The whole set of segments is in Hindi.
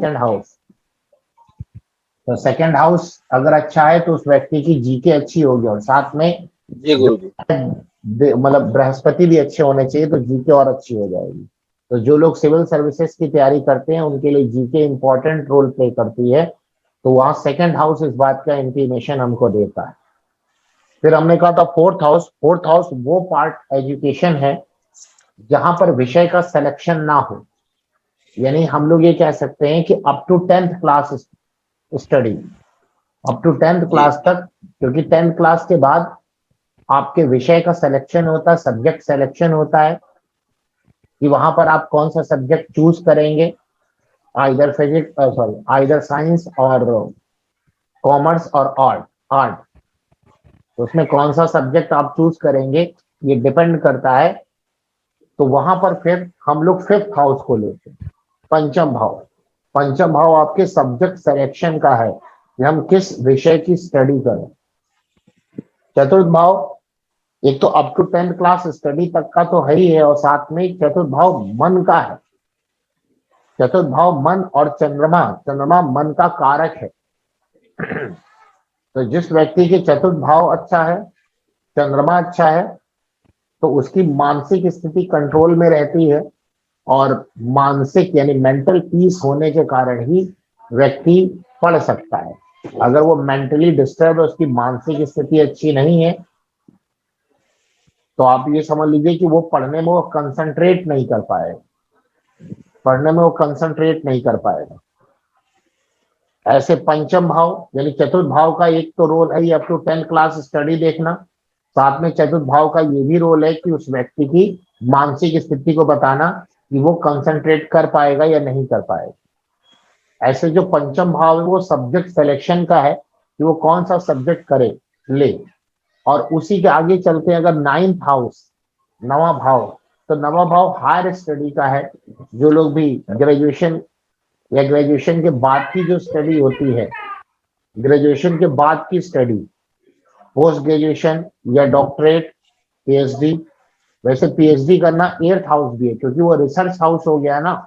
Second house. तो सेकंड हाउस अगर अच्छा है तो उस व्यक्ति की जीके अच्छी होगी, और साथ में जी गुरु जी। मतलब बृहस्पति भी अच्छे होने चाहिए, तो जीके और अच्छी हो जाएगी। तो जो लोग सिविल सर्विसेज की तैयारी करते हैं उनके लिए जीके इंपॉर्टेंट रोल प्ले करती है। तो वहां सेकंड हाउस इस बात का इंटीमेशन हमको देता है। फिर हमने कहा था फोर्थ हाउस। फोर्थ हाउस वो पार्ट एजुकेशन है जहां पर विषय का सिलेक्शन ना हो। यानी हम लोग ये कह सकते हैं कि up to 10th class study, up to 10th जी क्लास तक, क्योंकि 10th क्लास के बाद आपके विषय का सिलेक्शन होता है, सब्जेक्ट सिलेक्शन होता है कि वहां पर आप कौन सा सब्जेक्ट चूज करेंगे, either physics, sorry, either science और कॉमर्स और आर्ट आर्ट। तो उसमें कौन सा सब्जेक्ट आप चूज करेंगे ये डिपेंड करता है। तो वहां पर फिर हम लोग फिफ्थ हाउस को लेते हैं, पंचम भाव। पंचम भाव आपके सब्जेक्ट सिलेक्शन का है कि हम किस विषय की स्टडी करें। चतुर्थ भाव एक तो up to 10th class study तक का तो है ही है, और साथ में चतुर्थ भाव मन का है। चतुर्थ भाव मन और चंद्रमा, चंद्रमा मन का कारक है। तो जिस व्यक्ति के चतुर्थ भाव अच्छा है, चंद्रमा अच्छा है, तो उसकी मानसिक स्थिति कंट्रोल में रहती है, और मानसिक यानी मेंटल पीस होने के कारण ही व्यक्ति पढ़ सकता है। अगर वो मेंटली डिस्टर्ब है, उसकी मानसिक स्थिति अच्छी नहीं है, तो आप ये समझ लीजिए कि वो पढ़ने में वो कंसंट्रेट नहीं कर पाएगा, पढ़ने में वो कंसंट्रेट नहीं कर पाएगा। ऐसे पंचम भाव यानी चतुर्थ भाव का एक तो रोल है up to 10th class study देखना, साथ में चतुर्थ भाव का ये भी रोल है कि उस व्यक्ति की मानसिक स्थिति को बताना कि वो कंसंट्रेट कर पाएगा या नहीं कर पाएगा। ऐसे जो पंचम भाव है वो सब्जेक्ट सिलेक्शन का है कि वो कौन सा सब्जेक्ट करे ले। और उसी के आगे चलते हैं अगर 9th हाउस, नवा भाव, तो नवा भाव हायर स्टडी का है। जो लोग भी ग्रेजुएशन या ग्रेजुएशन के बाद की जो स्टडी होती है, ग्रेजुएशन के बाद की स्टडी, पोस्ट ग्रेजुएशन या डॉक्टरेट, पीएचडी। वैसे पीएचडी करना 8th हाउस भी है, क्योंकि वो रिसर्च हाउस हो गया ना,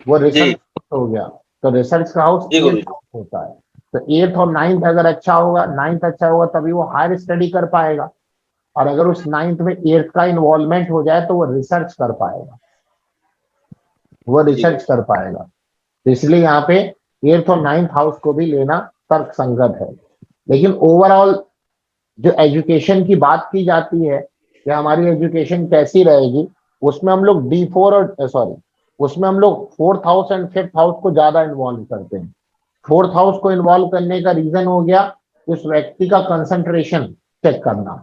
वो जी रिसर्च हो गया। तो रिसर्च का हाउस जी गुरु 8th जी। हाउस होता है। तो 8th और 9th अगर अच्छा होगा, 9th अच्छा होगा तभी वो हायर स्टडी कर पाएगा। और अगर उस 9th में 8th का इन्वॉल्वमेंट हो जाए तो वो रिसर्च कर पाएगा, वो जी गुरु रिसर्च कर पाएगा। तो इसलिए यहाँ पे 8th और 9th हाउस को भी लेना तर्क संगत है। लेकिन ओवरऑल जो एजुकेशन की बात की जाती है कि हमारी एजुकेशन कैसी रहेगी, उसमें हम लोग D4 और सॉरी, उसमें हम लोग fourth house and fifth house को ज्यादा इन्वॉल्व करते हैं। फोर्थ हाउस को इन्वॉल्व करने का रीजन हो गया उस व्यक्ति का कंसंट्रेशन चेक करना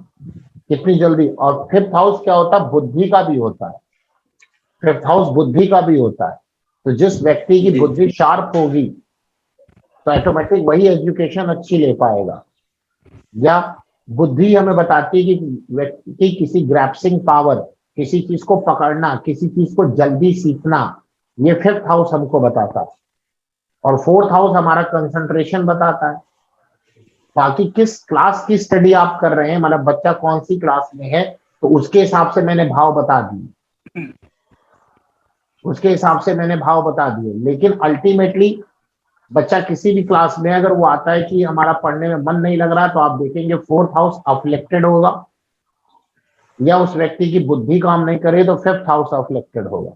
कितनी जल्दी। और फिफ्थ हाउस क्या होता है, बुद्धि का भी होता है। फिफ्थ हाउस बुद्धि का भी होता है। तो जिस व्यक्ति की जी बुद्धि शार्प होगी तो ऑटोमेटिक वही एजुकेशन अच्छी ले पाएगा। या बुद्धि हमें बताती है कि व्यक्ति की किसी ग्रैप्सिंग पावर, किसी चीज को पकड़ना, किसी चीज को जल्दी सीखना, ये फिफ्थ हाउस हमको बताता है। और फोर्थ हाउस हमारा कंसंट्रेशन बताता है। बाकी किस क्लास की स्टडी आप कर रहे हैं, मतलब बच्चा कौन सी क्लास में है, तो उसके हिसाब से मैंने भाव बता दिए, उसके हिसाब से मैंने भाव बता दिए। लेकिन अल्टीमेटली बच्चा किसी भी क्लास में अगर वो आता है कि हमारा पढ़ने में मन नहीं लग रहा, तो आप देखेंगे फोर्थ हाउस अफ्लेक्टेड होगा, या उस व्यक्ति की बुद्धि काम नहीं करे तो फिफ्थ हाउस अफ्लेक्टेड होगा।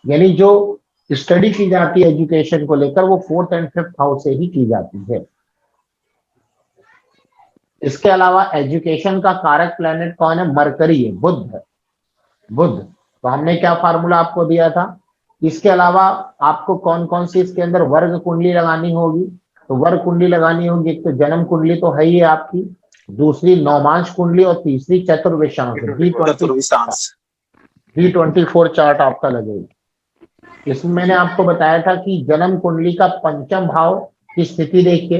यानी जो स्टडी की जाती है एजुकेशन को लेकर वो फोर्थ एंड फिफ्थ हाउस से ही की जाती है। इसके अलावा एजुकेशन का कारक प्लेनेट कौन है, मरकरी है, बुध है, बुध। तो हमने क्या फार्मूला आपको दिया था। इसके अलावा आपको कौन कौन सी इसके अंदर वर्ग कुंडली लगानी होगी, तो वर्ग कुंडली लगानी होगी। एक तो जन्म कुंडली तो है ही है आपकी, दूसरी नौमांश कुंडली, और तीसरी चतुर्विशांश चतुर्विशांश। D24 चार्ट आपका लगेगा। इसमें मैंने आपको बताया था कि जन्म कुंडली का पंचम भाव की स्थिति देखिए,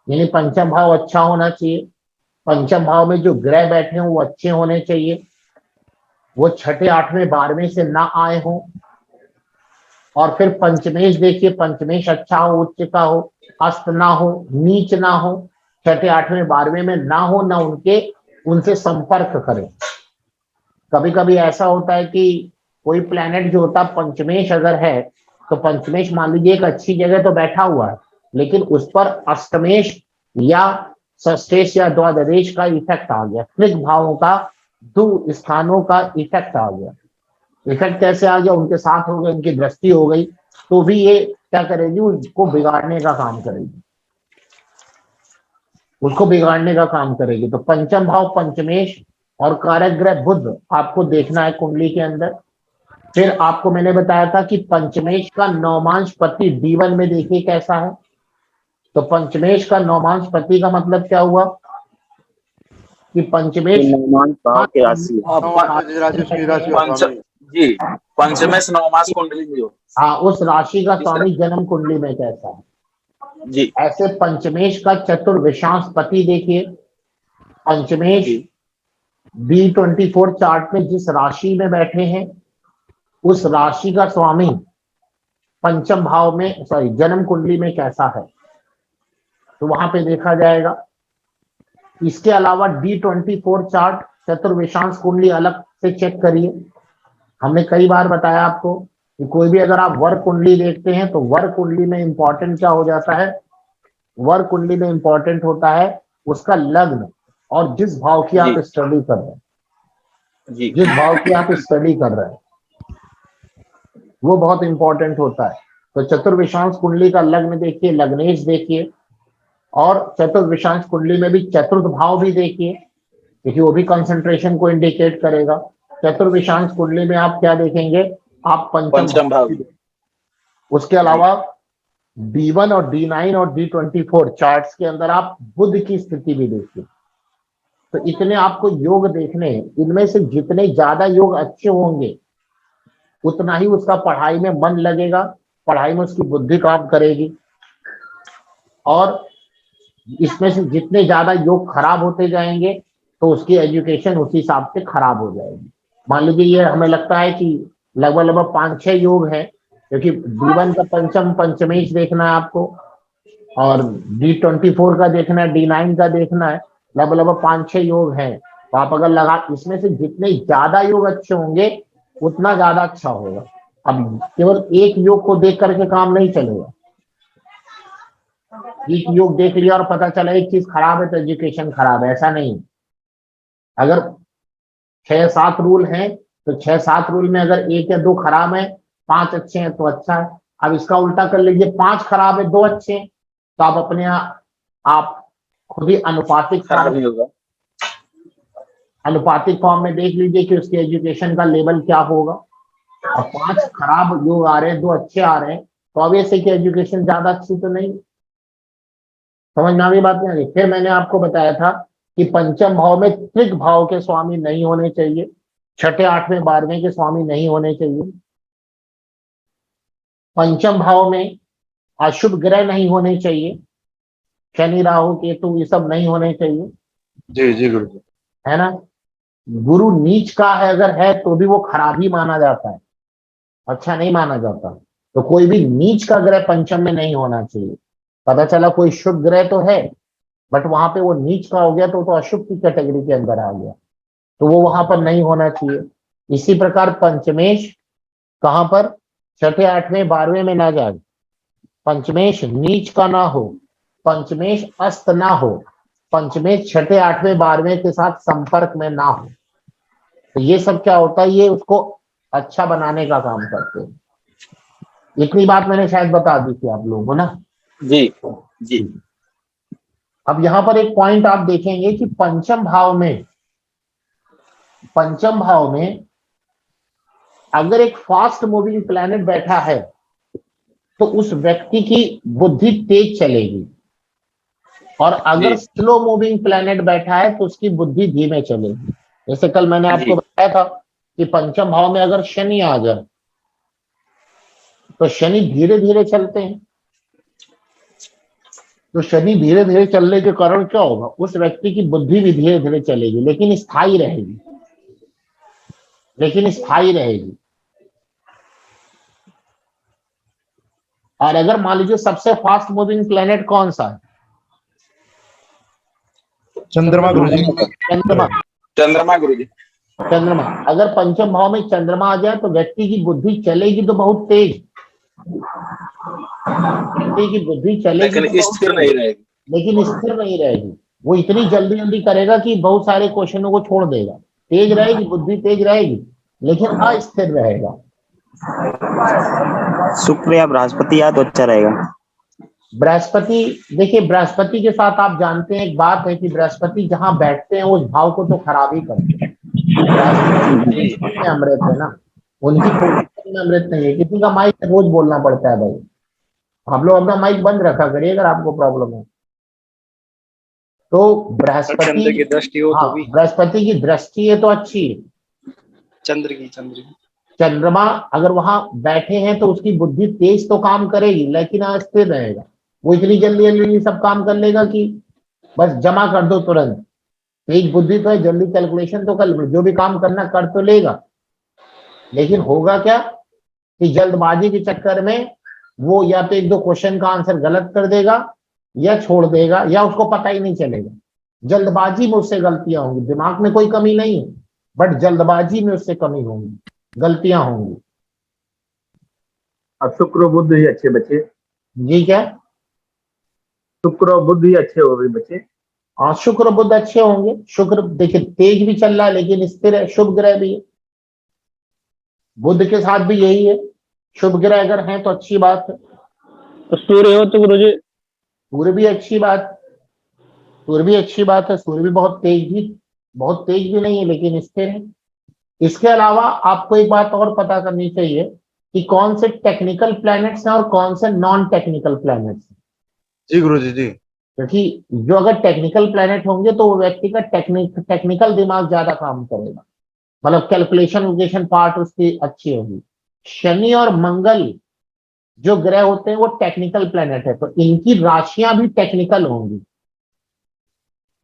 यानी पंचम भाव अच्छा होना चाहिए। पंचम भाव में जो ग्रह बैठे हों वो अच्छे होने चाहिए, वो छठे, आठवें, 12वें से ना आए हों। और फिर पंचमेश देखिए, पंचमेश अच्छा हो, उच्च का हो, अस्त ना हो, नीच ना हो, छठे, आठवें, 12वें में ना हो, ना उनके उनसे संपर्क करें। कभी कभी ऐसा होता है कि कोई प्लैनेट जो होता है पंचमेश अगर है तो पंचमेश मान लीजिए एक अच्छी जगह तो बैठा हुआ है, लेकिन उस पर अष्टमेश या षष्ठेश या द्वादशेश का इफेक्ट आ गया, त्रिक भावों का दो स्थानों का इफेक्ट आ गया। इफेक्ट कैसे आ गया? उनके साथ हो गए, उनकी दृष्टि हो गई, तो भी ये क्या करेगी? उसको बिगाड़ने का काम करेगी, उसको बिगाड़ने का काम करेगी। तो पंचम भाव पंचमेश और कारक ग्रह बुध आपको देखना है कुंडली के अंदर। फिर आपको मैंने बताया था कि पंचमेश का नौमांश पति D1 में देखिए कैसा है। तो पंचमेश का नौमांश पति का मतलब क्या हुआ कि पंचमेश नवमांश भाव के राशि पंच जी पंचमेश नवमांश कुंडली में हो। हाँ, उस राशि का तीसरा स्वामी जन्म कुंडली में कैसा है। जी ऐसे पंचमेश का चतुर्विशांश पति देखिए। पंचमेश जी B24 चार्ट में जिस राशि में बैठे हैं, उस राशि का स्वामी पंचम भाव में, सॉरी, जन्म कुंडली में कैसा है, तो वहां पे देखा जाएगा। इसके अलावा D24 चार्ट चतुर्विशांश कुंडली अलग से चेक करिए। हमने कई बार बताया आपको कि कोई भी अगर आप वर्ग कुंडली देखते हैं तो वर्ग कुंडली में इंपॉर्टेंट क्या हो जाता है? वर्ग कुंडली में इंपॉर्टेंट होता है उसका लग्न और जिस भाव की आप स्टडी कर रहे हैं, जी जिस भाव की आप स्टडी कर रहे हैं वो बहुत इंपॉर्टेंट होता है। तो चतुर्विशांश कुंडली का लग्न देखिए, लग्नेश देखिए, और चतुर्विशांश कुंडली में भी चतुर्थ भाव भी देखिए, क्योंकि वो भी कंसंट्रेशन को इंडिकेट करेगा। चतुर्विशांश कुंडली में आप क्या देखेंगे? आप पंचम भाव। उसके अलावा D1 और D9 और D24 चार्ट्स के अंदर आप बुध की स्थिति भी देखिए। तो इतने आपको योग देखने हैं। इनमें से जितने ज्यादा योग अच्छे होंगे उतना ही उसका पढ़ाई में मन लगेगा, पढ़ाई में उसकी बुद्धि काम करेगी। और इसमें से जितने ज्यादा योग खराब होते जाएंगे तो उसकी एजुकेशन उसी हिसाब से खराब हो जाएगी। मान लीजिए ये हमें लगता है कि लगभग लगभग 5-6 योग है, क्योंकि D1 का पंचम पंचमेश देखना है आपको, और D24 का देखना है, D9 का देखना है, लगभग लगभग 5-6 योग हैं। तो आप अगर लगा, इसमें से जितने ज्यादा योग अच्छे होंगे उतना ज्यादा अच्छा होगा। अब केवल एक योग को देख करके काम नहीं चलेगा। एक योग देख लिया और पता चला एक चीज खराब है तो एजुकेशन खराब है, ऐसा नहीं। अगर 6-7 रूल हैं तो 6-7 रूल में अगर 1 या 2 खराब है, 5 अच्छे हैं तो अच्छा है। अब इसका उल्टा कर लीजिए, 5 खराब है 2 अच्छे हैं, तो आप अपने आप खुद ही अनुपातिक फॉर्म में देख लीजिए कि उसके एजुकेशन का लेवल क्या होगा। अब 5 खराब योग आ रहे हैं, 2 अच्छे आ रहे हैं, तो ऑब्वियस है कि एजुकेशन ज्यादा अच्छी तो नहीं। समझ में आ गई बात नहीं आ गई? फिर मैंने आपको बताया था कि पंचम भाव में त्रिक भाव के स्वामी नहीं होने चाहिए, छठे, आठवें, 12वें के स्वामी नहीं होने चाहिए। पंचम भाव में अशुभ ग्रह नहीं होने चाहिए, शनि, राहु, केतु, ये सब नहीं होने चाहिए। जी जी गुरु जी, है ना? गुरु नीच का है अगर है तो भी वो खराब ही माना जाता है, अच्छा नहीं माना जाता। तो कोई भी नीच का ग्रह पंचम में नहीं होना चाहिए। पता चला कोई शुभ ग्रह तो है बट वहां पे वो नीच का हो गया तो अशुभ की कैटेगरी के अंदर आ गया, तो वो वहां पर नहीं होना चाहिए। इसी प्रकार पंचमेश कहां पर? छठे, आठवें, 12वें में ना जाए। पंचमेश नीच का ना हो, पंचमेश अस्त ना हो, पंचमेश छठे, आठवें, 12वें के साथ संपर्क में ना हो। तो ये सब क्या होता है? ये उसको अच्छा बनाने का काम करते हैं। इतनी बात मैंने शायद बता दी थी आप लोगों को ना। जी जी। अब यहां पर एक पॉइंट आप देखेंगे कि पंचम भाव में अगर एक फास्ट मूविंग प्लैनेट बैठा है तो उस व्यक्ति की बुद्धि तेज चलेगी, और अगर स्लो मूविंग प्लैनेट बैठा है तो उसकी बुद्धि धीमे चलेगी। जैसे कल मैंने आपको बताया था कि पंचम भाव में अगर शनि आ जाए तो शनि धीरे धीरे चलते हैं। तो शनि धीरे धीरे चलने के कारण क्या होगा? उस व्यक्ति की बुद्धि भी धीरे धीरे चलेगी, लेकिन स्थायी रहेगी, और अगर मान लीजिए सबसे फास्ट मूविंग प्लेनेट कौन सा है? चंद्रमा गुरुजी। चंद्रमा गुरुजी। चंद्रमा। अगर पंचम भाव में चंद्रमा आ जाए तो व्यक्ति की बुद्धि चलेगी तो बहुत तेज, व्यक्ति की बुद्धि चलेगी लेकिन तो बहुत स्थिर तेज, नहीं रहेगी। लेकिन स्थिर नहीं रहेगी। वो इतनी जल्दी जल्दी करेगा कि बहुत सारे क्वेश्चनों को छोड़ देगा। तेज रहेगी, बुद्धि तेज रहेगी, लेकिन अस्थिर रहेगा। शुक्र या बृहस्पति या तो अच्छा रहेगा। बृहस्पति, देखिए बृहस्पति के साथ आप जानते हैं एक बात है कि बृहस्पति जहां बैठते हैं उस भाव को तो खराब ही करते हैं। पोजीशन में अमृत है ना, उनकी पोजीशन में अमृत नहीं है। किसी का माइक रोज बोलना पड़ता है भाई, आप लोग अपना माइक बंद रखा करिए अगर आपको प्रॉब्लम है तो। बृहस्पति, चंद्र की दृष्टि हो हाँ तो भी। बृहस्पति की दृष्टि है तो अच्छी है। चंद्र की चंद्रमा अगर वहां बैठे हैं तो उसकी बुद्धि तेज तो काम करेगी, लेकिन अस्थिर रहेगा। वो इतनी जल्दी जल्दी सब काम कर लेगा कि बस जमा कर दो तुरंत। तेज बुद्धि तो है, जल्दी कैलकुलेशन तो कर, जो भी काम करना कर तो लेगा, लेकिन होगा क्या कि जल्दबाजी के चक्कर में वो या तो एक दो क्वेश्चन का आंसर गलत कर देगा, या छोड़ देगा, या उसको पता ही नहीं चलेगा। जल्दबाजी में उससे गलतियां होंगी, दिमाग में कोई कमी नहीं है, बट जल्दबाजी में उससे कमी होंगी, गलतियां होंगी। अब शुक्र और बुध ही अच्छे बचे। जी क्या? शुक्र और बुध ही अच्छे हो गए बचे। हाँ शुक्र और बुध अच्छे होंगे। शुक्र देखिए तेज भी चल रहा है लेकिन स्थिर है, शुभ ग्रह भी है। बुध के साथ भी यही है, शुभ ग्रह अगर है तो अच्छी बात है। तो सूर्य हो तो गुरुजी? सूर्य भी अच्छी बात, सूर्य भी अच्छी बात है। सूर्य भी बहुत तेज भी नहीं है लेकिन स्थिर है। इसके अलावा आपको एक बात और पता करनी चाहिए कि कौन से टेक्निकल प्लैनेट्स हैं और कौन से नॉन टेक्निकल प्लैनेट्स हैं। जी गुरुजी जी। क्योंकि जो अगर टेक्निकल प्लैनेट होंगे तो वो व्यक्ति का टेक्निकल दिमाग ज्यादा काम करेगा, मतलब कैलकुलेशन वुकेशन पार्ट उसकी अच्छी होगी। शनि और मंगल जो ग्रह होते हैं वो टेक्निकल प्लैनेट है, तो इनकी राशियां भी टेक्निकल होंगी।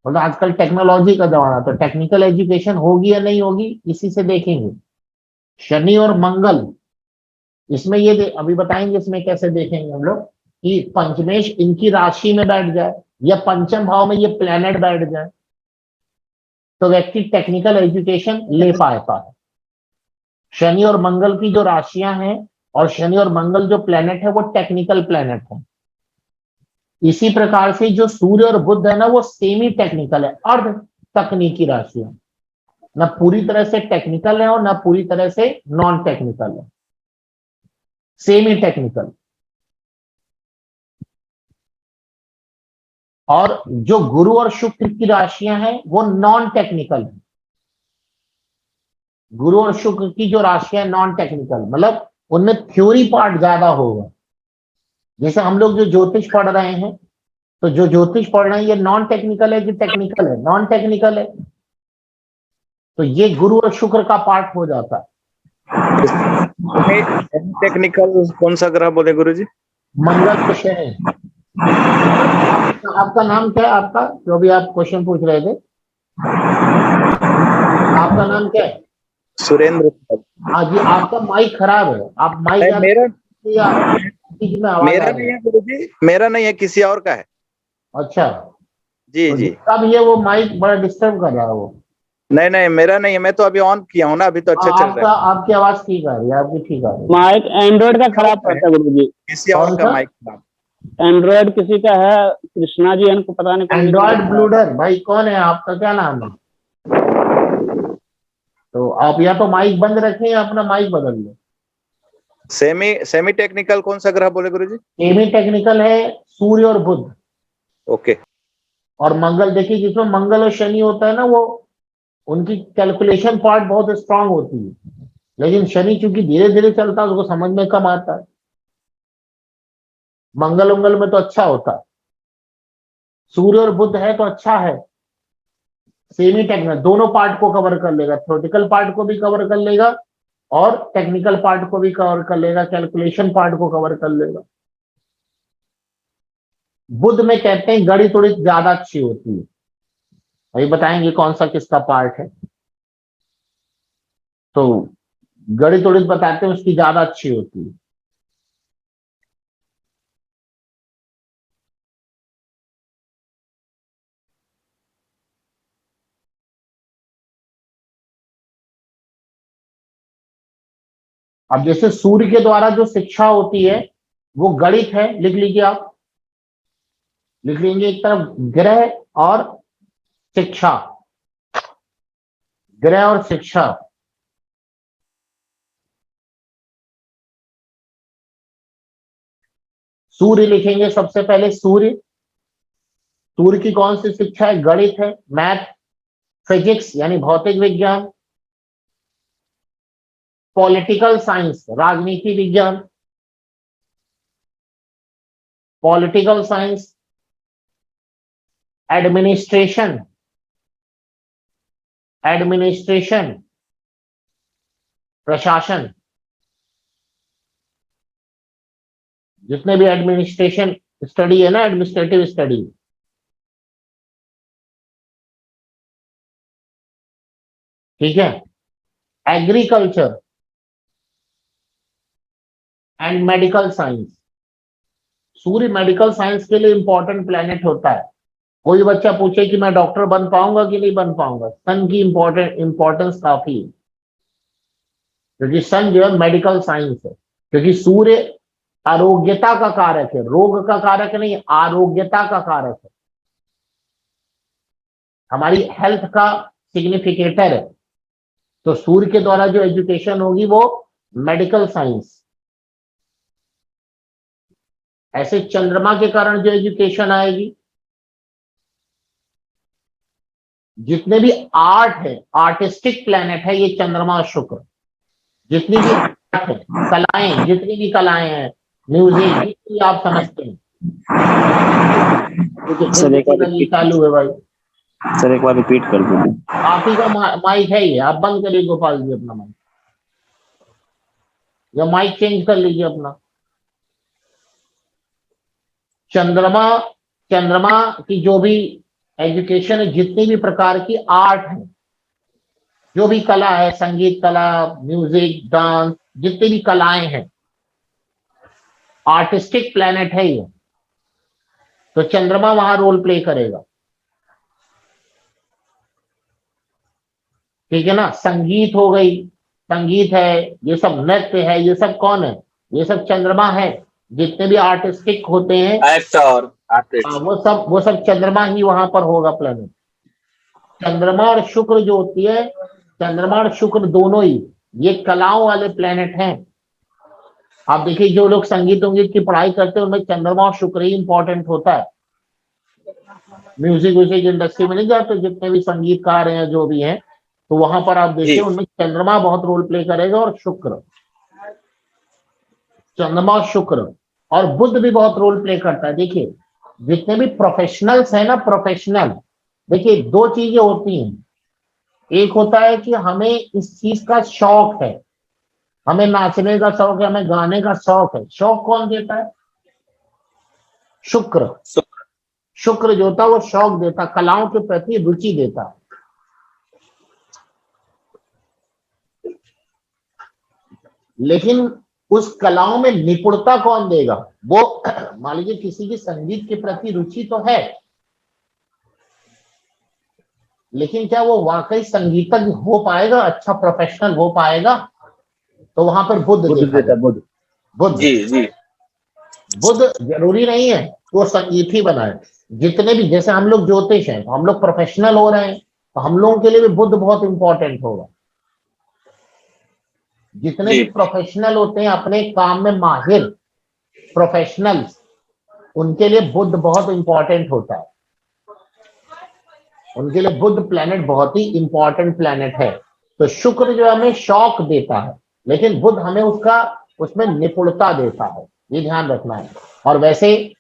मतलब आजकल टेक्नोलॉजी का जमाना, तो टेक्निकल एजुकेशन होगी या नहीं होगी इसी से देखेंगे। शनि और मंगल, इसमें अभी बताएंगे इसमें कैसे देखेंगे हम लोग कि पंचमेश इनकी राशि में बैठ जाए या पंचम भाव में ये प्लेनेट बैठ जाए तो व्यक्ति टेक्निकल एजुकेशन ले पाता है। शनि और मंगल की जो राशियां हैं और शनि और मंगल जो प्लेनेट है वो टेक्निकल प्लेनेट है। इसी प्रकार से जो सूर्य और बुध है ना वो सेमी टेक्निकल है, अर्ध तकनीकी राशियां, ना पूरी तरह से टेक्निकल है और ना पूरी तरह से नॉन टेक्निकल है, सेमी टेक्निकल। और जो गुरु और शुक्र की राशियां हैं वो नॉन टेक्निकल है। गुरु और शुक्र की जो राशियां नॉन टेक्निकल, मतलब उनमें थ्योरी पार्ट ज्यादा होगा। जैसे हम लोग जो ज्योतिष पढ़ रहे हैं, तो जो ज्योतिष पढ़ रहे हैं ये नॉन टेक्निकल है कि टेक्निकल है? नॉन टेक्निकल है। तो ये गुरु और शुक्र का पार्ट हो जाता है। टेक्निकल कौन सा ग्रह बोले गुरुजी? मंगल और शनि। आपका नाम क्या है? आपका जो भी आप क्वेश्चन पूछ रहे थे, आपका नाम क्या है? सुरेंद्र। हाँ जी, आपका माइक खराब है, आप माइक मेरा में आवाज मेरा आ नहीं रही है गुरुजी, मेरा नहीं है, किसी और का है। अच्छा, जी तो जी। जिसका भी है वो माइक बड़ा डिस्टर्ब कर रहा है वो। नहीं नहीं, मेरा नहीं है, मैं तो अभी ऑन किया हूँ ना, अभी तो अच्छे चल रहे आपका, हैं। आपकी आवाज ठीक आ रही है, आपकी ठीक आ रही है। माइक एंड्रॉइड का खराब पड़ता है गुरुजी। किसी और कौन का सा? माइक खराब। एंड्रॉइड किसी का है, कृष्णा जी इनको पता नहीं कौन किसी का एंड्रॉयड खराब है। ब्लूडर भाई कौन है? आपका क्या नाम है? तो आप या तो माइक बंद रखें या अपना माइक बदल लें। सेमी सेमी टेक्निकल कौन सा ग्रह बोले गुरुजी? सेमी टेक्निकल है सूर्य और बुध ओके। और मंगल। देखिए जिसमें मंगल और शनि होता है ना वो, उनकी कैलकुलेशन पार्ट बहुत स्ट्रांग होती है, लेकिन शनि चूंकि धीरे धीरे चलता है उसको समझ में कम आता है। मंगल उंगल में तो अच्छा होता है। सूर्य और बुध है तो अच्छा है। सेमी टेक्निकल दोनों पार्ट को कवर कर लेगा, थ्योरेटिकल पार्ट को भी कवर कर लेगा और टेक्निकल पार्ट को भी कवर कर लेगा, कैलकुलेशन पार्ट को कवर कर लेगा। बुध में कहते हैं गणित थोड़ी ज्यादा अच्छी होती है, अभी बताएंगे कौन सा किसका पार्ट है। तो गणित थोड़ी बताते हैं उसकी ज्यादा अच्छी होती है। अब जैसे सूर्य के द्वारा जो शिक्षा होती है वो गणित है, लिख लीजिए आप, लिख लेंगे एक तरफ ग्रह और शिक्षा, ग्रह और शिक्षा। सूर्य लिखेंगे सबसे पहले, सूर्य, सूर्य की कौन सी शिक्षा है? गणित है, मैथ, फिजिक्स यानी भौतिक विज्ञान, पॉलिटिकल साइंस राजनीति विज्ञान, पॉलिटिकल साइंस, एडमिनिस्ट्रेशन, एडमिनिस्ट्रेशन प्रशासन, जितने भी एडमिनिस्ट्रेशन स्टडी है ना, एडमिनिस्ट्रेटिव स्टडी, ठीक है, agriculture and medical science. Surya medical science के लिए इंपॉर्टेंट प्लेनेट होता है। कोई बच्चा पूछे कि मैं डॉक्टर बन पाऊंगा कि नहीं बन पाऊंगा, सन की इंपॉर्टेंस काफी है, क्योंकि सन जो है मेडिकल साइंस है, क्योंकि सूर्य आरोग्यता का कारक है, रोग का कारक नहीं, आरोग्यता का कारक है, हमारी हेल्थ का सिग्निफिकेटर है। तो सूर्य के द्वारा जो एजुकेशन होगी वो मेडिकल साइंस। ऐसे चंद्रमा के कारण जो एजुकेशन आएगी, जितने भी आर्ट है, आर्टिस्टिक प्लेनेट है ये चंद्रमा और शुक्र, जितनी भी आर्ट है, कलाएं, जितनी भी कलाएं हैं, म्यूजिक, जितनी आप समझते हैं। चालू है भाई, सर एक बार रिपीट कर दीजिए। आप ही का माइक है ये, आप बंद करिए गोपाल जी अपना माइक, या माइक चेंज कर लीजिए अपना। चंद्रमा, चंद्रमा की जो भी एजुकेशन है, जितनी भी प्रकार की आर्ट है, जो भी कला है, संगीत कला, म्यूजिक, डांस, जितनी भी कलाएं हैं, आर्टिस्टिक प्लेनेट है ये, तो चंद्रमा वहां रोल प्ले करेगा, ठीक है ना। संगीत हो गई, संगीत है, ये सब नृत्य है, ये सब कौन है? ये सब चंद्रमा है। जितने भी आर्टिस्टिक होते हैं, एक्टर, आर्टिस्ट, वो सब चंद्रमा ही वहां पर होगा प्लेनेट। चंद्रमा और शुक्र जो होती है, चंद्रमा और शुक्र दोनों ही ये कलाओं वाले प्लेनेट हैं। आप देखिए जो लोग संगीत उंगीत की पढ़ाई करते हैं उनमें चंद्रमा और शुक्र ही इंपॉर्टेंट होता है। म्यूजिक व्यूजिक इंडस्ट्री में नहीं जाते जितने भी संगीतकार हैं जो भी हैं, तो वहां पर आप देखिए उनमें चंद्रमा बहुत रोल प्ले करेगा, और शुक्र, चंद्रमा और शुक्र, और बुध भी बहुत रोल प्ले करता है। देखिए जितने भी प्रोफेशनल्स हैं ना, प्रोफेशनल, देखिए दो चीजें होती हैं, एक होता है कि हमें इस चीज का शौक है, हमें नाचने का शौक है, हमें गाने का शौक है। शौक कौन देता है? शुक्र। शुक्र जो होता है वो शौक देता, कलाओं के प्रति रुचि देता। लेकिन उस कलाओं में निपुणता कौन देगा? वो मान लीजिए किसी की संगीत के प्रति रुचि तो है, लेकिन क्या वो वाकई संगीतज्ञ हो पाएगा, अच्छा प्रोफेशनल हो पाएगा? तो वहां पर बुध देता है। बुध जी बुध जरूरी नहीं है वो संगीत ही बनाए। जितने भी, जैसे हम लोग ज्योतिष हैं, हम लोग प्रोफेशनल हो रहे हैं, तो हम लोगों के लिए भी बुध बहुत इंपॉर्टेंट होगा। जितने भी प्रोफेशनल होते हैं, अपने काम में माहिर प्रोफेशनल्स, उनके लिए बुध बहुत इंपॉर्टेंट होता है। उनके लिए बुध प्लेनेट बहुत ही इंपॉर्टेंट प्लेनेट है। तो शुक्र जो हमें शौक देता है, लेकिन बुध हमें उसमें निपुणता देता है, ये ध्यान रखना है। और वैसे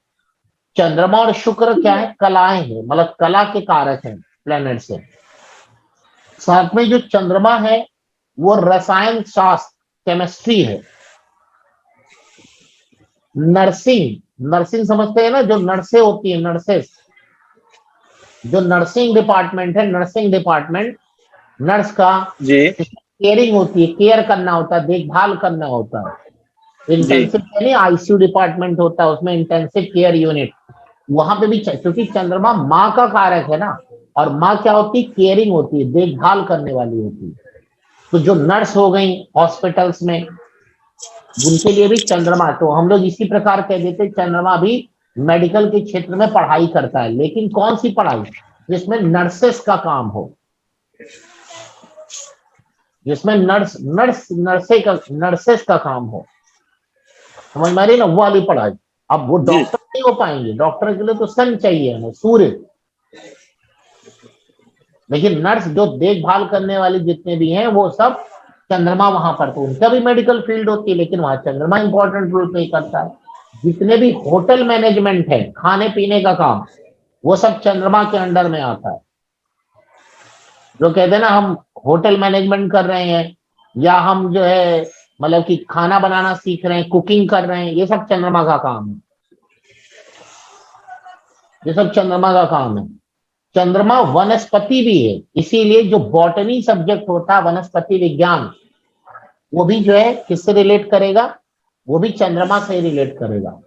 चंद्रमा और शुक्र क्या है? कलाएं हैं, मतलब कला के कारक हैं प्लेनेट से। साथ में जो चंद्रमा है वो रसायन शास्त्र, केमिस्ट्री है। नर्सिंग समझते हैं ना, जो नर्सें होती है, नर्सेस, जो नर्सिंग डिपार्टमेंट है, नर्सिंग डिपार्टमेंट, नर्स का केयरिंग होती है, केयर करना होता है, देखभाल करना होता है। इंटेंसिव यानी आईसीयू डिपार्टमेंट होता है, उसमें इंटेंसिव केयर यूनिट, वहां पे भी, क्योंकि चंद्रमा माँ का कारक है ना, और माँ क्या होती है? केयरिंग होती है, देखभाल करने वाली होती है। तो जो नर्स हो गई हॉस्पिटल्स में, उनके लिए भी चंद्रमा, तो हम लोग इसी प्रकार कह देते चंद्रमा भी मेडिकल के क्षेत्र में पढ़ाई करता है, लेकिन कौन सी पढ़ाई? जिसमें नर्सेस का काम हो, जिसमें नर्सेस का काम हो, समझ में आ रही ना, वो वाली पढ़ाई। अब वो डॉक्टर नहीं हो पाएंगे, डॉक्टर के लिए तो सन चाहिए हमें, सूर्य, लेकिन नर्स जो देखभाल करने वाली जितने भी हैं वो सब चंद्रमा वहां पर, तो उनका भी मेडिकल फील्ड होती है, लेकिन वहां चंद्रमा इंपॉर्टेंट रोल प्ले करता है। जितने भी होटल मैनेजमेंट है, खाने पीने का काम, वो सब चंद्रमा के अंडर में आता है। जो कहते हैं ना हम होटल मैनेजमेंट कर रहे हैं, या हम जो है मतलब कि खाना बनाना सीख रहे हैं, कुकिंग कर रहे हैं, ये सब चंद्रमा का काम है, ये सब चंद्रमा का काम है। चंद्रमा वनस्पति भी है, इसीलिए जो बॉटनी सब्जेक्ट होता है, वनस्पति विज्ञान, वो भी जो है किससे रिलेट करेगा? वो भी चंद्रमा से रिलेट करेगा।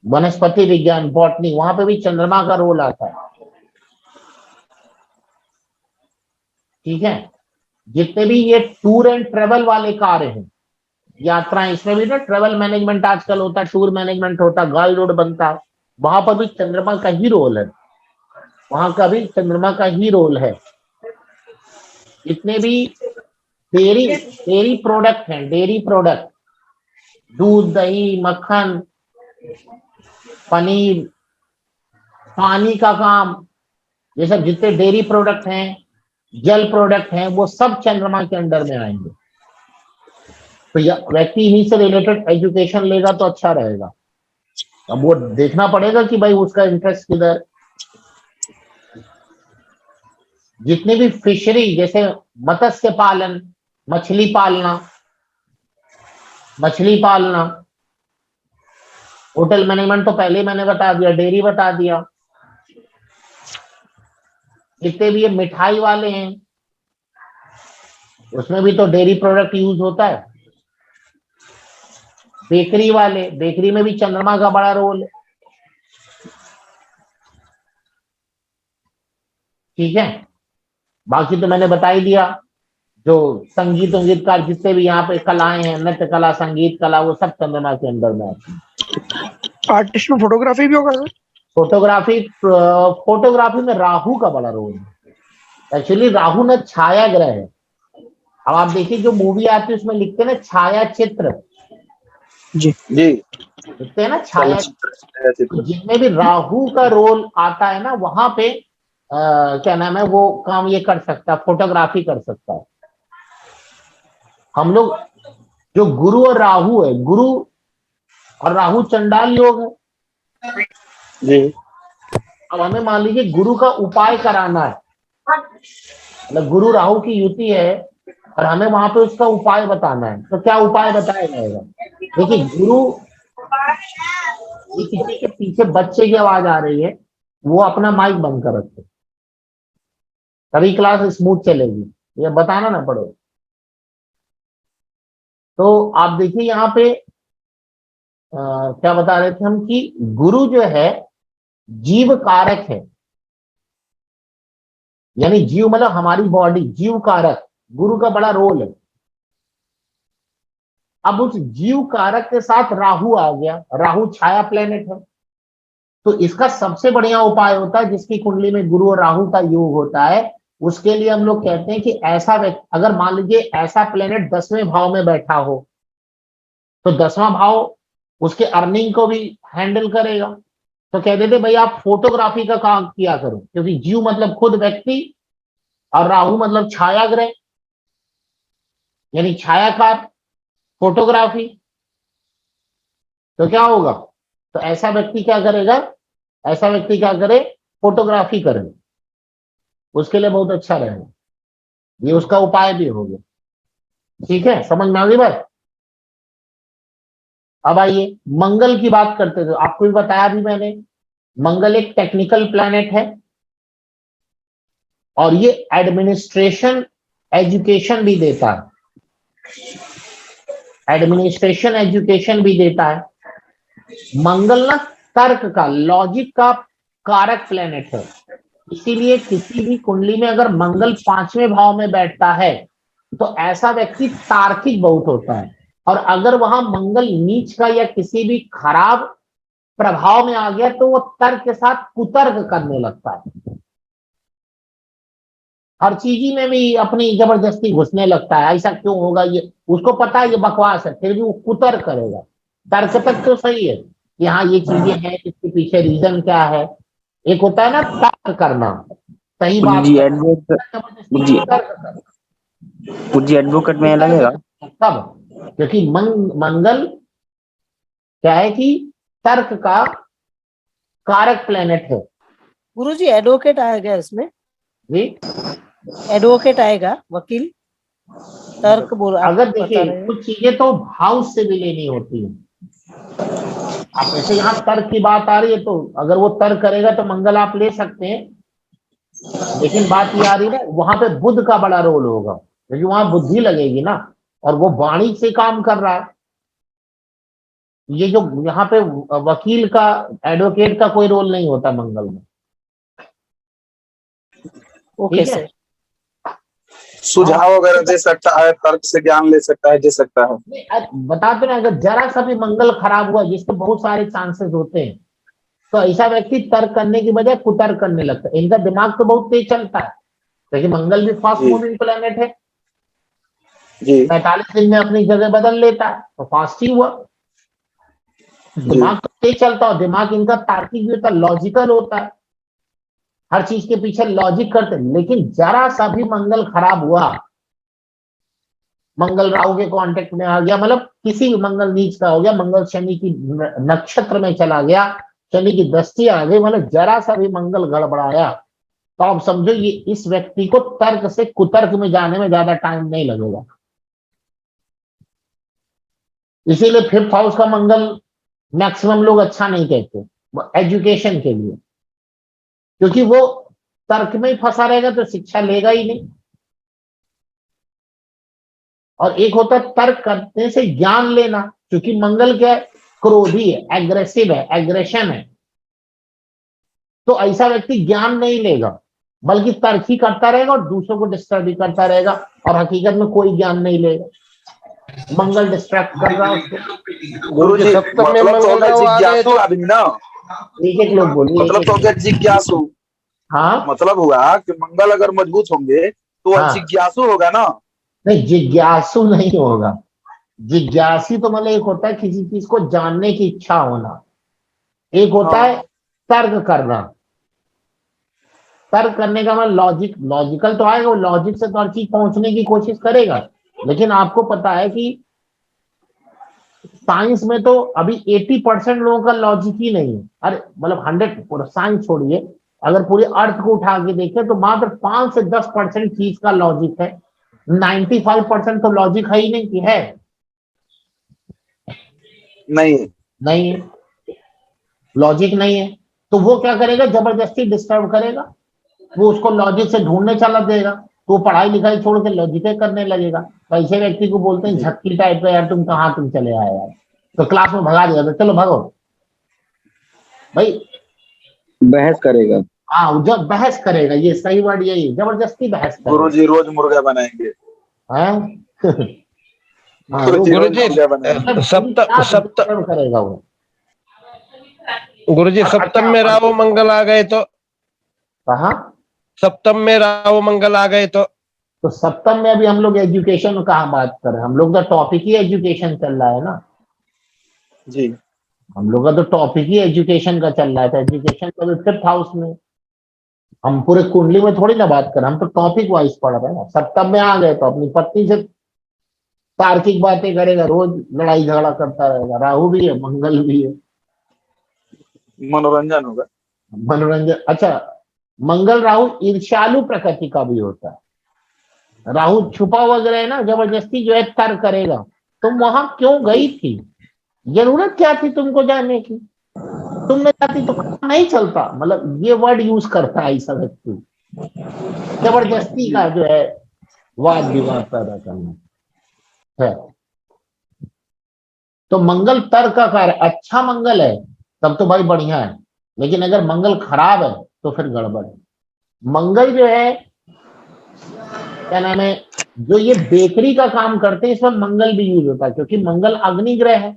वनस्पति विज्ञान, बॉटनी, वहां पे भी चंद्रमा का रोल आता है। ठीक है, जितने भी ये टूर एंड ट्रेवल वाले कार्य हैं, यात्राएं, इसमें भी ना ट्रेवल मैनेजमेंट आजकल होता है, टूर मैनेजमेंट होता है, गाइड रोड बनता है, वहां पर भी चंद्रमा का ही रोल है, वहां का भी चंद्रमा का ही रोल है। जितने भी डेयरी प्रोडक्ट हैं, डेयरी प्रोडक्ट, दूध, दही, मक्खन, पनीर, पानी का काम, ये सब जितने डेयरी प्रोडक्ट हैं, जल प्रोडक्ट हैं, वो सब चंद्रमा के अंडर में आएंगे। तो व्यक्ति इन्हीं से रिलेटेड एजुकेशन लेगा तो अच्छा रहेगा। अब वो देखना पड़ेगा कि भाई उसका इंटरेस्ट किधर। जितने भी फिशरी, जैसे मत्स्य पालन, मछली पालना, होटल मैनेजमेंट तो पहले ही मैंने बता दिया, डेयरी बता दिया। जितने भी ये मिठाई वाले हैं, उसमें भी तो डेयरी प्रोडक्ट यूज होता है। बेकरी वाले, बेकरी में भी चंद्रमा का बड़ा रोल है। ठीक है, बाकी तो मैंने बता ही दिया। जो संगीतकार जितने भी यहाँ पे कलाएं हैं, नृत्य कला, संगीत कला, वो सब चंद्रमा के अंदर में आती है। आर्टिस्ट में फोटोग्राफी भी होगा सर? फोटोग्राफी में राहु का बड़ा रोल है। एक्चुअली राहु न छाया ग्रह है। अब आप देखिए जो मूवी आती है उसमें लिखते हैं ना छाया चित्र, जी लिखते हैं ना छाया चित्र। जिनमें भी राहु का रोल आता है ना, वहां पे क्या नाम है, वो काम ये कर सकता है, फोटोग्राफी कर सकता है। हम लोग जो गुरु और राहु है, गुरु और राहु चंडाल योग है जी। अब हमें मान लीजिए गुरु का उपाय कराना है, मतलब गुरु राहु की युति है और हमें वहां पे उसका उपाय बताना है, तो क्या उपाय बताया जाएगा? देखिए गुरु, ये किसी के पीछे बच्चे की आवाज आ रही है, वो अपना माइक बंद कर रखे, तभी क्लास स्मूथ चलेगी, ये बताना ना पड़ेगा। तो आप देखिए यहाँ पे क्या बता रहे थे हम कि गुरु जो है जीव कारक है, यानी जीव मतलब हमारी बॉडी, जीव कारक, गुरु का बड़ा रोल है। अब उस जीव कारक के साथ राहु आ गया, राहु छाया प्लेनेट है, तो इसका सबसे बढ़िया उपाय होता है, जिसकी कुंडली में गुरु और राहु का योग होता है, उसके लिए हम लोग कहते हैं कि ऐसा व्यक्ति, अगर मान लीजिए ऐसा प्लेनेट 10वें भाव में बैठा हो, तो 10वां भाव उसके अर्निंग को भी हैंडल करेगा। तो कह देते भाई आप फोटोग्राफी का काम किया करो, क्योंकि जीव मतलब खुद व्यक्ति और राहु मतलब छाया ग्रह, यानी छायाकार, फोटोग्राफी। तो क्या होगा? तो ऐसा व्यक्ति क्या करेगा, ऐसा व्यक्ति क्या करे, फोटोग्राफी करे, उसके लिए बहुत अच्छा रहेगा। ये उसका उपाय भी हो गया। ठीक है, समझ में आ गई बात? अब आइए मंगल की बात करते थे, आपको भी बताया भी मैंने, मंगल एक टेक्निकल प्लैनेट है और ये एडमिनिस्ट्रेशन एजुकेशन भी देता है, एडमिनिस्ट्रेशन एजुकेशन भी देता है। मंगल ना तर्क का, लॉजिक का कारक प्लैनेट है, इसीलिए किसी भी कुंडली में अगर मंगल 5वें भाव में बैठता है तो ऐसा व्यक्ति तार्किक बहुत होता है। और अगर वहां मंगल नीच का या किसी भी खराब प्रभाव में आ गया तो वो तर्क के साथ कुतर्क करने लगता है, हर चीज में भी अपनी जबरदस्ती घुसने लगता है, ऐसा क्यों होगा, ये उसको पता है ये बकवास है, फिर भी वो कुतर्क करेगा। तर्क तक तो सही है कि हाँ ये चीजें हैं, इसके पीछे रीजन क्या है। एक होता है ना तर्क करना, सही बात जी करना, एडवोकेट जबरदस्ती जी तर्क करना। जी एडवोकेट में लगेगा। तब क्योंकि मंगल क्या है कि तर्क का कारक प्लेनेट है। गुरुजी एडवोकेट आएगा इसमें, जी एडवोकेट आएगा, वकील, तर्क बोल आप अगर बता देखिए रहे हैं। कुछ चीजें तो भाव से भी लेनी होती है। आप ऐसे यहाँ तर्क की बात आ रही है तो अगर वो तर्क करेगा तो मंगल आप ले सकते हैं, लेकिन बात ये आ रही है ना वहां पे बुध का बड़ा रोल होगा, क्योंकि वहां बुद्धि लगेगी ना, और वो वाणी से काम कर रहा है। ये जो यहाँ पे वकील का, एडवोकेट का कोई रोल नहीं होता मंगल में। ओके ठीक है, सर। सुझाव वगैरह दे सकता है, तर्क से ज्ञान ले सकता है, दे सकता है। बताते ना, अगर जरा सा भी मंगल खराब हुआ, जिसके बहुत सारे चांसेस होते हैं, तो ऐसा व्यक्ति तर्क करने की बजाय कुतर्क करने लगता है। इनका दिमाग तो बहुत तेज चलता है, क्योंकि मंगल भी फास्ट जी। मूविंग प्लेनेट है, जी 45 दिन में अपनी जगह बदल लेता है, तो फास्ट ही हुआ। दिमाग तो तेज चलता है, दिमाग इनका तार्किक भी होता है, लॉजिकल होता है, हर चीज के पीछे लॉजिक करते हैं। लेकिन जरा सा भी मंगल खराब हुआ, मंगल राहु के कांटेक्ट में आ गया, मतलब किसी भी मंगल नीच का हो गया, मंगल शनि की नक्षत्र में चला गया, शनि की दृष्टि आ गई, मतलब जरा सा भी मंगल गड़बड़ाया, तो आप समझो ये इस व्यक्ति को तर्क से कुतर्क में जाने में ज्यादा टाइम नहीं लगेगा। इसीलिए फिफ्थ हाउस का मंगल मैक्सिमम लोग अच्छा नहीं कहते एजुकेशन के लिए, क्योंकि वो तर्क में ही फंसा रहेगा तो शिक्षा लेगा ही नहीं। और एक होता है तर्क करने से ज्ञान लेना, क्योंकि मंगल क्या है, क्रोधी है, एग्रेसिव है, एग्रेशन है, तो ऐसा व्यक्ति ज्ञान नहीं लेगा, बल्कि तर्क ही करता रहेगा और दूसरों को डिस्टर्ब भी करता रहेगा, और हकीकत में कोई ज्ञान नहीं लेगा। मंगल डिस्ट्रैक्ट कर रहा है उसको। गुरु जी, मतलब तो होगा जिज्ञासु आदमी ना, एक एक लोग बोलिए, मतलब तो होगा जिज्ञासु। हाँ मतलब हुआ कि मंगल अगर मजबूत होंगे तो वह हाँ, जिज्ञासु होगा ना। नहीं जिज्ञासु नहीं होगा। जिज्ञासी तो मतलब एक होता है किसी चीज को जानने की इच्छा होना, एक होता है तर्क करना। तर्क करने का मतलब लॉजिकल तो आएगा, वो लॉजिक से तो हर चीज पहुंचने की कोशिश करेगा। लेकिन आपको पता है कि साइंस में तो अभी 80% लोगों का लॉजिक ही नहीं है। अरे मतलब 100, साइंस छोड़िए, अगर पूरे अर्थ को उठा के देखें तो मात्र 5 से 10% चीज का लॉजिक है, 95% तो लॉजिक है ही नहीं कि है नहीं नहीं है, लॉजिक नहीं है। तो वो क्या करेगा, जबरदस्ती डिस्टर्ब करेगा, वो उसको लॉजिक से ढूंढने चला देगा, तो पढ़ाई लिखाई छोड़ के लॉजिक करने लगेगा। तो ऐसे व्यक्ति को बोलते हैं झक्की टाइप का, यार तुम कहाँ तुम चले आए यार, तो क्लास में भगा दिया, तो चलो भागो भाई, बहस करेगा। हाँ जब बहस करेगा, ये सही वर्ड यही, जबरदस्ती बहस गुरु करेगा। जी रोज मुर्गा बनाएंगे। गुरु जी डिस्टर्ब करेगा वो। गुरु जी सप्तम में राहु मंगल आ गए तो, कहा सप्तम में राहु मंगल आ गए तो सप्तम में अभी हम लोग एजुकेशन में कहाँ बात कर रहे हैं, हम लोग का टॉपिक ही एजुकेशन चल रहा है ना जी। हम लोग का तो टॉपिक ही एजुकेशन का चल रहा है, तो एजुकेशन का भी फिफ्थ हाउस में, हम पूरे कुंडली में थोड़ी ना बात कर रहे हैं, हम तो टॉपिक वाइज पढ़ रहे हैं ना। सप्तम में आ गए तो अपनी पत्नी से तार्किक बातें करेगा, रोज लड़ाई झगड़ा करता रहेगा, राहु भी है मंगल भी है, मनोरंजन होगा। मनोरंजन। अच्छा, मंगल राहु ईर्ष्यालु प्रकृति का भी होता है। राहु छुपा वगैरह है ना, जबरदस्ती जो है तर्क करेगा, तुम वहां क्यों गई थी, जरूरत क्या थी तुमको जाने की, तुमने जाती तो काम नहीं चलता, मतलब ये वर्ड यूज करता है ऐसा व्यक्ति, जबरदस्ती का जो है वाद विवाद पैदा करना है। तो मंगल तर्क का कार्य, अच्छा मंगल है तब तो भाई बढ़िया है, लेकिन अगर मंगल खराब है तो फिर गड़बड़ है। मंगल जो है क्या नाम है, जो ये बेकरी का काम करते हैं इसमें मंगल भी यूज होता है, क्योंकि मंगल अग्नि ग्रह है।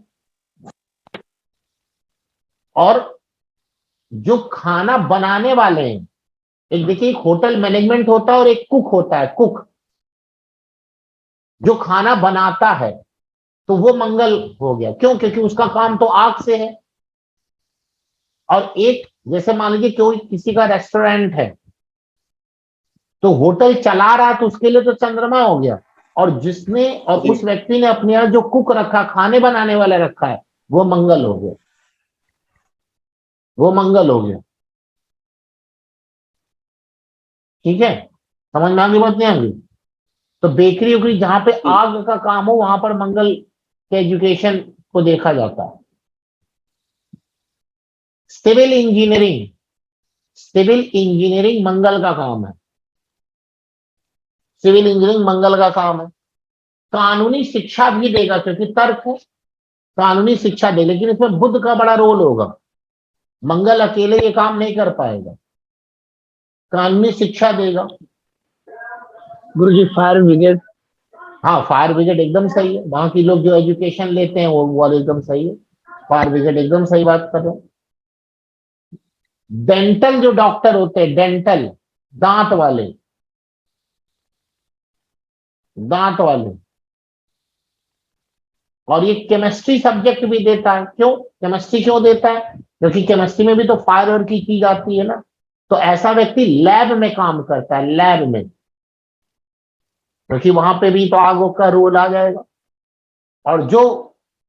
और जो खाना बनाने वाले हैं, एक देखिए, एक होटल मैनेजमेंट होता है और एक कुक होता है। कुक जो खाना बनाता है, तो वो मंगल हो गया। क्यों? क्योंकि उसका काम तो आग से है। और एक, जैसे मान लीजिए कोई किसी का रेस्टोरेंट है, तो होटल चला रहा, तो उसके लिए तो चंद्रमा हो गया। और जिसने, और उस व्यक्ति ने अपने यहाँ जो कुक रखा, खाने बनाने वाला रखा है, वो मंगल हो गया। वो मंगल हो गया। ठीक है, समझ में आगे बात नहीं आगे? तो बेकरी उकरी जहां पे आग का काम हो, वहां पर मंगल के एजुकेशन को देखा जाता है। सिविल इंजीनियरिंग, सिविल इंजीनियरिंग मंगल का काम है। सिविल इंजीनियरिंग मंगल का काम है। कानूनी शिक्षा भी देगा, क्योंकि तर्क है, कानूनी शिक्षा दे, लेकिन इसमें बुध का बड़ा रोल होगा। मंगल अकेले ये काम नहीं कर पाएगा, कानूनी शिक्षा देगा। गुरुजी फायर ब्रिगेड। हाँ, फायर ब्रिगेड एकदम सही है। वहां की लोग जो एजुकेशन लेते हैं वो एकदम सही है। फायर ब्रिगेड एकदम सही बात कर रहे हैं। डेंटल जो डॉक्टर होते हैं, डेंटल, दांत वाले, दांत वाले। और ये केमिस्ट्री सब्जेक्ट भी देता है। क्यों केमिस्ट्री क्यों देता है? क्योंकि केमिस्ट्री में भी तो फायर वर्क की चीज आती है ना। तो ऐसा व्यक्ति लैब में काम करता है, लैब में, क्योंकि वहां पे भी तो आग का रोल आ जाएगा। और जो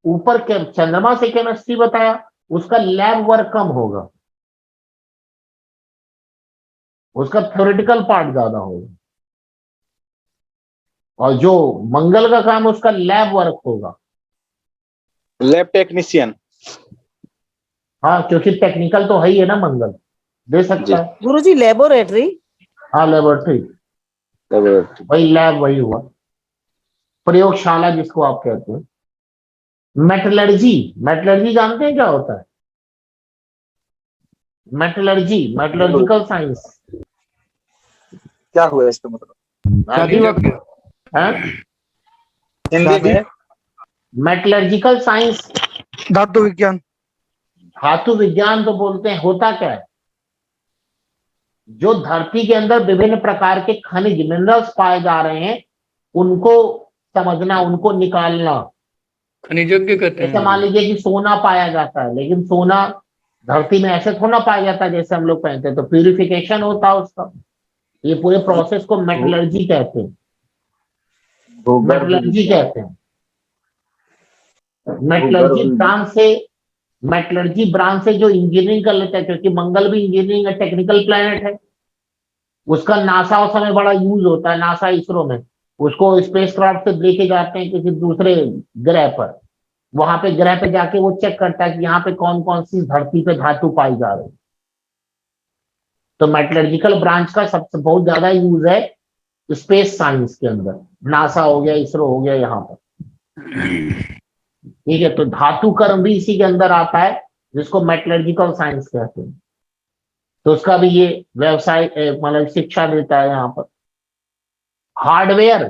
ऊपर के चंद्रमा से केमिस्ट्री बताया, उसका लैब वर्क कम होगा, उसका थ्योरेटिकल पार्ट ज्यादा होगा। और जो मंगल का काम, उसका लैब वर्क होगा। Lab technician. हाँ, क्योंकि टेक्निकल तो है ही है ना, मंगल दे सकता है। गुरुजी लेबोरेटरी। हाँ, लेबोरेटरी, वही लैब, वही हुआ प्रयोगशाला जिसको आप कहते हैं। मेटलर्जी, मेटलर्जी जानते हैं क्या होता है? Metallurgy, metallurgical science. क्या हुआ इसका मतलब? हिंदी में मेटलर्जिकल साइंस, धातु विज्ञान। धातु विज्ञान तो बोलते हैं। होता क्या है, जो धरती के अंदर विभिन्न प्रकार के खनिज, मिनरल्स पाए जा रहे हैं, उनको समझना, उनको निकालना। खनिजज्ञ कहते जैसे मान लीजिए कि सोना पाया जाता है, लेकिन सोना धरती में ऐसे थोड़ा पाया जाता है जैसे हम लोग पहनते हैं, तो प्यूरिफिकेशन होता है उसका। ये पूरे प्रोसेस को मेटलर्जी कहते हैं। मेटलर्जी कहते हैं। मेटलर्जी ब्रांच से जो इंजीनियरिंग कर लेता है, क्योंकि मंगल भी इंजीनियरिंग का टेक्निकल प्लैनेट है, उसका नासा उस समय बड़ा यूज होता है। नासा, इसरो में उसको स्पेसक्राफ्ट से लेके जाते हैं किसी दूसरे ग्रह पर। वहां पे ग्रह पे जाके वो चेक करता है कि यहाँ पे कौन कौन सी धरती पे धातु पाई जा रही है। तो मेटलर्जिकल ब्रांच का सबसे बहुत ज्यादा यूज है स्पेस साइंस के अंदर। नासा हो गया, इसरो हो गया, यहाँ पर। ठीक है, तो धातु कर्म भी इसी के अंदर आता है, जिसको मेटलर्जिकल साइंस कहते हैं। तो उसका भी ये व्यवसाय, मतलब शिक्षा देता है यहाँ पर। हार्डवेयर,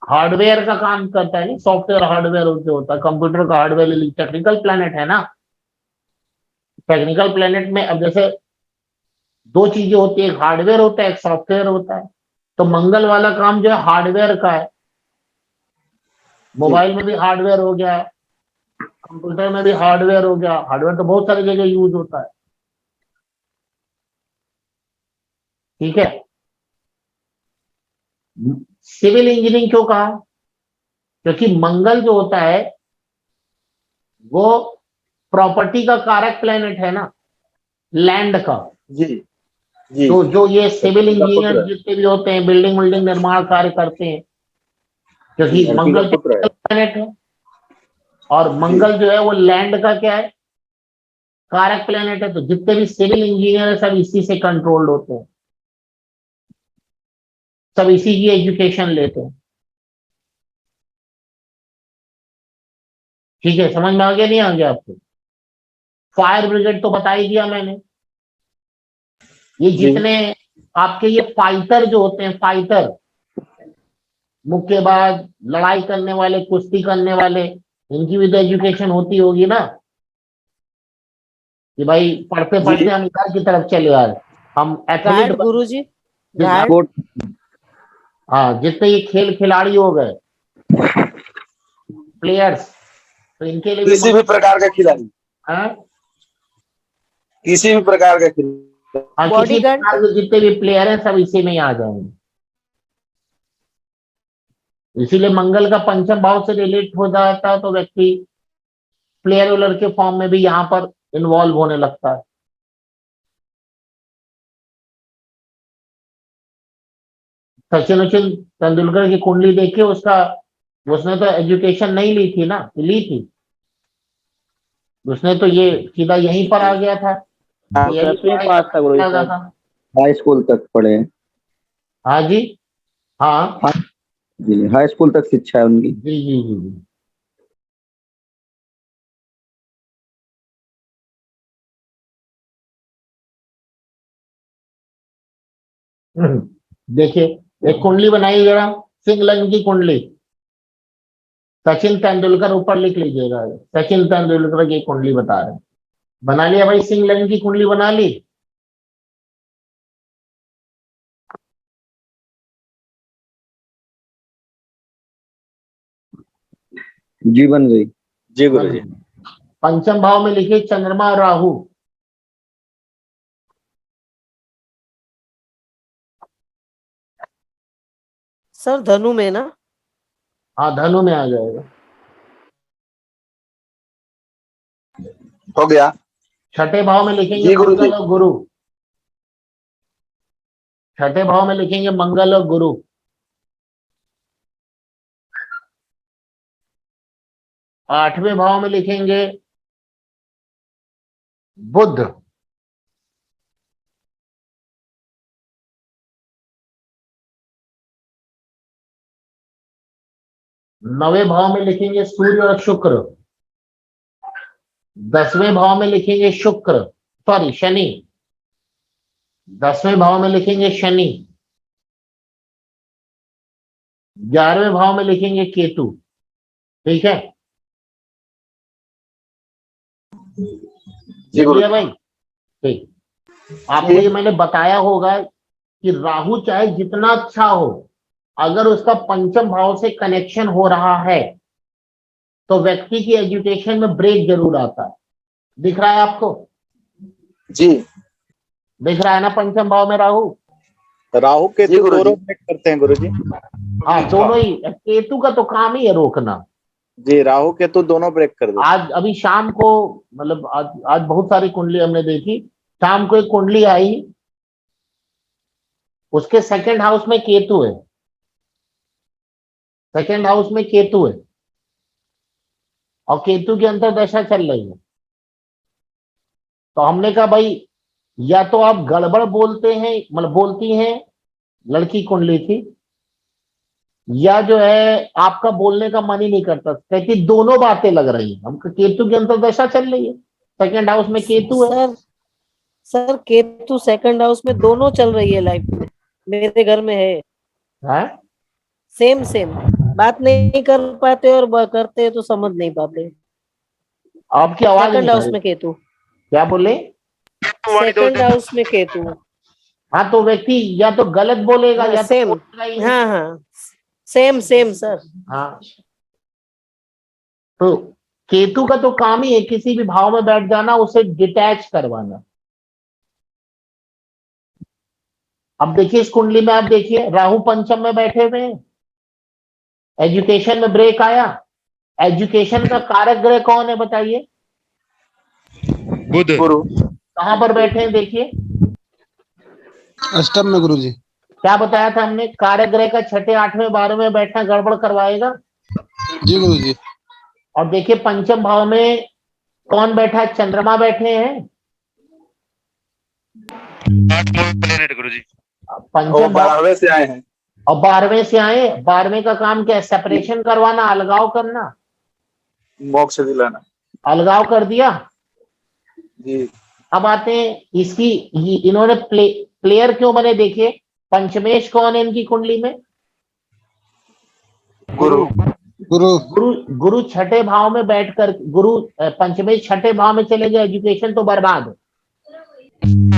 हार्डवेयर का काम करता है। नहीं, सॉफ्टवेयर हार्डवेयर जो होता है, कंप्यूटर का हार्डवेयर। टेक्निकल प्लैनेट है ना। टेक्निकल प्लैनेट में अब जैसे दो चीजें होती है, एक हार्डवेयर होता है, एक सॉफ्टवेयर होता है। तो मंगल वाला काम जो है हार्डवेयर का है। मोबाइल में भी हार्डवेयर हो गया, कंप्यूटर में भी हार्डवेयर हो गया। हार्डवेयर तो बहुत सारी जगह यूज होता है। ठीक है। सिविल इंजीनियरिंग क्यों कहा? क्योंकि मंगल जो होता है वो प्रॉपर्टी का कारक प्लेनेट है ना, लैंड का। जी जी। तो जो ये सिविल इंजीनियर जितने भी होते हैं, बिल्डिंग बिल्डिंग निर्माण कार्य करते हैं, क्योंकि मंगल प्लेनेट है। और मंगल जो है वो लैंड का क्या है, कारक प्लेनेट है। तो जितने भी सिविल इंजीनियर है सब इसी से कंट्रोल्ड होते हैं, सब इसी की एजुकेशन लेते हैं। ठीक है, समझ में आ गया नहीं आ गया आपको? फायर ब्रिगेड तो बता ही दिया मैंने। ये जितने आपके ये फाइटर जो होते हैं, फाइटर, मुक्केबाज, लड़ाई करने वाले, कुश्ती करने वाले, इनकी भी तो एजुकेशन होती होगी ना, कि भाई पढ़ते पढ़ते हम इधर की तरफ चले आए, हम एथलीट गार्ड गुरुजी, गार्ड। स्पोर्ट हाँ, जितने ये खेल खिलाड़ी हो गए, प्लेयर्स, तो इनके लिए किसी भी प्रकार का खिलाड़ी, हाँ, किसी भी प्रकार का खिलाड़ी। हाँ, किसी बॉडीगार्ड। प्रकार के जितने भी प्लेयर हैं सब इसी में ही आ जाएंगे। इसीलिए मंगल का पंचम भाव से रिलेट हो जाता है तो व्यक्ति प्लेयर वेलर के फॉर्म में भी यहाँ पर इन्वॉल्व होने लगता है। सचिन तेंदुलकर की कुंडली देखिए, उसने तो एजुकेशन नहीं ली थी ना, ली थी, उसने तो ये सीधा यहीं पर आ गया था, यही 10वीं पास था गुरु जी था। साहब। हाई स्कूल तक पढ़े हैं। हाँ जी, हाँ जी, हाई स्कूल तक शिक्षा है उनकी। जी जी जी जी। देखिए, एक कुंडली बनाई जरा, सिंह लग्न की कुंडली, सचिन तेंदुलकर ऊपर लिख लीजिएगा, सचिन तेंदुलकर की कुंडली बता रहे हैं। बना लिया भाई, सिंह लग्न की कुंडली बना ली? जी बन गई। जी गुरुजी। पंचम भाव में लिखिए चंद्रमा और राहु। सर धनु में ना? हाँ, धनु में आ जाएगा। हो गया। छठे भाव में लिखेंगे जी गुरुजी। मंगल और गुरु। छठे भाव में लिखेंगे मंगल और गुरु। आठवें भाव में लिखेंगे बुध। नवें भाव में लिखेंगे सूर्य और शुक्र। 10वें भाव में लिखेंगे शनि। 10वें भाव में लिखेंगे शनि। 11वें भाव में लिखेंगे केतु। ठीक है जी गुरुजी। भाई, ठीक। आपको ये मैंने बताया होगा कि राहु चाहे जितना अच्छा हो, अगर उसका पंचम भाव से कनेक्शन हो रहा है तो व्यक्ति की एजुकेशन में ब्रेक जरूर आता है। दिख रहा है आपको? जी दिख रहा है ना पंचम भाव में राहु? राहु जी केतु गुरुजी। दोनों ब्रेक करते हैं गुरुजी। हाँ, दोनों ही। केतु का तो काम ही है रोकना। जी, राहु केतु दोनों ब्रेक कर देते हैं। आज अभी शाम को, मतलब आज बहुत सारी कुंडली हमने देखी। शाम को एक कुंडली आई, उसके सेकंड हाउस में केतु है। सेकंड हाउस में केतु है और केतु की अंतर्दशा चल रही है। तो हमने कहा भाई, या तो आप गड़बड़ बोलते हैं, मतलब बोलती हैं, लड़की कुंडली थी, या जो है आपका बोलने का मन ही नहीं करता। कहती दोनों बातें लग रही है हमको, केतु की अंतर्दशा चल रही है, सेकंड हाउस में केतु है। सर केतु सेकंड हाउस में दोनों चल रही है लाइफ में, मेरे घर में है। सेम बात नहीं कर पाते और करते तो समझ नहीं पाते। आपकी आवाज सेकंड नहीं आ हाउस रही। में केतु। क्या बोले? सेकंड हाउस में केतु। हाँ, तो व्यक्ति या तो गलत बोलेगा या सेम। तो बोलेगा ही नहीं। हाँ सेम सर। हाँ, तो केतु का तो काम ही है किसी भी भाव में बैठ जाना, उसे डिटैच करवाना। अब देखिए इस कुंडली में, आप देखिए राहु पंचम में बैठे हुए हैं, एजुकेशन में ब्रेक आया। एजुकेशन का कारक ग्रह कौन है बताइए? बुध। गुरु। कहां पर बैठे हैं देखिए? अष्टम में गुरुजी। क्या बताया था हमने? कारक ग्रह का छठे, 8वें, 12वें बैठना गड़बड़ करवाएगा। जी गुरुजी। और देखिए पंचम भाव में कौन बैठा है? चंद्रमा बैठे हैं। प्लेनेट गुरुजी। पंचम भाव 12वें से आए हैं। और 12वें से आए। 12वें का काम क्या है? सेपरेशन करवाना, अलगाव करना। मोक्ष दिलाना। अलगाव कर दिया। जी। अब आते हैं इसकी, इन्होंने प्लेयर क्यों बने देखिए। पंचमेश कौन है इनकी कुंडली में? गुरु गुरु छठे भाव में बैठकर गुरु पंचमेश छठे भाव में चले गए, एजुकेशन तो बर्बाद है।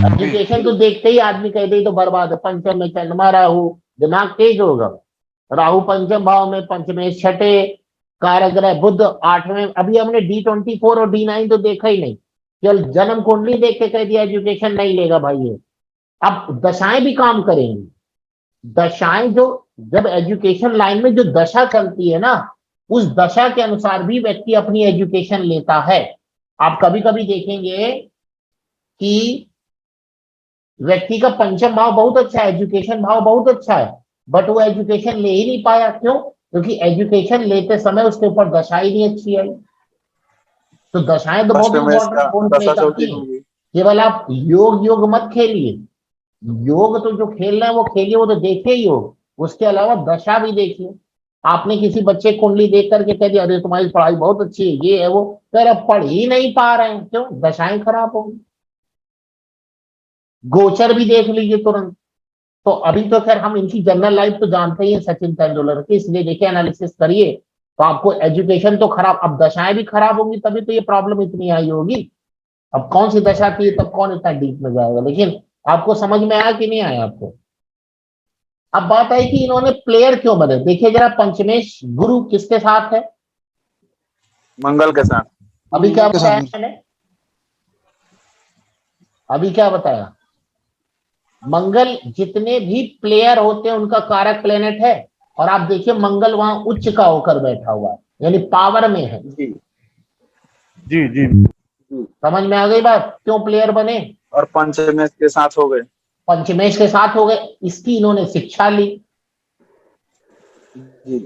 एजुकेशन तो देखते ही आदमी कहते ही तो बर्बाद है। पंचम में चंद्रमा राहु, दिमाग तेज होगा। राहु पंचम भाव में, पंचमेश छठे, कारक ग्रह बुध आठवें। अभी हमने D24 और D9 तो देखा ही नहीं, केवल जन्म कुंडली देख के कह दिया एजुकेशन नहीं लेगा भाई ये। अब दशाएं भी काम करेंगी। दशाएं जो जब एजुकेशन लाइन में जो दशा चलती है ना, उस दशा के अनुसार भी व्यक्ति अपनी एजुकेशन लेता है। आप कभी कभी देखेंगे कि व्यक्ति का पंचम भाव बहुत अच्छा है, एजुकेशन भाव बहुत अच्छा है, बट वो एजुकेशन ले ही नहीं पाया। क्यों? क्योंकि एजुकेशन लेते समय उसके ऊपर दशा ही नहीं अच्छी आई। तो दशाएं तो बहुत इंपॉर्टेंट रोल प्ले करती हैं। केवल आप योग मत खेलिए, योग तो जो खेलना है वो खेलिए, वो तो देखिए योग, उसके अलावा दशा भी देखिए। आपने किसी बच्चे कुंडली देख करके कह दिया अरे तुम्हारी पढ़ाई बहुत अच्छी है, ये है वो, तो अब पढ़ ही नहीं पा रहे हैं। क्यों? दशाएं खराब होंगी। गोचर भी देख लीजिए तुरंत। तो अभी तो खैर हम इनकी जनरल लाइफ तो जानते ही हैं सचिन तेंदुलकर की, इसलिए देखिए एनालिसिस करिए तो आपको एजुकेशन तो खराब, अब दशाएं भी खराब होंगी तभी तो ये प्रॉब्लम इतनी आई होगी। अब कौन सी दशा थी तब कौन इतना डीप में जाएगा। लेकिन आपको समझ में आया कि नहीं आया आपको? अब बात आई कि इन्होंने प्लेयर क्यों बने। देखिए जरा, पंचमेश गुरु किसके साथ है? मंगल के साथ। अभी क्या बताया मैंने? अभी क्या बताया? मंगल जितने भी प्लेयर होते हैं उनका कारक प्लेनेट है। और आप देखिए मंगल वहां उच्च का होकर बैठा हुआ है, यानी पावर में है। जी जी जी, समझ में आ गई बात? क्यों प्लेयर बने? और पंचमेश के साथ हो गए। पंचमेश के साथ हो गए, इसकी इन्होंने शिक्षा ली। जी,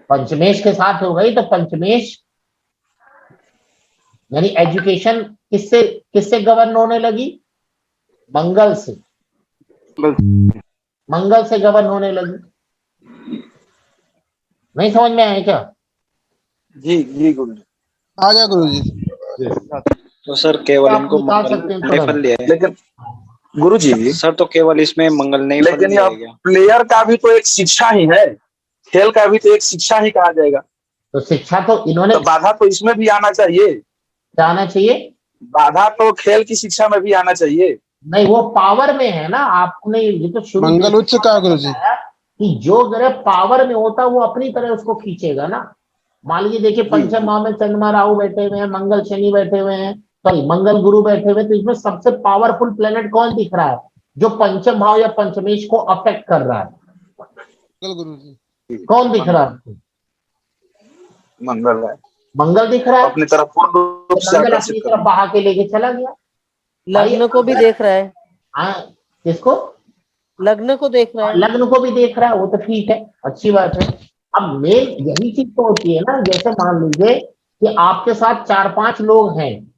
पंचमेश के साथ हो गई तो पंचमेश यानी एजुकेशन किससे किससे गवर्न होने लगी? मंगल से। मंगल से गवर्न होने लगी। नहीं समझ में आया क्या? जी जी गुरु जी, आ गया गुरु जी। तो सर केवल आप इनको निकाल मंगल सकते हैं नहीं तुरंत। फल लिया है लेकिन गुरु जी, सर, तो केवल इसमें मंगल नहीं फल लेकिन लिया यह है क्या? प्लेयर का भी तो एक शिक्षा ही है, खेल का भी तो एक शिक्षा ही कहा जाएगा। तो शिक्षा तो इन्होंने तो बाधा तो इसमें भी आना चाहिए। क्या आना चाहिए? बाधा तो खेल की शिक्षा में भी आना चाहिए। नहीं, वो पावर में है ना। आपने ये तो शुरू मंगल उच्च का गुरु जी। कि जो ग्रह पावर में होता है वो अपनी तरह उसको खींचेगा ना। मान लीजिए देखिए पंचम भाव में चंद्रमा राहु बैठे हुए हैं, मंगल शनि बैठे हुए हैं, सॉरी मंगल गुरु बैठे हुए हैं, तो इसमें सबसे पावरफुल प्लेनेट कौन दिख रहा है जो पंचम भाव या पंचमेश को अफेक्ट कर रहा है? मंगल गुरु जी। कौन दिख रहा है? मंगल है, मंगल दिख रहा है। अपनी तरफ पूर्ण रूप से मंगल आकर्षित अपनी कर। तरफ बहा के लेके चला गया। लग्न को भी देख रहा है। हाँ, किसको? लग्न को देख रहा है। लग्न को भी देख रहा है, वो तो ठीक है, अच्छी बात है। अब मेन यही चीज तो होती है ना। जैसे मान लीजिए कि आपके साथ 4-5 लोग हैं,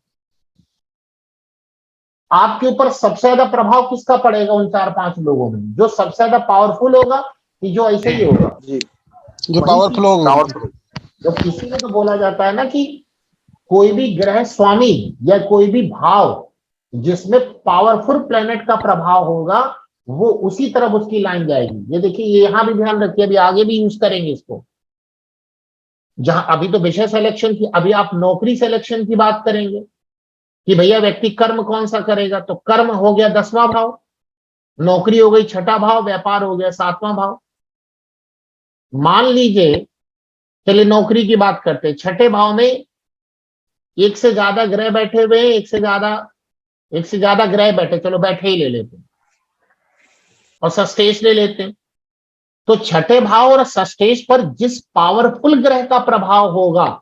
आपके ऊपर सबसे ज्यादा प्रभाव किसका पड़ेगा उन 4-5 लोगों में? जो सबसे ज्यादा पावरफुल होगा कि जो ऐसे ही होगा? जी, जो पावरफुल होगा। तो इसीलिए तो बोला जाता है ना कि कोई भी ग्रह स्वामी या कोई भी भाव जिसमें पावरफुल प्लेनेट का प्रभाव होगा वो उसी तरफ उसकी लाइन जाएगी। ये देखिए, ये यहां भी ध्यान रखिए, अभी आगे भी यूज करेंगे इसको। जहां अभी तो विषय सिलेक्शन की, अभी आप नौकरी सिलेक्शन की बात करेंगे कि भैया व्यक्ति कर्म कौन सा करेगा, तो कर्म हो गया 10वां भाव, नौकरी हो गई 6ठा भाव, व्यापार हो गया 7वां भाव। मान लीजिए, चलिए नौकरी की बात करते हैं, 6ठे भाव में एक से ज्यादा ग्रह बैठे हुए हैं, एक से ज्यादा ग्रह बैठे, चलो बैठे ही ले लेते हैं, और सस्टेश ले लेते हैं। तो 6ठे भाव और सस्टेश पर जिस पावरफुल ग्रह का प्रभाव होगा,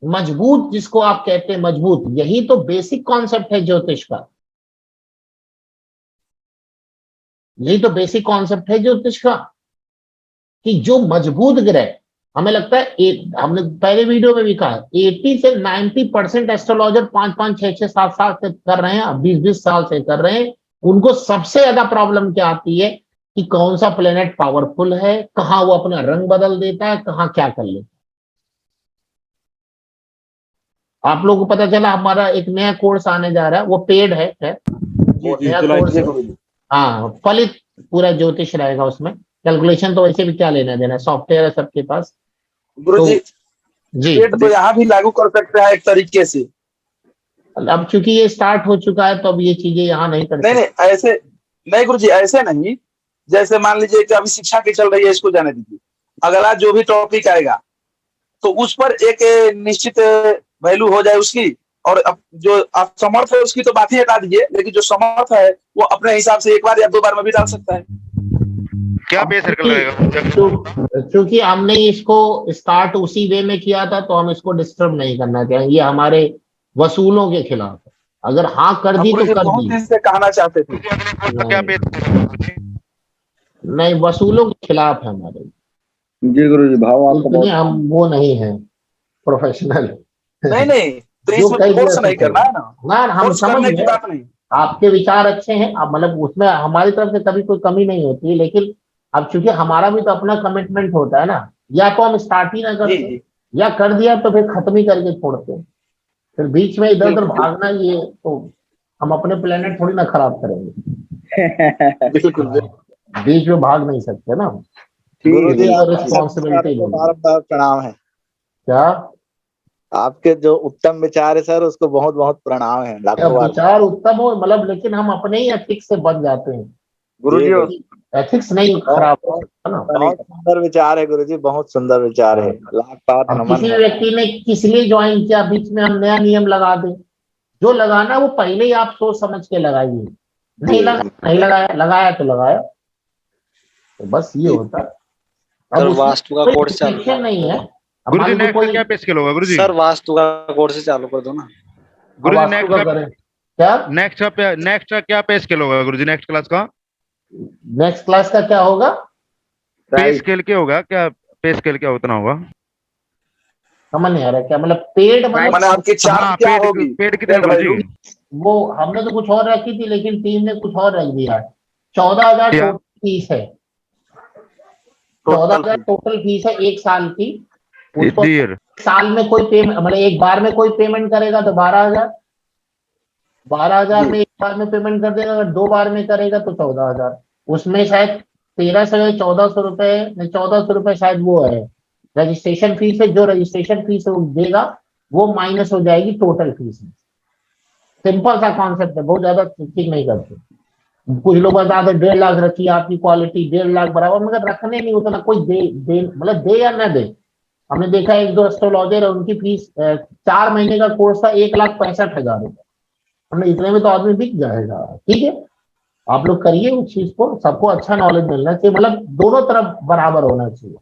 मजबूत, जिसको आप कहते हैं मजबूत, यही तो बेसिक कॉन्सेप्ट है ज्योतिष का। यही तो बेसिक कॉन्सेप्ट है ज्योतिष का कि जो मजबूत ग्रह, हमें लगता है हमने पहले वीडियो में भी कहा 80 से 90% एस्ट्रोलॉजर 5-5, 6-6, 7 साल से कर रहे हैं, 20-20 साल से कर रहे हैं। उनको सबसे ज्यादा प्रॉब्लम क्या आती है कि कौन सा प्लेनेट पावरफुल है, कहां वो अपना रंग बदल देता है, कहां क्या कर लेता है। आप लोगों को पता चला हमारा एक नया कोर्स आने जा रहा है, वो पेड है, नया कोर्स है। हाँ, फलित पूरा ज्योतिष रहेगा उसमें। कैलकुलेशन तो वैसे भी क्या लेना देना, सॉफ्टवेयर है सबके पास। गुरुजी जी पेट तो यहाँ भी लागू कर सकते हैं एक तरीके से। अब चूंकि ये स्टार्ट हो चुका है तो अब ये चीजें यहाँ नहीं कर नहीं नहीं ऐसे नहीं गुरुजी, ऐसे नहीं। जैसे मान लीजिए कि अभी शिक्षा की चल रही है, इसको जाने दीजिए, अगला जो भी टॉपिक आएगा तो उस पर एक निश्चित वैल्यू हो जाए उसकी, और जो असमर्थ है उसकी तो बात ही हटा दीजिए, लेकिन जो समर्थ है वो अपने हिसाब से एक बार या 2 बार में भी डाल सकता है। क्या पे सर्कल रहेगा? क्योंकि हमने इसको स्टार्ट उसी वे में किया था तो हम इसको डिस्टर्ब नहीं करना चाहेंगे, ये हमारे वसूलों के खिलाफ है। अगर हाँ कर दी तो कर दी, से कहना चाहते थे क्या पे? नहीं वसूलों के खिलाफ है हमारे। जी गुरुजी, भाव आपका इतने हम वो नहीं है प्रोफेशनल। नहीं नहीं, तो इसमें फोर्स नहीं करना है ना, हम फोर्स समझ करने की गए, बात नहीं। आपके विचार अच्छे हैं, अब मतलब उसमें हमारी तरफ से कभी कोई कमी नहीं होती है, लेकिन अब चूंकि हमारा भी तो अपना कमिटमेंट होता है ना, या तो हम स्टार्ट ही ना करते या कर दिया तो फिर खत्म ही करके छोड़ते, फिर बीच में इधर उधर भागना, ये तो हम अपने प्लेनेट थोड़ी ना खराब करेंगे। बिल्कुल बीच में भाग नहीं सकते ना, रिस्पॉन्सिबिलिटी। प्रणाम है क्या आपके जो उत्तम विचार है सर, उसको बहुत बहुत प्रणाम है। विचार उत्तम हो मतलब, लेकिन हम अपने ही एथिक्स से बच जाते हैं गुरुजी। एथिक्स नहीं खराब हो ना। बहुत सुंदर विचार है गुरुजी, बहुत सुंदर विचार है। लाख नमन। किसी व्यक्ति ने किस लिए ज्वाइन किया, बीच में हम नया नियम लगा दें, जो लगाना वो पहले ही आप सोच समझ के लगाइए। नहीं लगाया, लगाया तो लगाया, तो बस ये होता है। अब वास्तु का कोर्स चालू नहीं है गुरुजी। नेक्स्ट का क्या पे स्केल होगा गुरुजी? सर वास्तु का कोर्स चालू कर दो ना गुरुजी। नेक्स्ट क्या नेक्स्ट का क्या पे स्केल होगा गुरुजी? नेक्स्ट क्लास का क्या होगा? पे स्केल क्या होगा? क्या पे स्केल क्या उतना होगा? समझ नहीं आ रहा क्या मतलब? पेड मतलब आपकी चार्ज क्या होगी? पेड कितने गुरुजी? वो हमने तो कुछ और रखी थी, लेकिन टीम ने कुछ और रख दिया है। 14,000 टोटल फीस है, 14,000 टोटल फीस है 1 साल की। उसको साल में कोई पेमेंट मतलब एक बार में कोई पेमेंट करेगा तो 12,000 में एक बार में पेमेंट कर देगा, अगर 2 बार में करेगा तो 14,000। उसमें शायद 1300 या 1400 रुपए, 1400 रुपए शायद वो है रजिस्ट्रेशन फीस है। जो रजिस्ट्रेशन फीस वो देगा वो माइनस हो जाएगी टोटल फीस में। सिंपल सा कॉन्सेप्ट है, बहुत ज्यादा ठीक नहीं करते। कुछ लोग बताते 1.5 लाख रखी आपकी क्वालिटी 1.5 लाख बराबर, मगर रखने नहीं उतना कोई दे मतलब दे या ना दे। हमने देखा 1-2 एस्ट्रोलॉजर है, उनकी फीस 4 महीने का कोर्स था 1,65,000 रुपए। हमने इतने में तो आदमी बिक जाएगा। ठीक है, आप लोग करिए उस चीज को, सबको अच्छा नॉलेज मिलना चाहिए, मतलब दोनों तरफ बराबर होना चाहिए।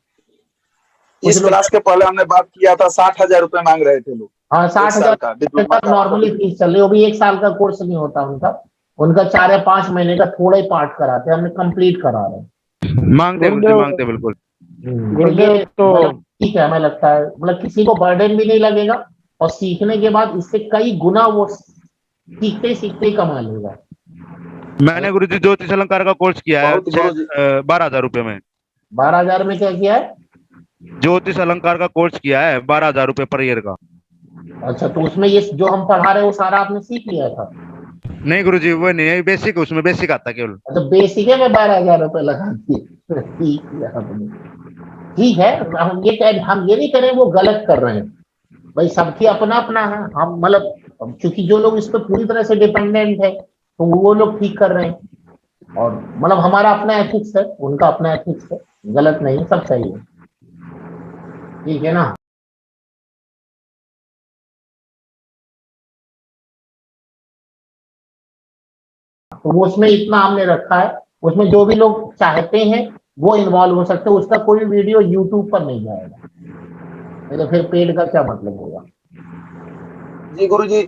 इस क्लास के पहले हमने बात किया था 60,000 रुपए मांग रहे थे लोग। हाँ 60,000 नॉर्मली फीस चल रही, वो भी 1 साल का कोर्स नहीं होता उनका 4 या 5 महीने का थोड़ा ही पार्ट कराते हैं, हमने कंप्लीट करा रहे हैं। मांगते बिल्कुल। तो ठीक है, हमें लगता है मतलब किसी को बर्डन भी नहीं लगेगा, और सीखने के बाद इससे कई गुना वो सीखते सीखते कमा लेगा। मैंने गुरुजी ज्योतिष अलंकार का कोर्स किया है 12,000 रुपए में। 12,000 में क्या किया है? ज्योतिष अलंकार का कोर्स किया है 12,000 रुपए पर ईयर का। अच्छा, तो उसमें ये जो हम पढ़ा रहे हैं वो सारा आपने सीख लिया था? नहीं गुरुजी, वो नहीं है, बेसिक, उसमें बेसिक आता केवल। तो बेसिक है में 12,000 रुपए लगा दिए। ठीक है, हम ये नहीं करें वो गलत कर रहे हैं भाई, सबकी अपना अपना है। हम मतलब क्योंकि जो लोग इस पर पूरी तरह से डिपेंडेंट है तो वो लोग ठीक कर रहे हैं, और मतलब हमारा अपना एथिक्स है, उनका अपना एथिक्स है, गलत नहीं, सब सही है। ठीक है ना? तो वो उसमें इतना हमने रखा है, उसमें जो भी लोग चाहते हैं वो इन्वॉल्व हो सकते हैं। उसका कोई वीडियो यूट्यूब पर नहीं जाएगा, नहीं तो फिर पेड का क्या मतलब होगा? जी गुरुजी,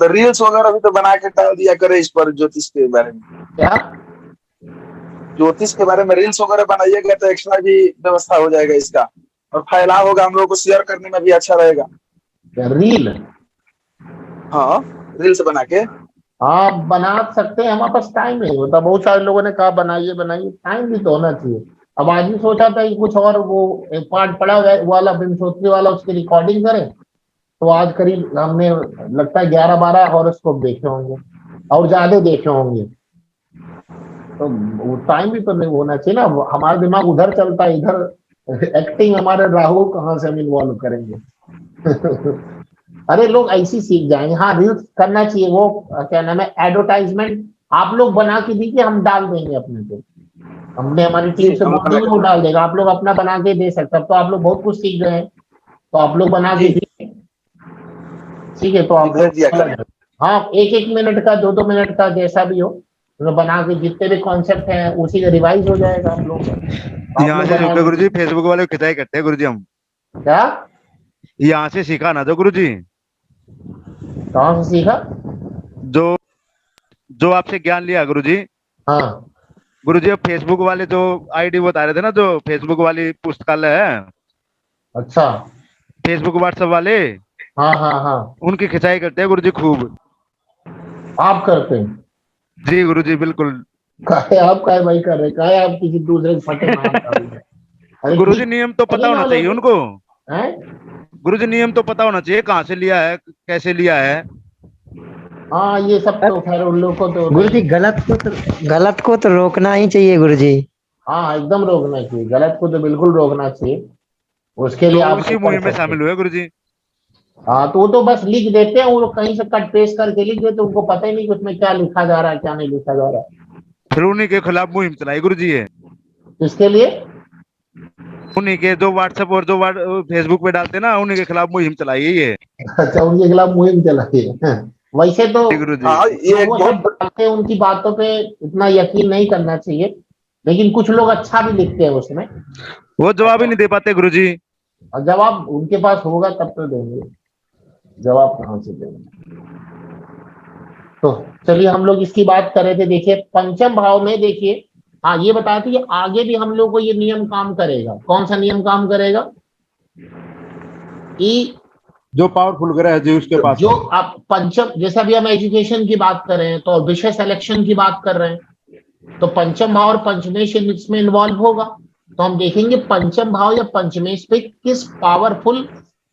तो रील्स वगैरह भी तो बना के डाल दिया करे इस पर ज्योतिष के बारे में। क्या ज्योतिष के बारे में रील्स वगैरह बनाइएगा तो एक्स्ट्रा भी व्यवस्था हो जाएगा इसका, और फैलाव होगा, हम लोगों को शेयर करने में भी अच्छा रहेगा। रील? हाँ, रील्स बना के हाँ बना सकते हैं, हमारे पास टाइम नहीं होता। बहुत सारे लोगों ने कहा बनाइए बनाइए, टाइम भी तो होना चाहिए। अब आज भी सोचा था कि कुछ और वो एक पार्ट पड़ा वाला विंशोत्तरी वाला उसकी रिकॉर्डिंग करें, तो आज करीब हमने लगता है 11-12 हॉरोस्कोप देखे होंगे और ज्यादा देखे होंगे। तो वो टाइम भी तो नहीं होना चाहिए ना, हमारा दिमाग उधर चलता है, इधर एक्टिंग हमारे राहु कहाँ से हम इन्वॉल्व करेंगे। अरे लोग ऐसी सीख जाएंगे। हाँ, रील्स करना चाहिए, वो क्या नाम है, एडवर्टाइजमेंट आप लोग बना के दीजिए, हम डाल देंगे अपने को, हमने हमारी टीम से बोल दिया, वो डाल देगा, आप लोग अपना बना के दे सकते हैं। तो आप लोग बहुत कुछ सीख गए हैं, तो आप लोग बना के दीजिए, ठीक है। तो आप लोग हाँ 1-1 मिनट का, 2-2 मिनट का, जैसा भी हो, तो बना के जितने भी कॉन्सेप्ट हैं उसी का रिवाइज हो जाएगा आप लोग। यहाँ से जो गुरुजी फेसबुक वाले खिंचाई करते हैं गुरुजी, हम क्या यहाँ से सीखा ना जो गुरुजी। कहाँ से सीखा? जो जो आपसे ज्ञान लिया गुरुजी। हाँ गुरुजी, अब फेसबुक वाले जो आईडी बता रहे थे ना, जो फेसबुक वाली पुस्तकालय है, अच्छा, फेसबुक व्हाट्सएप वाले, हाँ हाँ हाँ, उनकी खिंचाई करते हैं गुरुजी खूब। आप करते हैं? जी गुरुजी बिल्कुल। काहे आप काय भाई कर रहे, काहे आप किसी दूसरे के फटे मार रहे हैं? अरे गुरुजी नियम तो पता होना चाहिए उनको। हैं? गुरुजी नियम तो पता होना चाहिए, कहाँ से लिया है, कैसे लिया है। हाँ ये सब तो खैर उन लोगों को तो गुरुजी गलत को तो रोकना ही चाहिए गुरुजी। हाँ एकदम रोकना चाहिए, गलत को तो बिल्कुल रोकना चाहिए। उसके लिए आप उसी मुहिम में शामिल हुए गुरुजी। हाँ, तो वो तो बस लिख देते हैं, वो लोग कहीं से कट पेस्ट करके लिख देते, उनको पता ही नहीं कि उसमें क्या लिखा जा रहा है, क्या नहीं लिखा जा रहा है। फिर उन्हीं के खिलाफ मुहिम चलाई गुरुजी है। इसके लिए उन्हीं के जो व्हाट्सएप और जो फेसबुक पे डालते ना, उन्हीं के खिलाफ मुहिम चलाई है ये। अच्छा, उनके खिलाफ मुहिम चलाई है। वैसे तो ये वो सब डालते हैं, उनकी बातों पे इतना यकीन नहीं करना चाहिए, लेकिन कुछ लोग अच्छा भी लिखते हैं उसमें। वो जवाब ही नहीं दे पाते गुरुजी। और जवाब उनके पास होगा तब तो देंगे, जवाब कहाँ से देंगे। तो चलिए हम लोग इसकी बात कर रहे थे। देखिए पंचम भाव में, देखिए हाँ ये बताया था कि आगे भी हम लोग को ये नियम काम करेगा। कौन सा नियम काम करेगा? कि जो पावरफुल ग्रह है जी उसके पास, जो आप पंचम, जैसे अभी हम एजुकेशन की बात कर रहे हैं तो विषय सिलेक्शन की बात कर रहे हैं, तो पंचम भाव और पंचमेश इसमें इन्वॉल्व होगा। तो हम देखेंगे पंचम भाव या पंचमेश पे किस पावरफुल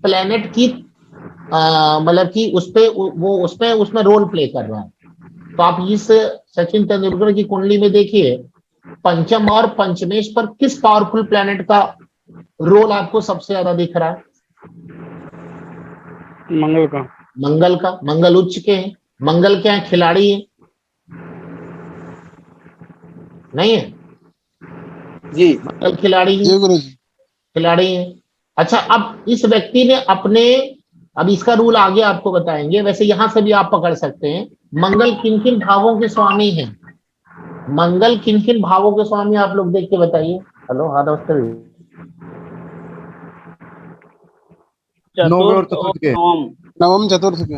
प्लेनेट की मतलब कि उसमें रोल प्ले कर रहा है। तो आप इस सचिन तेंदुलकर की कुंडली में देखिए पंचम और पंचमेश पर किस पावरफुल प्लेनेट का रोल आपको सबसे ज्यादा दिख रहा है? मंगल का। मंगल का। मंगल उच्च के हैं। मंगल क्या है? खिलाड़ी है, नहीं है जी? मंगल खिलाड़ी है, खिलाड़ी है। अच्छा, अब इस व्यक्ति ने अपने, अब इसका रूल आगे आपको बताएंगे, वैसे यहां से भी आप पकड़ सकते हैं। मंगल किन किन भावों के स्वामी हैं? मंगल किन किन भावों के स्वामी आप लोग देख के बताइए। हेलो, हाँ नमस्ते। नवम और चतुर्थ के। नवम चतुर्थ के।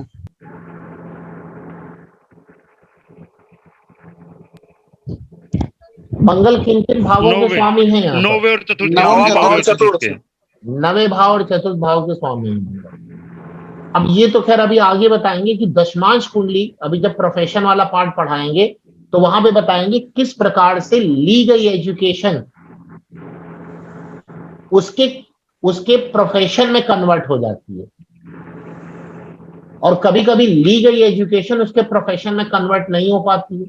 मंगल किन किन भावों के स्वामी हैं? यहाँ नौवे और चतुर्थ, नवे भाव और चतुर्थ भाव के स्वामी हैं। अब ये तो खैर अभी आगे बताएंगे कि दशमांश कुंडली, अभी जब प्रोफेशन वाला पार्ट पढ़ाएंगे तो वहां पे बताएंगे किस प्रकार से ली गई एजुकेशन उसके प्रोफेशन में कन्वर्ट हो जाती है, और कभी कभी ली गई एजुकेशन उसके प्रोफेशन में कन्वर्ट नहीं हो पाती है।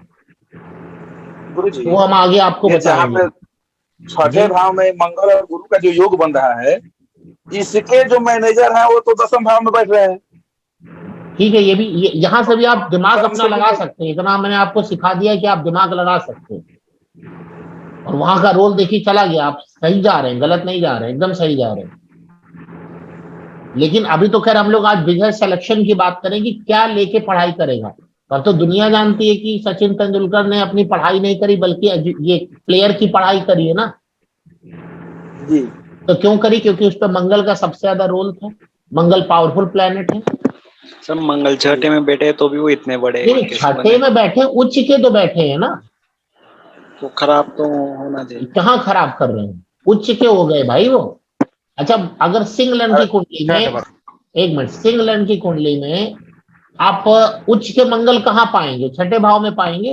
गुरुजी, वो हम आगे आपको बताएंगे। छठे भाव में मंगल और गुरु का जो योग बन रहा है, इसके जो मैनेजर है वो तो दसम भाव में बैठ रहे हैं। ठीक है, ये भी यहाँ से भी आप दिमाग अपना लगा सकते हैं। इतना मैंने आपको सिखा दिया कि आप दिमाग लगा सकते हैं, और वहां का रोल देखिए चला गया। आप सही जा रहे हैं, गलत नहीं जा रहे हैं, एकदम सही जा रहे हैं। लेकिन अभी तो खैर हम लोग आज बिजनेस सिलेक्शन की बात करें कि क्या लेके पढ़ाई करेगा। पर तो दुनिया जानती है कि सचिन तेंदुलकर ने अपनी पढ़ाई नहीं करी, बल्कि ये प्लेयर की पढ़ाई करी है ना जी। तो क्यों करी? क्योंकि उस पर मंगल का सबसे ज्यादा रोल था। मंगल पावरफुल प्लेनेट है। सर मंगल छठे में बैठे तो भी वो इतने बड़े, छठे में बैठे, उच्च के तो बैठे हैं ना, तो खराब तो होना चाहिए। कहाँ खराब कर रहे हैं? उच्च के हो गए भाई वो। अच्छा, अगर सिंगलन की कुंडली में, एक मिनट, सिंगलन की कुंडली में आप उच्च के मंगल कहाँ पाएंगे? छठे भाव में पाएंगे।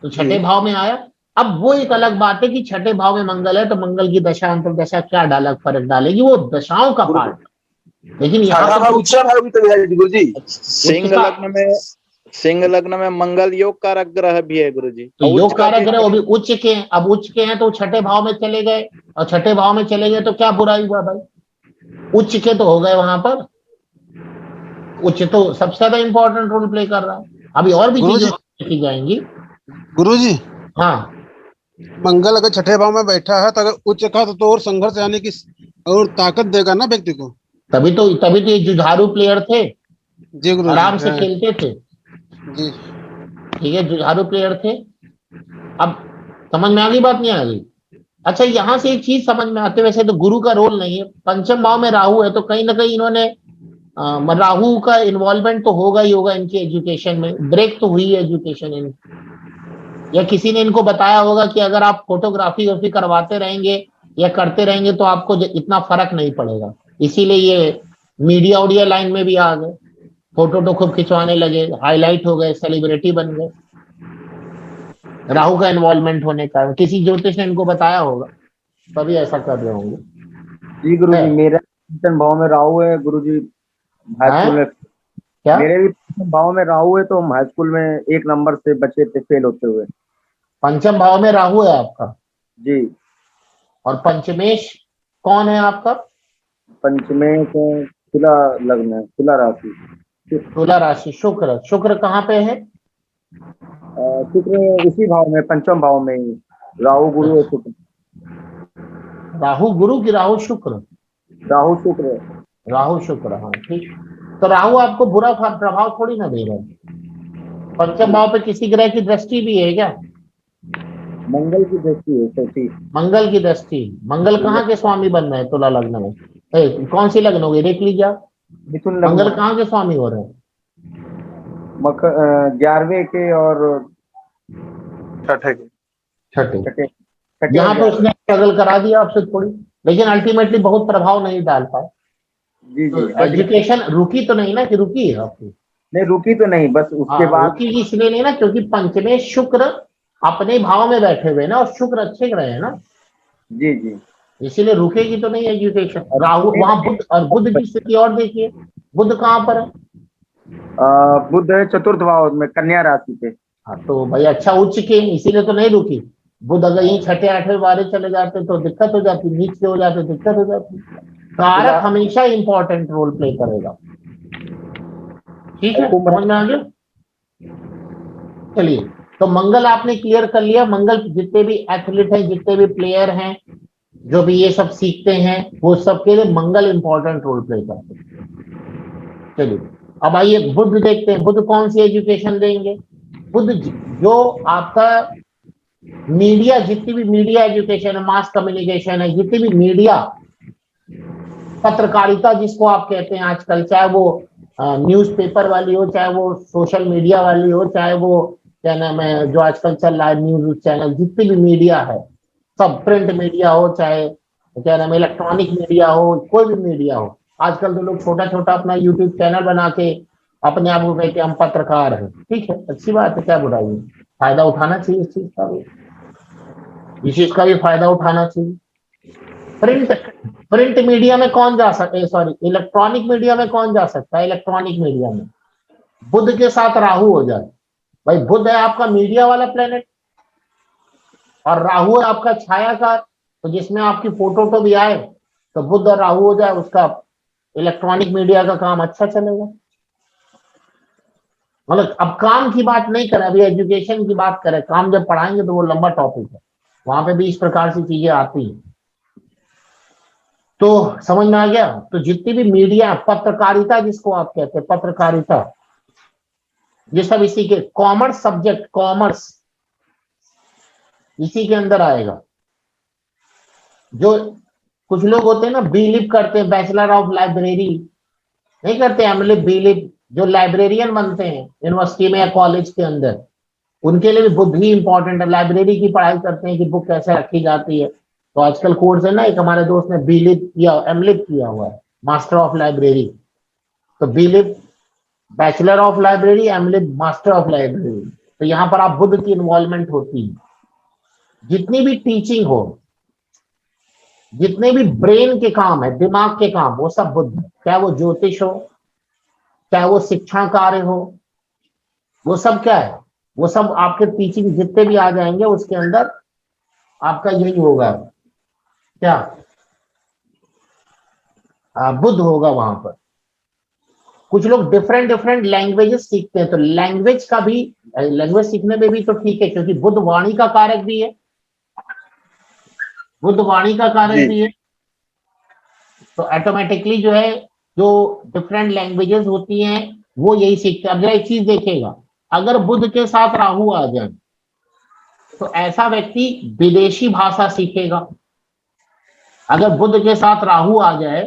तो छठे भाव में आया। अब वो एक अलग बात है कि छठे भाव में मंगल है तो मंगल की दशा अंतर्दशा क्या फर्क डालेगी, वो दशाओं का पार्ट। लेकिन यहाँ सिंह लग्न में सिंह लग्न में मंगल योग कारक ग्रह भी है गुरुजी। तो योग कारक ग्रह वो भी उच्च के हैं। अब उच्च के हैं तो छठे भाव में चले गए, और छठे भाव में चले गए तो क्या बुराई हुआ भाई? उच्च के तो हो गए वहां पर। उच्च तो सबसे ज्यादा इंपॉर्टेंट रोल प्ले कर रहा है। अभी और भी चीजें देखी जाएंगी। गुरुजी, हाँ, मंगल अगर छठे भाव में बैठा है तो अगर उच्च का तो और संघर्ष आने की और ताकत देगा ना व्यक्ति को। तभी तो ये जुझारू प्लेयर थे, जी गुरुजी। आराम से खेलते थे। जी ठीक है, जुझारू प्लेयर थे। अब समझ में आ गई बात, नहीं आ गई? अच्छा, यहाँ से एक चीज समझ में आते, वैसे तो गुरु का रोल नहीं है, पंचम भाव में राहु है, तो कहीं ना कहीं इन्होंने राहु का इन्वॉल्वमेंट तो होगा ही होगा इनकी एजुकेशन में। ब्रेक तो हुई है एजुकेशन इनकी, या किसी ने इनको बताया होगा कि अगर आप फोटोग्राफी वोफी करवाते रहेंगे या करते रहेंगे तो आपको इतना फर्क नहीं पड़ेगा। इसीलिए ये मीडिया उडिया लाइन में भी आ गए, फोटो तो खूब खिंचवाने लगे, हाईलाइट हो गए, सेलिब्रिटी बन गए। राहु का इन्वॉल्वमेंट होने का किसी ज्योतिष ने इनको बताया होगा, तभी ऐसा कर रहे होंगे। जी गुरुजी, मेरा पंचम भाव में राहु है गुरुजी। हाई स्कूल में क्या मेरे भी पंचम भाव में राहु है, तो हम हाई स्कूल में 1 नंबर से बचे थे फेल होते हुए। पंचम भाव में राहु है आपका? जी। और पंचमेश कौन है आपका? पंचमे को तुला लग्न है, तुला राशि। तुला राशि, शुक्र। शुक्र कहाँ पे है? शुक्र इसी भाव में, पंचम भाव में ही। राहु गुरु और शुक्र। राहु गुरु की राहु शुक्र? राहु शुक्र। राहु शुक्र, हाँ ठीक। तो राहु आपको बुरा प्रभाव थोड़ी ना दे रहा है। पंचम भाव पे किसी ग्रह की दृष्टि भी है क्या? मंगल की दृष्टि है, तो ठीक। मंगल की दृष्टि। मंगल कहाँ के स्वामी बन रहे हैं तुला लग्न में? कौन सी लग्न होगी, देख लीजिए आप। मिथुन लग्न। मंगल कहाँ के स्वामी हो रहे हैं? 11वें के और छठे। यहाँ पे उसने स्ट्रगल करा दिया आपसे थोड़ी, लेकिन अल्टीमेटली बहुत प्रभाव नहीं डाल पाए। जी जी। एजुकेशन रुकी तो नहीं ना, कि रुकी है आपकी? नहीं रुकी तो नहीं, बस उसके बाद रुकी इसलिए नहीं ना क्योंकि पंचमे शुक्र अपने भाव में बैठे हुए ना, और शुक्र अच्छे ग्रह है ना। जी जी। इसीलिए रुकेगी तो नहीं एजुकेशन। राहु वहां बुध, और बुध की स्थिति और देखिए, बुध कहाँ पर है? बुध है चतुर्थ भाव में, कन्या राशि पे। हाँ तो भाई अच्छा उच्च के, इसीलिए तो नहीं रुकी। बुध अगर यही छठे आठवें बारे चले जाते तो दिक्कत हो जाती, नीच के हो जाते दिक्कत हो जाती। कारक हमेशा इंपॉर्टेंट रोल प्ले करेगा। ठीक है, समझ में आ गया? चलिए, तो मंगल आपने क्लियर कर लिया। मंगल जितने भी एथलीट हैं, जितने भी प्लेयर हैं, जो भी ये सब सीखते हैं, वो सबके लिए मंगल इंपॉर्टेंट रोल प्ले करते हैं। चलिए, अब आइए बुध देखते हैं। बुध कौन सी एजुकेशन देंगे? बुध जो आपका मीडिया, जितनी भी मीडिया एजुकेशन है, मास कम्युनिकेशन है, जितनी भी मीडिया, पत्रकारिता जिसको आप कहते हैं आजकल, चाहे वो न्यूज़पेपर वाली हो, चाहे वो सोशल मीडिया वाली हो, चाहे वो क्या नाम है जो आजकल चल रहा है न्यूज चैनल, जितनी भी मीडिया है, सब प्रिंट मीडिया हो, चाहे क्या नाम है इलेक्ट्रॉनिक मीडिया हो, कोई भी मीडिया हो। आजकल तो लोग छोटा छोटा अपना यूट्यूब चैनल बना के अपने आप को कहते हैं हम पत्रकार हैं। ठीक है, अच्छी बात है, क्या बुराई है, फायदा उठाना चाहिए इस चीज का भी, इस चीज का भी फायदा उठाना चाहिए। प्रिंट मीडिया में कौन जा सकता है, सॉरी इलेक्ट्रॉनिक मीडिया में कौन जा सकता है? इलेक्ट्रॉनिक मीडिया में बुध के साथ राहु हो जाए। भाई बुध है आपका मीडिया वाला प्लेनेट, और राहु है आपका छायाकार, तो जिसमें आपकी फोटो तो भी आए, तो बुध और राहु हो जाए, उसका इलेक्ट्रॉनिक मीडिया का काम अच्छा चलेगा। मतलब अब काम की बात नहीं करें, अभी एजुकेशन की बात करें। काम जब पढ़ाएंगे तो वो लंबा टॉपिक है, वहां पे भी इस प्रकार से चीजें आती हैं। तो समझ में आ गया? तो जितनी भी मीडिया, पत्रकारिता जिसको आप कहते हैं, पत्रकारिता, ये सब इसी के, कॉमर्स सब्जेक्ट, कॉमर्स इसी के अंदर आएगा। जो कुछ लोग होते हैं ना, बीलिप करते हैं, बैचलर ऑफ लाइब्रेरी नहीं करते, एमलिप बीलिप, जो लाइब्रेरियन बनते हैं यूनिवर्सिटी में या कॉलेज के अंदर, उनके लिए भी बुद्ध ही इंपॉर्टेंट है। लाइब्रेरी की पढ़ाई करते हैं कि बुक कैसे रखी जाती है। तो आजकल कोर्स है ना, एक हमारे दोस्त ने बीलिप या एमलिप किया हुआ है, मास्टर ऑफ लाइब्रेरी। तो BLib bachelor of library, MLib master of library. तो यहाँ पर आप बुद्ध की इन्वॉल्वमेंट होती है। जितनी भी टीचिंग हो, जितने भी ब्रेन के काम है, दिमाग के काम, वो सब बुद्ध है। चाहे वो ज्योतिष हो, चाहे वो शिक्षा कार्य हो, वो सब क्या है, वो सब आपके पीछे के जितने भी आ जाएंगे उसके अंदर आपका यही होगा, क्या बुद्ध होगा वहां पर। कुछ लोग डिफरेंट डिफरेंट लैंग्वेजेस सीखते हैं, तो लैंग्वेज का भी, लैंग्वेज सीखने में भी तो ठीक है, क्योंकि बुद्ध वाणी का कारक भी है, बुद्ध वाणी का कारक भी है, तो ऑटोमेटिकली जो है, जो डिफरेंट लैंग्वेजेस होती हैं वो यही सीखते हैं। अब जरा एक चीज देखेगा, अगर बुद्ध के साथ राहु आ जाए तो ऐसा व्यक्ति विदेशी भाषा सीखेगा। अगर बुद्ध के साथ राहु आ जाए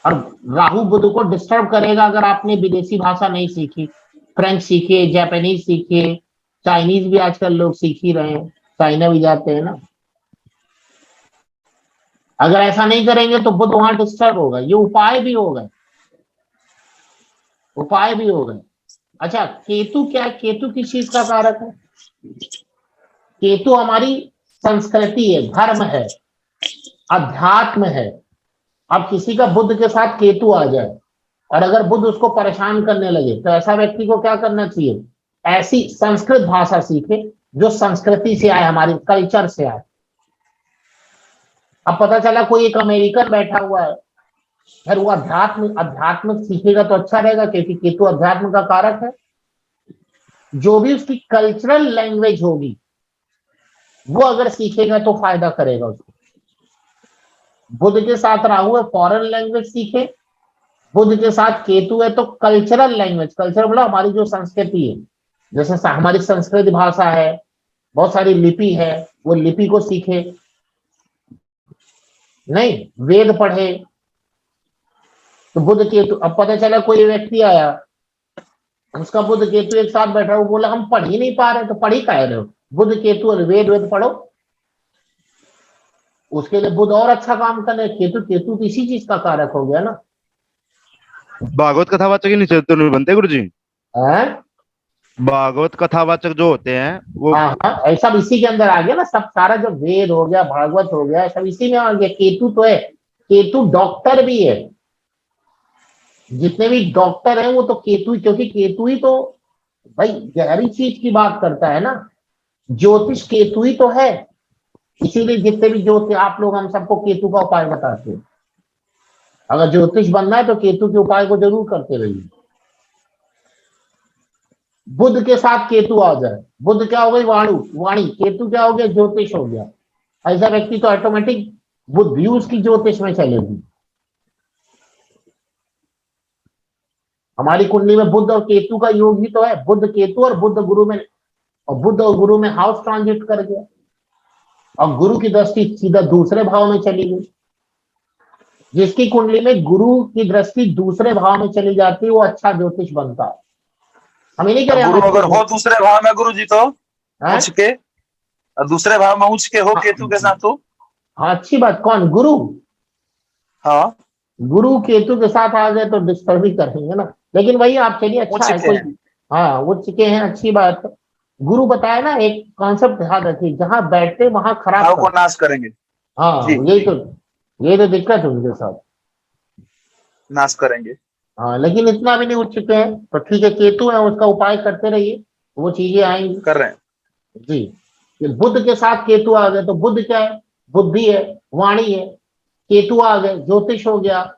और राहु बुद्ध को डिस्टर्ब करेगा, अगर आपने विदेशी भाषा नहीं सीखी, फ्रेंच सीखे, जापानीज सीखे, चाइनीज भी आजकल लोग सीख ही रहे हैं, चाइना भी जाते हैं ना। अगर ऐसा नहीं करेंगे तो बुद्ध वहां डिस्टर्ब होगा। ये उपाय भी होगा, उपाय भी होगा। अच्छा, केतु क्या है? केतु किस चीज का कारक है? केतु हमारी संस्कृति है, धर्म है, अध्यात्म है। अब किसी का बुद्ध के साथ केतु आ जाए और अगर बुद्ध उसको परेशान करने लगे, तो ऐसा व्यक्ति को क्या करना चाहिए? ऐसी संस्कृत भाषा सीखे जो संस्कृति से आए, हमारी कल्चर से आए। अब पता चला कोई एक अमेरिकन बैठा हुआ है, फिर वो अध्यात्म सीखेगा तो अच्छा रहेगा, क्योंकि केतु अध्यात्म का कारक है। जो भी उसकी कल्चरल लैंग्वेज होगी वो अगर सीखेगा तो फायदा करेगा उसको। बुद्ध के साथ राहु है, फॉरेन लैंग्वेज सीखे। बुद्ध के साथ केतु है तो कल्चरल लैंग्वेज, कल्चर मतलब हमारी जो संस्कृति है, जैसे हमारी संस्कृत भाषा है, बहुत सारी लिपि है, वो लिपि को सीखे। नहीं, वेद पढ़े। तो बुद्ध केतु, अब पता चला कोई व्यक्ति आया, उसका बुद्ध केतु एक साथ बैठा, वो बोला हम पढ़ ही नहीं पा रहे, तो पढ़ ही कह रहे हो? बुद्ध केतु और वेद पढ़ो, उसके लिए बुद्ध और अच्छा काम करने। केतु तो इसी चीज का कारक हो गया ना। भागवत कथावाचक ही नहीं तो नहीं बनते गुरु जी? भागवत कथावाचक जो होते हैं वो, हाँ, ऐसा इसी के अंदर आ गया ना। सब सारा जो वेद हो गया, भागवत हो गया, सब इसी में आ गया। केतु तो है, केतु डॉक्टर भी है। जितने भी डॉक्टर हैं वो तो केतु, क्योंकि केतु ही तो भाई गहरी चीज की बात करता है ना। ज्योतिष केतु ही तो है, इसीलिए जितने भी ज्योतिष, आप लोग हम सबको केतु का उपाय बताते हैं। अगर ज्योतिष बनना है तो केतु के उपाय को जरूर करते रहिए। बुद्ध के साथ केतु आ जाए, बुद्ध क्या हो गई? वाणी। केतु क्या हो गया? ज्योतिष हो गया। ऐसा व्यक्ति तो ऑटोमेटिक बुद्धि उसकी ज्योतिष में चलेगी। हमारी कुंडली में बुद्ध और केतु का योग ही तो है। बुद्ध केतु और बुद्ध गुरु में, और बुद्ध और गुरु में हाउस ट्रांजिट कर गया, और गुरु की दृष्टि सीधा दूसरे भाव में चली गई। जिसकी कुंडली में गुरु की दृष्टि दूसरे भाव में चली जाती है वो अच्छा ज्योतिष बनता है। हम नहीं करें। गुरु अगर हो दूसरे भाव में गुरु जी, तो उच्च के, दूसरे भाव में उच्च के हो केतु के साथ, तो हाँ, अच्छी बात। कौन? गुरु। हाँ, गुरु केतु के साथ आ गए तो डिस्टर्ब ही करेंगे ना। लेकिन वही आप चलिए, अच्छा है कोई। हाँ, वो चिके हैं, अच्छी बात है। गुरु बताया ना, एक कॉन्सेप्ट ध्यान रखिए, जहां बैठते वहां खराब को नाश करेंगे। हाँ, यही तो दिक्कत है उनके साथ, नाश करेंगे। हाँ, लेकिन इतना भी नहीं उठ चुके हैं तो ठीक है। केतु है, उसका उपाय करते रहिए, वो चीजें आएंगी। कर रहे हैं जी। कि बुद्ध के साथ केतु आ गए तो बुद्ध क्या है? बुद्धि है, वाणी है। केतु आ गए, ज्योतिष हो गया,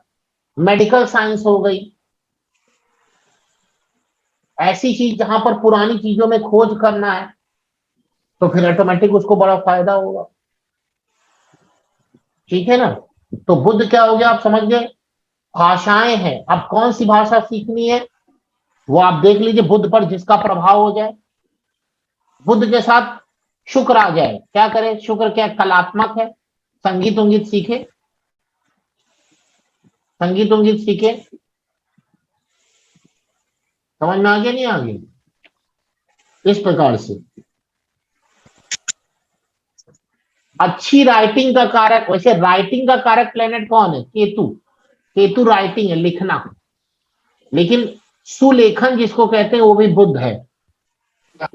मेडिकल साइंस हो गई। ऐसी चीज जहां पर पुरानी चीजों में खोज करना है तो फिर ऑटोमेटिक उसको बड़ा फायदा होगा। ठीक है ना। तो बुद्ध क्या हो गया, आप समझ गए। भाषाएं हैं, अब कौन सी भाषा सीखनी है वो आप देख लीजिए। बुद्ध पर जिसका प्रभाव हो जाए, बुद्ध के साथ शुक्र आ जाए, क्या करे? शुक्र क्या कलात्मक है, संगीत उंगीत सीखे, संगीत उंगीत सीखे। समझ में आगे नहीं आगे? इस प्रकार से अच्छी राइटिंग का कारक, वैसे राइटिंग का कारक प्लेनेट कौन है? केतु। केतु राइटिंग है, लिखना। लेकिन सुलेखन जिसको कहते हैं वो भी बुद्ध है।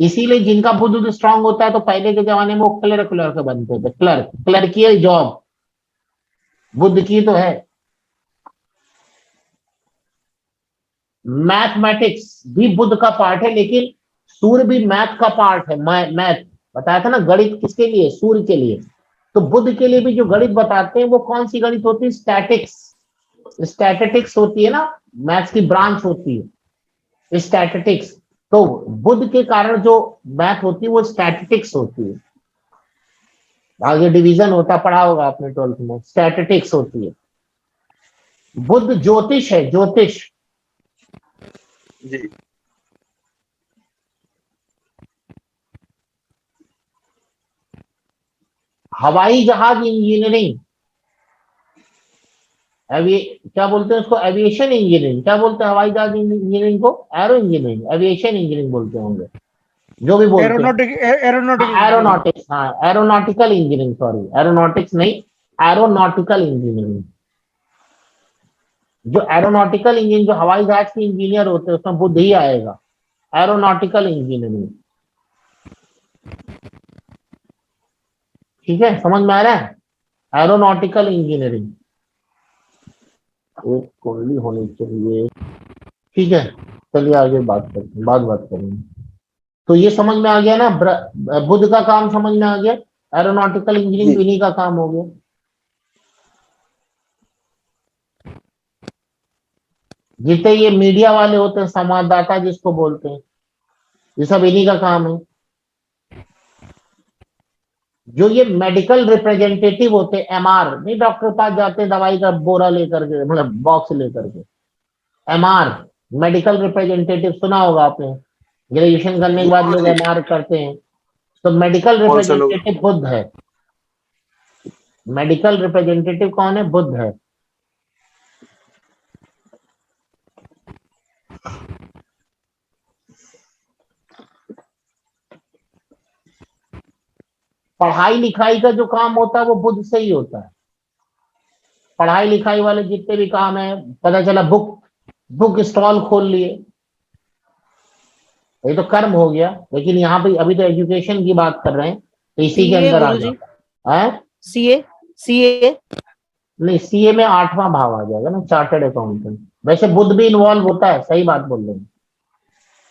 इसीलिए जिनका बुद्ध स्ट्रांग होता है तो पहले के जमाने में वो क्लर्क बनते थे। क्लर्कियल जॉब बुद्ध की तो है। मैथमेटिक्स भी बुध का पार्ट है, लेकिन सूर्य भी मैथ का पार्ट है। मैथ बताया था ना, गणित किसके लिए? सूर्य के लिए। तो बुध के लिए भी जो गणित बताते हैं वो कौन सी गणित होती है? स्टैटिक्स, स्टैटिस्टिक्स होती है ना, मैथ्स की ब्रांच होती है स्टैटिस्टिक्स। तो बुध के कारण जो मैथ होती है वो स्टैटिस्टिक्स होती है। आगे डिवीजन होता, पढ़ा होगा आपने 12th में, स्टैटिस्टिक्स होती है। बुध ज्योतिष है, ज्योतिष। जी हवाई जहाज इंजीनियरिंग, क्या बोलते हैं उसको? Aviation engineering. क्या बोलते हैं हवाई जहाज इंजीनियरिंग को? एरो इंजीनियरिंग, एविएशन इंजीनियरिंग बोलते होंगे, जो भी बोलते हैं। एरोनॉटिक्स, हाँ एरोनॉटिकल इंजीनियरिंग, सॉरी एरोनॉटिक्स नहीं, एरोनॉटिकल इंजीनियरिंग। जो एरोनॉटिकल इंजीनियरिंग, जो हवाई जहाज के इंजीनियर होते हैं, उसमें बुध ही आएगा, एरोनॉटिकल इंजीनियरिंग। ठीक है, समझ में आ रहा है? एरोनॉटिकल इंजीनियरिंग एक कुंडली होनी चाहिए। ठीक है, चलिए आगे बात करते हैं, बात करेंगे। तो ये समझ में आ गया ना, बुध का काम समझ में आ गया, एरोनॉटिकल इंजीनियरिंग इन्हीं का काम हो गया। जितने ये मीडिया वाले होते हैं, संवाददाता जिसको बोलते हैं, ये सब इन्हीं का काम है। जो ये मेडिकल रिप्रेजेंटेटिव होते हैं, एमआर, नहीं डॉक्टर के पास जाते हैं दवाई का बोरा लेकर के, मतलब बॉक्स लेकर के, एमआर मेडिकल रिप्रेजेंटेटिव सुना होगा आपने, ग्रेजुएशन करने के बाद लोग एमआर करते हैं। तो मेडिकल रिप्रेजेंटेटिव बुध है। मेडिकल रिप्रेजेंटेटिव कौन है? बुध है। पढ़ाई लिखाई का जो काम होता है वो बुध से ही होता है। पढ़ाई लिखाई वाले जितने भी काम है, पता चला बुक स्टॉल खोल लिए, ये तो कर्म हो गया। लेकिन यहाँ पे अभी तो एजुकेशन की बात कर रहे हैं, तो इसी के अंदर आ जाता है। सीए नहीं, सीए में 8वां भाव आ जाएगा ना, चार्टर्ड अकाउंटेंट। वैसे बुध भी इन्वॉल्व होता है, सही बात बोल रहे हैं,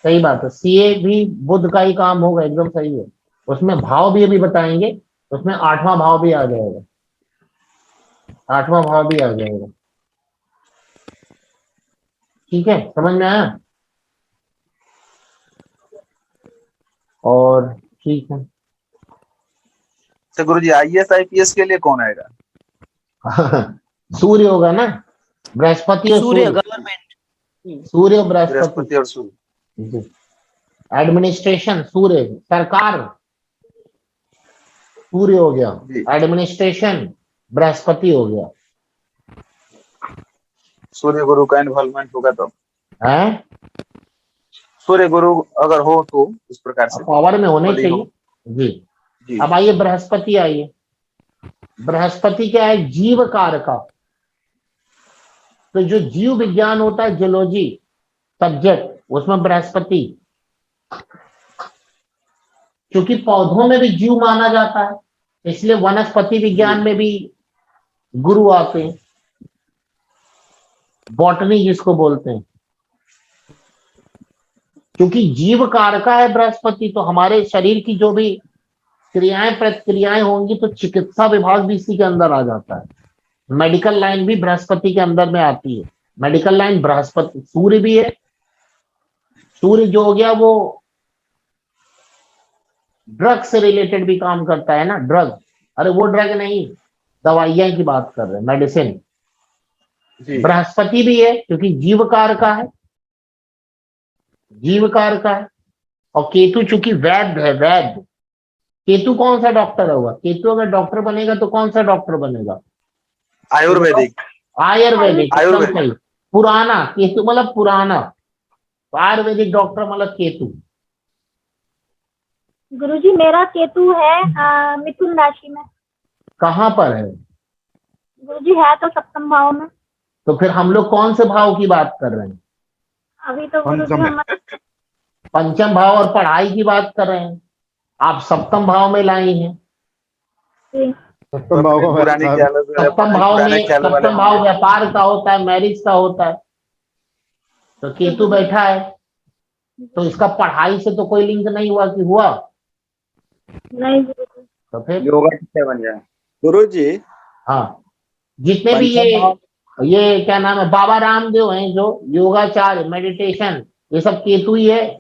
सही बात है। सीए भी बुध का ही काम होगा, एकदम सही है। उसमें भाव भी अभी बताएंगे, उसमें 8वां भाव भी आ जाएगा, 8वां भाव भी आ जाएगा। ठीक है, समझ में आया? और ठीक है। तो गुरु जी आईएएस आईपीएस के लिए कौन आएगा? सूर्य होगा ना, बृहस्पति और सूर्य, गवर्नमेंट, सूर्य और बृहस्पति बृहस्पति और सूर्य। एडमिनिस्ट्रेशन सूर्य, सरकार सूर्य हो गया, एडमिनिस्ट्रेशन बृहस्पति हो गया। सूर्य गुरु का इन्वॉल्वमेंट होगा तो है, सूर्य गुरु अगर हो तो इस प्रकार से पावर में होने चाहिए जी। अब आइए बृहस्पति, आइए बृहस्पति क्या है? जीव कारका। तो जो जीव विज्ञान होता है, जियोलॉजी सब्जेक्ट, उसमें बृहस्पति, क्योंकि पौधों में भी जीव माना जाता है, इसलिए वनस्पति विज्ञान में भी गुरु आते हैं, बॉटनी जिसको बोलते हैं। क्योंकि जीव कारका है बृहस्पति, तो हमारे शरीर की जो भी क्रियाएं प्रतिक्रियाएं होंगी, तो चिकित्सा विभाग भी इसी के अंदर आ जाता है। मेडिकल लाइन भी बृहस्पति के अंदर में आती है। मेडिकल लाइन बृहस्पति, सूर्य भी है। सूर्य जो हो गया वो ड्रग से रिलेटेड भी काम करता है ना, ड्रग, अरे वो ड्रग नहीं, दवाइयां की बात कर रहे हैं, मेडिसिन। बृहस्पति भी है क्योंकि जीवकार का है, जीवकार का है। और केतु चूंकि वैद्य है, वैद्य, केतु कौन सा डॉक्टर होगा? केतु अगर डॉक्टर बनेगा तो कौन सा डॉक्टर बनेगा? आयुर्वेदिक, आयुर्वेदिक, एकदम सही। पुराना केतु मतलब पुराना, आयुर्वेदिक डॉक्टर मतलब केतु। गुरुजी मेरा केतु है मिथुन राशि में। कहाँ पर है? गुरुजी है तो सप्तम भाव में। तो फिर हम लोग कौन से भाव की बात कर रहे हैं? अभी तो गुरुजी हम पंचम भाव और पढ़ाई की बात कर रहे हैं, आप सप्तम भाव में लाई हैं। सप्तम भाव सप्तम भाव व्यापार का होता है, मैरिज का होता है। तो केतु बैठा है, तो इसका पढ़ाई से तो कोई लिंक नहीं हुआ कि हुआ? नहीं गुरुजी। तो फिर योगा किससे बन जाए? गुरु जी हाँ, जितने भी पंचम भाव ये क्या नाम है, बाबा रामदेव हैं जो योगाचार्य, मेडिटेशन, ये सब केतु ही है। ये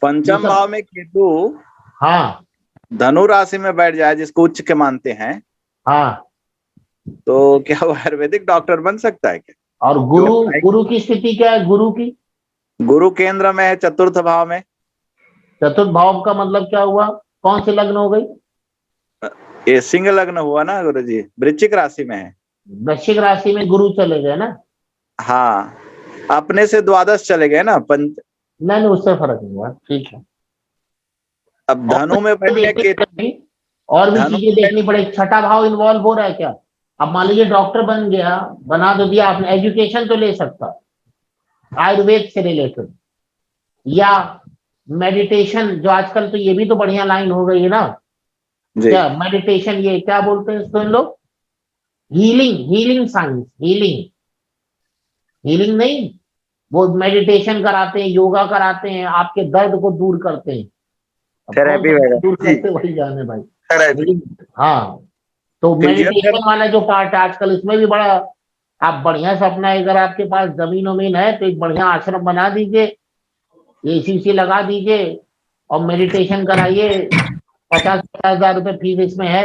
पंचम सब भाव में केतु हाँ धनु राशि में बैठ जाए, जिसको उच्च के मानते हैं, हाँ। तो क्या वो आयुर्वेदिक डॉक्टर बन सकता है क्या? और गुरु, गुरु की स्थिति क्या है? गुरु की गुरु केंद्र में है, चतुर्थ भाव में। चतुर्थ भाव का मतलब क्या हुआ? कौन सी लग्न हो गई? ये सिंह लग्न हुआ ना गुरु जी, वृश्चिक राशि में है। वृश्चिक राशि में गुरु चले गए ना? हाँ, अपने से द्वादश चले गए ना पंच। नहीं, उससे फर्क नहीं हुआ, ठीक है। अब धनु में बैठ गया केतु। और भी धनु चीजें देखनी पड़ेगी। छठा भाव इन्वॉल्व हो रहा है क्या? अब मान लीजिए डॉक्टर बन गया, बना तो दिया आपने, एजुकेशन तो ले सकता आयुर्वेद से रिलेटेड, या मेडिटेशन, जो आजकल तो ये भी तो बढ़िया लाइन हो गई है ना, जी। क्या मेडिटेशन, ये क्या बोलते हैं इसको इन लोग? Healing, healing science, healing, healing नहीं, वो मेडिटेशन कराते हैं, योगा कराते हैं, आपके दर्द को दूर करते हैं। अब कौन थेरेपी सा वगैरह। दूर करते वही जाने भाई। थेरेपी। हाँ, तो मेडिटेशन वाला जो पार्ट है आजकल, इसमें भी बड़ा आप बढ़िया से अपना, अगर आपके पास जमीन वमीन है तो एक बढ़िया आश्रम बना दीजिए, एसी लगा दीजिए और मेडिटेशन कराइए। 50,000 रुपए फीस इसमें है।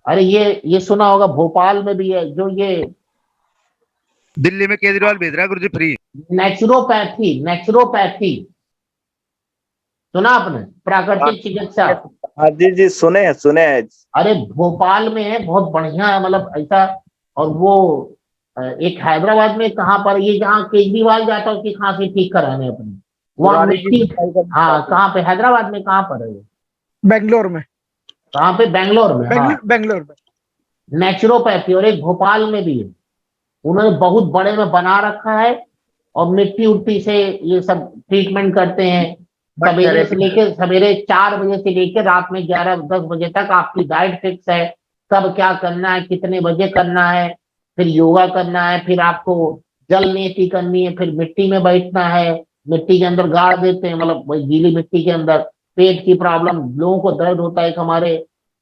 अरे ये सुना होगा, भोपाल में भी है जो ये दिल्ली में केजरीवाल भेज रहा है गुरुजी फ्री। नेचुरोपैथी, नेचुरोपैथी सुना आपने? प्राकृतिक चिकित्सा। हाँ जी जी, सुने हैं। अरे भोपाल में है, बहुत बढ़िया है, मतलब ऐसा। और वो एक हैदराबाद में, कहाँ पर, ये जहाँ केजरीवाल जाता है उसकी खांसी ठीक कराने अपनी, वहाँ मिट्टी। हाँ, कहाँ पे? हैदराबाद में कहाँ पर है ये? बेंगलोर में। कहाँ पे? बेंगलोर में। हाँ, बेंगलोर में नेचुरोपैथी। और एक भोपाल में भी है, उन्होंने बहुत बड़े में बना रखा है, और मिट्टी उट्टी से ये सब ट्रीटमेंट करते हैं। सवेरे से लेके, सवेरे 4 बजे से लेके रात में 11-10 बजे तक आपकी डाइट फिक्स है, कब क्या करना है, कितने बजे करना है, फिर योगा करना है, फिर आपको जल नीति करनी है, फिर मिट्टी में बैठना है, मिट्टी के अंदर गाड़ देते हैं, मतलब वही गीली मिट्टी के अंदर। पेट की प्रॉब्लम, लोगों को दर्द होता है, एक हमारे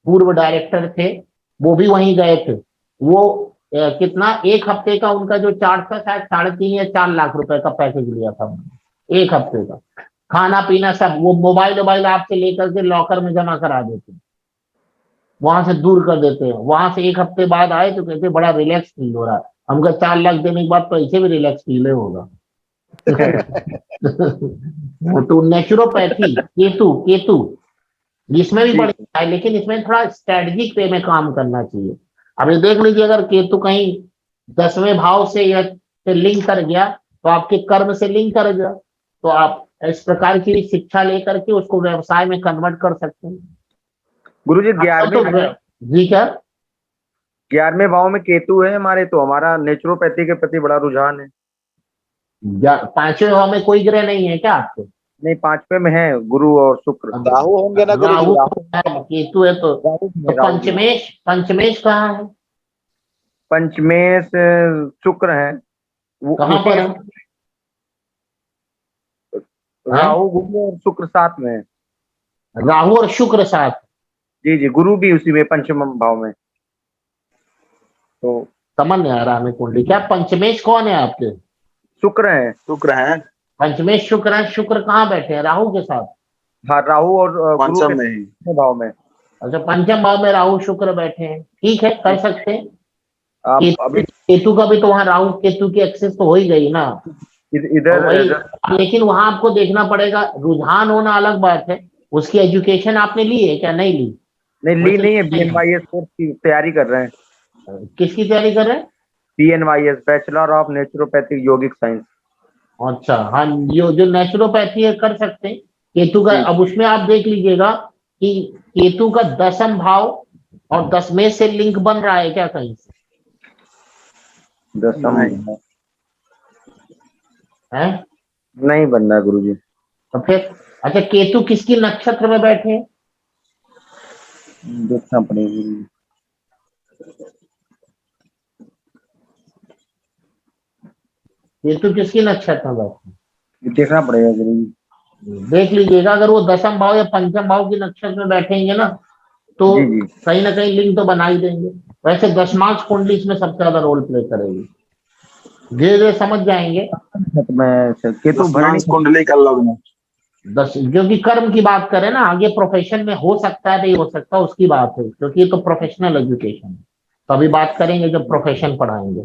पूर्व डायरेक्टर थे, वो भी वहीं गए थे। वो कितना, एक हफ्ते का उनका जो चार्ज था, शायद 3.5 या 4 लाख रुपए का पैकेज लिया था उन्होंने, एक हफ्ते का। खाना पीना सब, वो मोबाइल आपसे लेकर के लॉकर में जमा करा देते हैं, वहां से दूर कर देते हैं। वहां से एक हफ्ते बाद आए तो कहते बड़ा रिलैक्स फील हो रहा है। हमको 4 लाख देने के बाद पैसे भी रिलैक्स फील होगा। तो नेचुरोपैथी, केतु, केतु इसमें भी बढ़िया है, लेकिन इसमें थोड़ा स्ट्रेटजिक वे में काम करना चाहिए। अब ये देख लीजिए, अगर केतु कहीं 10वें भाव से या से लिंक कर गया, तो आपके कर्म से लिंक कर गया, तो आप इस प्रकार की शिक्षा लेकर के उसको व्यवसाय में कन्वर्ट कर सकते हैं। गुरुजी 11वें जी क्या? 11वें भाव में केतु है हमारे, तो हमारा नेचुरोपैथी के प्रति बड़ा रुझान है। 5वें भाव में कोई ग्रह नहीं है क्या आपके? नहीं, 5वें में है गुरु और शुक्र। राहु होंगे ना गुरु राहु जी? है, केतु है, तो पंचमेश, पंचमेश कहाँ है? पंचमेश शुक्र है। कहाँ पर है? राहु, गुरु और शुक्र साथ में है। राहु और शुक्र साथ? जी जी, गुरु भी उसी में पंचम भाव में। तो समझ नहीं आ रहा हमें कुंडली। क्या पंचमेश कौन है आपके? शुक्र है। शुक्र है। पंचमेश शुक्र है। शुक्र कहाँ बैठे हैं? राहु के साथ? हाँ, राहु और गुरु पंचम में ही। के भाव में। अच्छा, पंचम भाव में राहु शुक्र बैठे हैं, ठीक है, कर सकते हैं। आप अभी केतु का भी तो वहां राहु केतु की एक्सेस तो हो ही गई ना इधर। लेकिन वहां आपको देखना पड़ेगा, रुझान होना अलग बात है। उसकी एजुकेशन आपने ली है क्या? नहीं ली? नहीं, ली नहीं है। BNYS कोर्स की तैयारी कर रहे हैं। किसकी तैयारी कर रहे हैं? BNYS, bachelor of naturopathic yogic science. अच्छा, हाँ, जो नेचुरोपैथी है कर सकते हैं। केतु का, अब उसमें आप देख लीजिएगा कि केतु का 10म भाव और 10वें से लिंक बन रहा है क्या कहीं से? 10म है? नहीं बन रहा गुरुजी। तो फिर अच्छा, केतु किसकी नक्षत्र में बैठे हैं? देखना पड़ेगा। केतु किसकी नक्षत्र में बैठे हैं? ये देखना पड़ेगा गुरु जी। देख लीजिएगा, अगर वो दसम भाव या पंचम भाव की नक्षत्र में बैठेंगे ना तो जी जी। कहीं ना कहीं लिंक तो बना ही देंगे। वैसे दशमांश कुंडली इसमें सबसे ज्यादा रोल प्ले करेगी, धीरे धीरे समझ जाएंगे। मैं केतु भरणी कुंडली का लग्न, क्योंकि कर्म की बात करें ना, आगे प्रोफेशन में हो सकता है नहीं हो सकता उसकी बात है, क्योंकि ये तो प्रोफेशनल एजुकेशन है। तो अभी बात करेंगे जब प्रोफेशन पढ़ाएंगे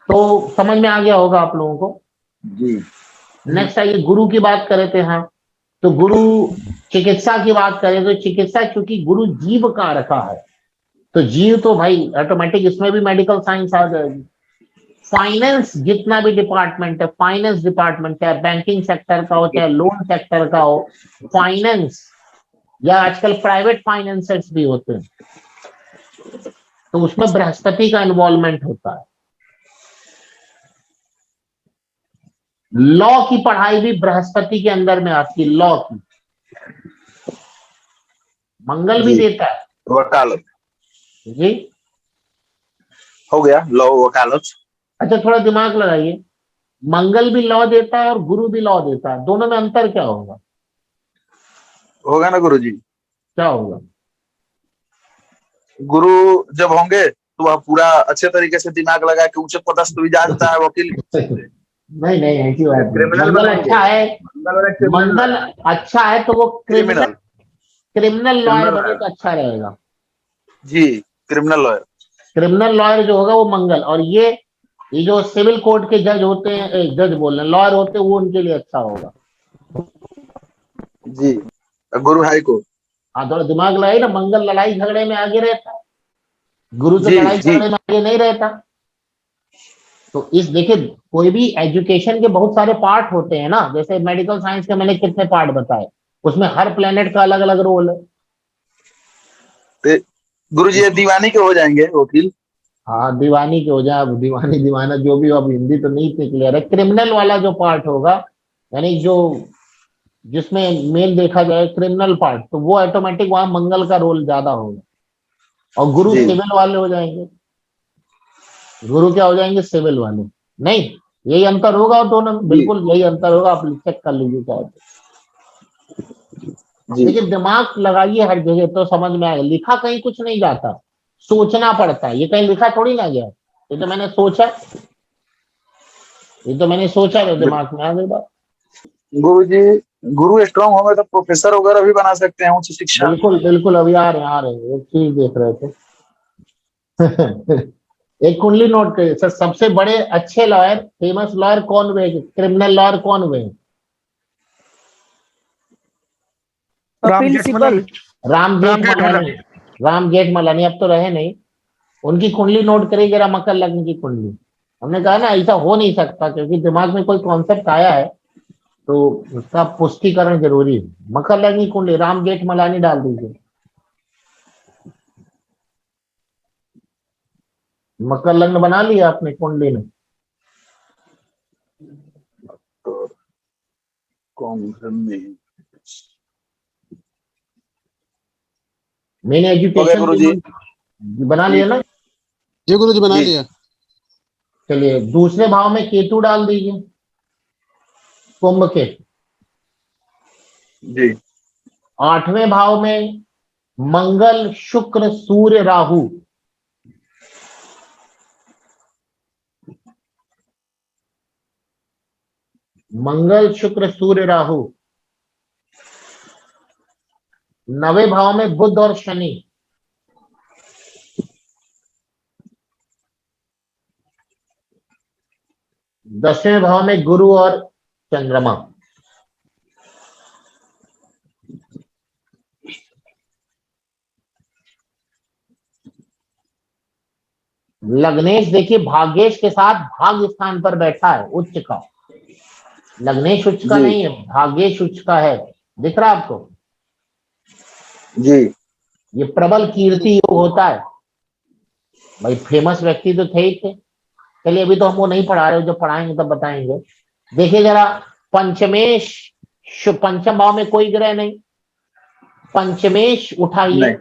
तो समझ में आ गया होगा आप लोगों को जी। नेक्स्ट आइए, गुरु की बात करे थे। हाँ, तो गुरु चिकित्सा की बात करें तो चिकित्सा, क्योंकि गुरु जीव का रखा है, तो जीव तो भाई ऑटोमेटिक इसमें भी मेडिकल साइंस आ जाएगी। फाइनेंस, जितना भी डिपार्टमेंट है, फाइनेंस डिपार्टमेंट, चाहे बैंकिंग सेक्टर का हो चाहे लोन सेक्टर का हो, फाइनेंस या आजकल प्राइवेट फाइनेंसर्स भी होते हैं, तो उसमें बृहस्पति का इन्वॉल्वमेंट होता है। लॉ की पढ़ाई भी बृहस्पति के अंदर में आती है, लॉ की। मंगल भी देता है वकालत जी, हो गया, लॉ वकालत। अच्छा थोड़ा दिमाग लगाइए, मंगल भी लॉ देता है और गुरु भी लॉ देता है, दोनों में अंतर क्या होगा? होगा ना गुरुजी, क्या होगा? गुरु जब होंगे तो वह पूरा अच्छे तरीके से दिमाग लगा के उच्च पदस्थ भी जानता है, वकील नहीं नहीं ऐसी बात नहीं। क्रिमिनल मंगल बनाएंगे। अच्छा है, मंगल अच्छा है तो वो क्रिमिनल लॉयर बने तो अच्छा रहेगा जी, क्रिमिनल लॉयर। क्रिमिनल लॉयर जो होगा वो मंगल, और ये जो सिविल कोर्ट के जज होते हैं, जज बोल रहे लॉयर होते हैं, वो उनके लिए अच्छा होगा जी। गुरु हाई कोर्ट। हाँ, थोड़ा दिमाग लगाइए ना, मंगल लड़ाई झगड़े में आगे रहता है, गुरु तो जी, लड़ाई जी। झगड़े में आगे नहीं रहता। तो इस देखिए, कोई भी एजुकेशन के बहुत सारे पार्ट होते हैं ना, जैसे मेडिकल साइंस के मैंने कितने पार्ट बताए, उसमें हर प्लेनेट का अलग अलग रोल है। गुरु जी ये दीवानी के हो जाएंगे वकील? हाँ, दीवानी के हो जाए, अब दीवानी दीवाना जो भी हो, अब हिंदी तो नहीं इतनी क्लियर है। क्रिमिनल वाला जो पार्ट होगा, यानी जो जिसमें मेल देखा जाए क्रिमिनल पार्ट, तो वो ऑटोमेटिक वहां मंगल का रोल ज्यादा होगा। और गुरु जी। सिविल वाले हो जाएंगे, गुरु क्या हो जाएंगे? सिविल वाले। नहीं, यही अंतर होगा और दोनों में, बिल्कुल यही अंतर होगा, आप चेक कर लीजिए क्या है। लेकिन दिमाग लगाइए हर जगह तो समझ में आएगा, लिखा कहीं कुछ नहीं जाता, सोचना पड़ता है। ये कहीं लिखा थोड़ी ना गया, ये तो मैंने सोचा, तो दिमाग में आ गई बात। गुरु जी, गुरु स्ट्रांग होंगे तो प्रोफेसर वगैरह भी बना सकते हैं, उच्च शिक्षा। बिल्कुल बिल्कुल, अभी आ रहे हैं, एक चीज देख रहे थे एक कुंडली नोट करिए सर, सबसे बड़े अच्छे लॉयर, फेमस लॉयर कौन हुए, क्रिमिनल लॉयर कौन हुए? राम जेठमलानी अब तो रहे नहीं, उनकी कुंडली नोट करिए जरा, मकर लग्न की कुंडली। हमने कहा ना ऐसा हो नहीं सकता, क्योंकि दिमाग में कोई कॉन्सेप्ट आया है तो उसका पुष्टिकरण जरूरी है। मकर लग्न की कुंडली, राम जेठमलानी डाल दीजिए। मकर लग्न बना लिया आपने कुंडली में? मैंने एजुकेशन गुरु जी बना लिया ना? जी गुरु जी, बना लिया। चलिए, दूसरे भाव में केतु डाल दीजिए, कुंभ के। जी। 8वें भाव में मंगल शुक्र सूर्य राहु। मंगल शुक्र सूर्य राहु। 9वें भाव में बुध और शनि। 10वें भाव में गुरु और चंद्रमा। लग्नेश देखिए भाग्येश के साथ भाग्य स्थान पर बैठा है, उच्च का। लग्नेश उच्च का नहीं है, भाग्येश उच्च का है, दिख रहा आपको जी? ये प्रबल कीर्ति योग होता है भाई, फेमस व्यक्ति तो थे ही थे। चलिए, अभी तो हम वो नहीं पढ़ा रहे, जो पढ़ाएंगे तब बताएंगे। देखिए जरा, पंचमेश, पंचम भाव में कोई ग्रह नहीं, पंचमेश उठाइए,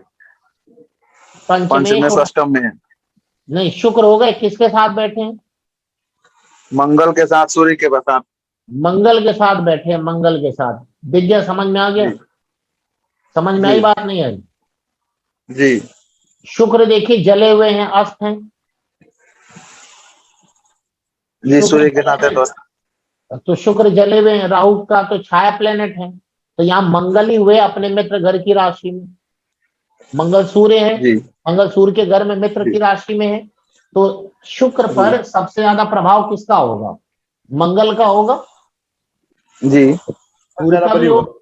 पंचमेश अष्टम में नहीं, शुक्र हो गए, किसके साथ बैठे हैं? मंगल के साथ सूर्य के साथ। मंगल के साथ बैठे हैं, मंगल के साथ। विद्या समझ में आ गया? जी। समझ में आई बात नहीं आई? जी शुक्र देखिए जले हुए हैं, अस्त हैं। जी सूर्य के साथ है तो शुक्र जले हुए हैं, राहु का तो छाया प्लेनेट है, तो यहाँ मंगल ही हुए अपने मित्र घर की राशि में। मंगल सूर्य है, जी मंगल सूर्य के घर में मित्र की राशि में है, तो शुक्र पर सबसे ज्यादा प्रभाव किसका होगा? मंगल का होगा। जी सूर्य का भी होगा।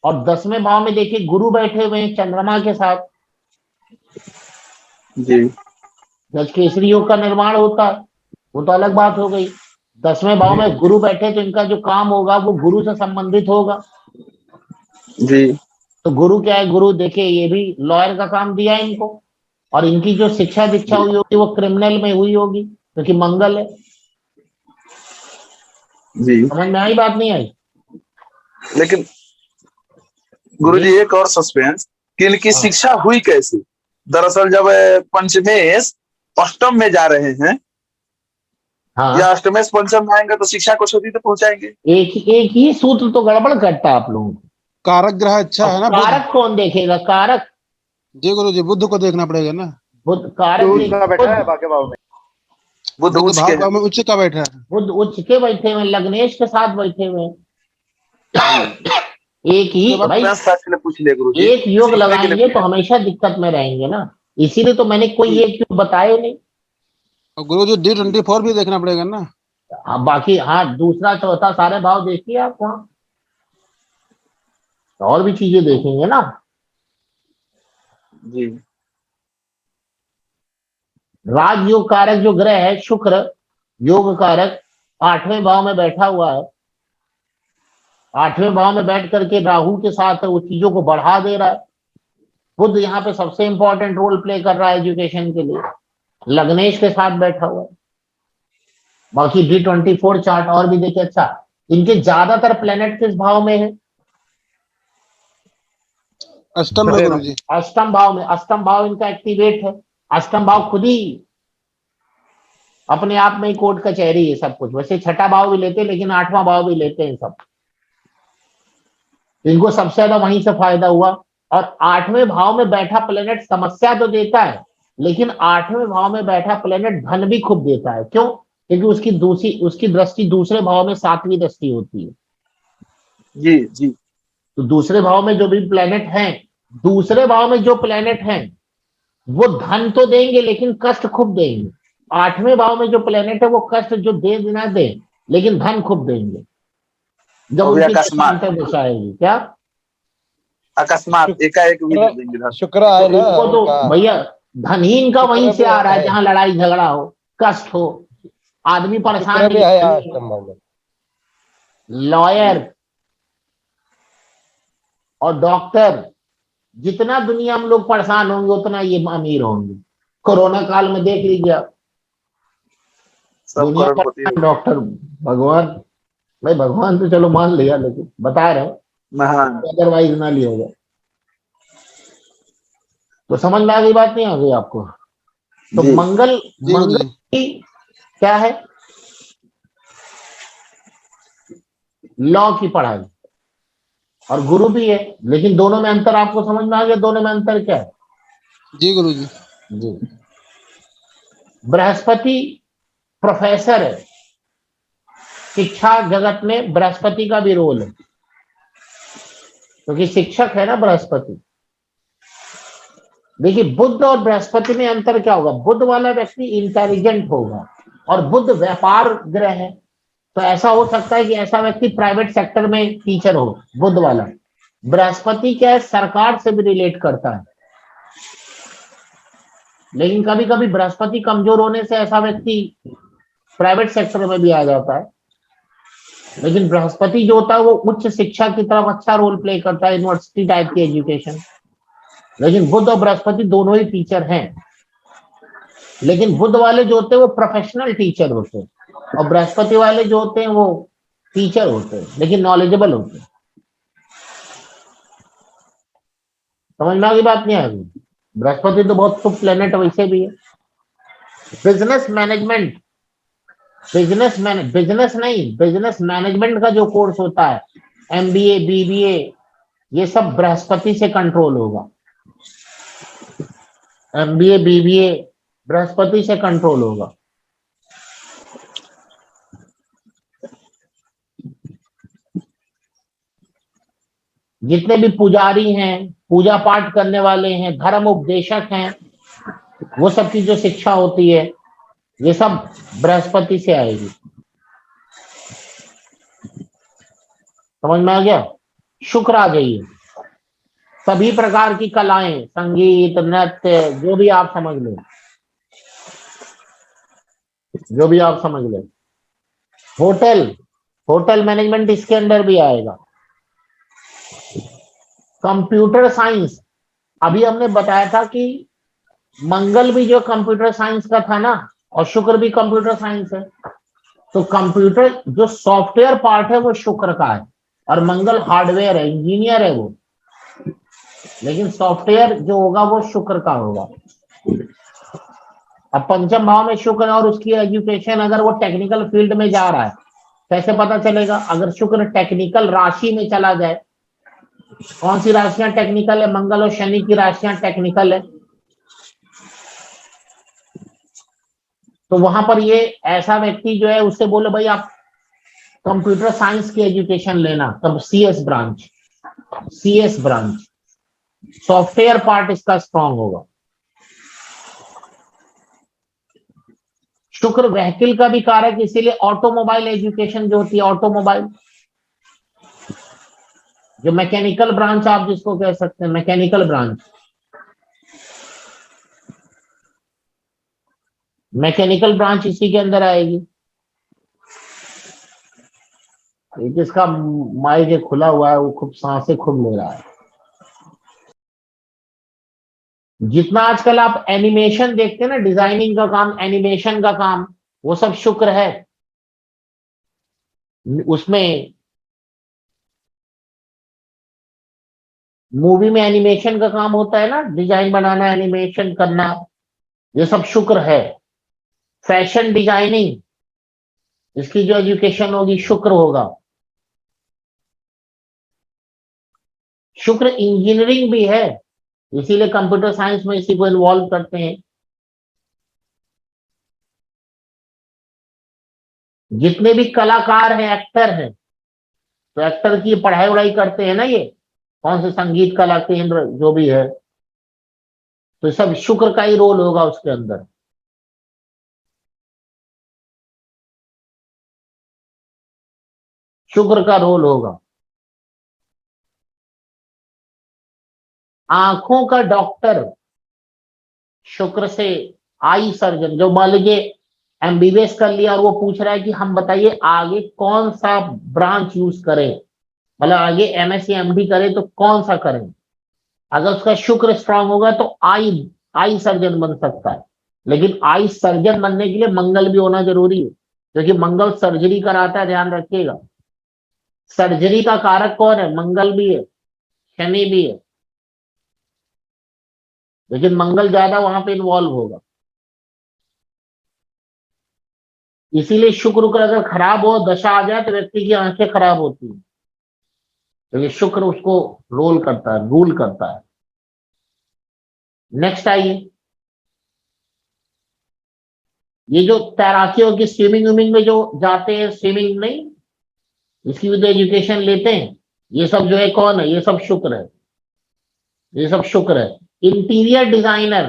और 10वें भाव में देखिए गुरु बैठे हुए हैं चंद्रमा के साथ। जी गज केसरी योग का निर्माण होता है, वो तो अलग बात हो गई। 10वें भाव में गुरु बैठे तो इनका जो काम होगा वो गुरु से संबंधित होगा। जी तो गुरु क्या है? गुरु देखिए ये भी लॉयर का काम दिया है इनको, और इनकी जो शिक्षा दीक्षा हुई होगी वो क्रिमिनल में हुई होगी, क्योंकि मंगल है। जी समझ में आई बात नहीं आई? लेकिन गुरुजी एक और सस्पेंस कि इनकी शिक्षा हुई कैसे? दरअसल जब पंचमेश अष्टम में जा रहे हैं, या अष्टमेश पंचम में आएंगे तो शिक्षा को क्षति तो पहुंचाएंगे। एक ही सूत्र तो गड़बड़ करता है आप लोगों को। कारक ग्रह अच्छा है ना। कारक कौन देखेगा? कारक जी गुरु जी, बुध को देखना पड़ेगा ना। बुध कारक बैठा है भाग्य भाव में। बुध उच्च के भाव में उच्च का बैठा है। बुध उच्च के बैठे हुए, लग्नेश के साथ बैठे हुए। एक ही भाई, पूछ लिया गुरुजी। एक योग लगाएंगे तो हमेशा दिक्कत में रहेंगे ना, इसीलिए तो मैंने कोई एक योग बताए नहीं। और गुरु जी D24 भी देखना पड़ेगा ना। बाकी हाँ, दूसरा चौथा सारे भाव देखिए आप वहाँ, और भी चीजें देखेंगे ना। जी राजयोग कारक जो ग्रह है शुक्र, योग कारक 8वें भाव में बैठा हुआ है। 8वें भाव में बैठ करके राहु के साथ वो चीजों को बढ़ा दे रहा है। बुध यहाँ पे सबसे इंपॉर्टेंट रोल प्ले कर रहा है एजुकेशन के लिए, लग्नेश के साथ बैठा हुआ है। बाकी D24 चार्ट और भी देखिए। अच्छा, इनके ज्यादातर प्लेनेट किस भाव में है? अष्टम में गुरुजी। अष्टम भाव में। अष्टम भाव इनका एक्टिवेट है। अष्टम भाव खुद ही अपने आप में ही कोर्ट कचहरी है सब कुछ। वैसे छठा भाव भी लेते हैं, लेकिन 8वां भाव भी लेते हैं सब। इनको सबसे ज्यादा वहीं से फायदा हुआ। और 8वें भाव में बैठा प्लेनेट समस्या तो देता है, लेकिन 8वें भाव में बैठा प्लेनेट धन भी खूब देता है। क्यों? क्योंकि उसकी दृष्टि दूसरे भाव में 7वीं दृष्टि होती है। जी जी तो दूसरे भाव में जो भी प्लेनेट हैं, दूसरे भाव में जो प्लेनेट हैं वो धन तो देंगे लेकिन कष्ट खूब देंगे। 8वें भाव में जो प्लेनेट है वो कष्ट जो दे ना दे, लेकिन धन खूब देंगे जब उनकी दशा आएगी। क्या अकस्मात एकाएक भी दे देंगे। शुक्र है ना तो भैया धन ही इनका वहीं से आ रहा है जहां लड़ाई झगड़ा हो, कष्ट हो, आदमी परेशान। लॉयर और डॉक्टर, जितना दुनिया में लोग परेशान होंगे उतना ये अमीर होंगे। कोरोना काल में देख लीजिए आप, दुनिया का डॉक्टर भगवान, भाई भगवान तो चलो मान लिया, लेकिन बता रहे अदरवाइज ना लिया जाए। तो समझ में आ गई बात? नहीं आ गई आपको? तो मंगल की क्या है? लॉ की पढ़ाई, और गुरु भी है, लेकिन दोनों में अंतर आपको समझ में आ गया? दोनों में अंतर क्या है? जी गुरु जी। जी, बृहस्पति प्रोफेसर है, शिक्षा जगत में बृहस्पति का भी रोल है, क्योंकि शिक्षक है ना बृहस्पति। देखिए बुध और बृहस्पति में अंतर क्या होगा? बुध वाला व्यक्ति इंटेलिजेंट होगा, और बुध व्यापार ग्रह है, तो ऐसा हो सकता है कि ऐसा व्यक्ति प्राइवेट सेक्टर में टीचर हो, बुध वाला। बृहस्पति क्या है? सरकार से भी रिलेट करता है, लेकिन कभी कभी बृहस्पति कमजोर होने से ऐसा व्यक्ति प्राइवेट सेक्टर में भी आ जाता है। लेकिन बृहस्पति जो होता है वो उच्च शिक्षा की तरफ अच्छा रोल प्ले करता है, यूनिवर्सिटी टाइप की एजुकेशन। लेकिन बुध और बृहस्पति दोनों ही टीचर हैं, लेकिन बुध वाले जो होते हैं वो प्रोफेशनल टीचर होते हैं, और बृहस्पति वाले जो होते हैं वो टीचर होते हैं लेकिन नॉलेजेबल होते हैं। समझ में आ गई बात? नहीं आ गई? बृहस्पति तो बहुत शुभ प्लेनेट वैसे भी है। बिजनेस मैनेजमेंट बिजनेस नहीं, बिजनेस मैनेजमेंट का जो कोर्स होता है, MBA BBA, ये सब बृहस्पति से कंट्रोल होगा। MBA BBA बृहस्पति से कंट्रोल होगा। जितने भी पुजारी हैं, पूजा पाठ करने वाले हैं, धर्म उपदेशक हैं, वो सब की जो शिक्षा होती है, ये सब बृहस्पति से आएगी। समझ में आ गया? शुक्र आ जाइए। सभी प्रकार की कलाएं, संगीत, नृत्य, जो भी आप समझ लो, जो भी आप समझ लो। होटल मैनेजमेंट इसके अंदर भी आएगा। कंप्यूटर साइंस, अभी हमने बताया था कि मंगल भी जो कंप्यूटर साइंस का था ना, और शुक्र भी कंप्यूटर साइंस है। तो कंप्यूटर जो सॉफ्टवेयर पार्ट है वो शुक्र का है, और मंगल हार्डवेयर है, इंजीनियर है वो, लेकिन सॉफ्टवेयर जो होगा वो शुक्र का होगा। अब पंचम भाव में शुक्र है और उसकी एजुकेशन, अगर वो टेक्निकल फील्ड में जा रहा है, कैसे पता चलेगा? अगर शुक्र टेक्निकल राशि में चला जाए। कौन सी राशियां टेक्निकल है? मंगल और शनि की राशियां टेक्निकल है। तो वहां पर ये ऐसा व्यक्ति जो है, उससे बोले भाई आप कंप्यूटर साइंस की एजुकेशन लेना, तब CS ब्रांच, सॉफ्टवेयर पार्ट इसका स्ट्रांग होगा। शुक्र व्हीकल का भी कारक, इसीलिए ऑटोमोबाइल एजुकेशन जो होती है, ऑटोमोबाइल जो मैकेनिकल ब्रांच आप जिसको कह सकते हैं, मैकेनिकल ब्रांच इसी के अंदर आएगी। जिसका माइक खुला हुआ है वो खूब सांसें खूब ले रहा है। जितना आजकल आप एनिमेशन देखते हैं ना, डिजाइनिंग का काम, एनिमेशन का काम, वो सब शुक्र है। उसमें मूवी में एनिमेशन का काम होता है ना, डिजाइन बनाना, एनिमेशन करना, ये सब शुक्र है। फैशन डिजाइनिंग, इसकी जो एजुकेशन होगी शुक्र होगा। शुक्र इंजीनियरिंग भी है, इसीलिए कंप्यूटर साइंस में इसी को इन्वॉल्व करते हैं। जितने भी कलाकार हैं, एक्टर हैं, तो एक्टर की पढ़ाई वढ़ाई करते हैं ना, ये कौन से संगीत कला केंद्र जो भी है, तो सब शुक्र का ही रोल होगा उसके अंदर। शुक्र का रोल होगा। आंखों का डॉक्टर शुक्र से, आई सर्जन, जो मान लीजिए MBBS कर लिया और वो पूछ रहा है कि हम बताइए आगे कौन सा ब्रांच यूज करें, मतलब आगे MSc MD करें तो कौन सा करें। अगर उसका शुक्र स्ट्रांग होगा तो आई सर्जन बन सकता है। लेकिन आई सर्जन बनने के लिए मंगल भी होना जरूरी है, क्योंकि मंगल सर्जरी कराता है, ध्यान रखिएगा। सर्जरी का कारक कौन है? मंगल भी है, शनि भी है, लेकिन मंगल ज्यादा वहां पे इन्वॉल्व होगा। इसीलिए शुक्र अगर खराब हो, दशा आ जाए, तो व्यक्ति की आंखें खराब होती है, क्योंकि शुक्र उसको रूल करता है। नेक्स्ट आइए, ये जो तैराकियों की स्विमिंग में जो जाते हैं, स्विमिंग नहीं, इसकी भी तो एजुकेशन लेते हैं, ये सब जो है कौन है? ये सब शुक्र है, ये सब शुक्र है। Interior designer,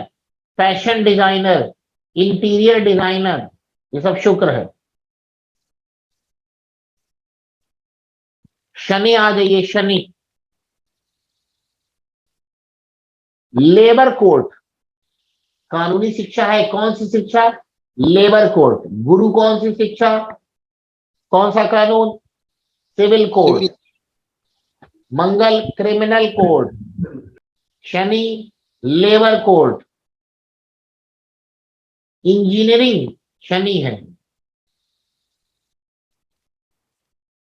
fashion designer, interior designer, ये सब शुक्र है। शनि आ जाइए, शनि लेबर कोर्ट, कानूनी शिक्षा है। कौन सी शिक्षा? Labour court. गुरु कौन सी शिक्षा, कौन सा कानून? Civil code. मंगल क्रिमिनल कोड, शनि लेबर कोड। इंजीनियरिंग शनि है।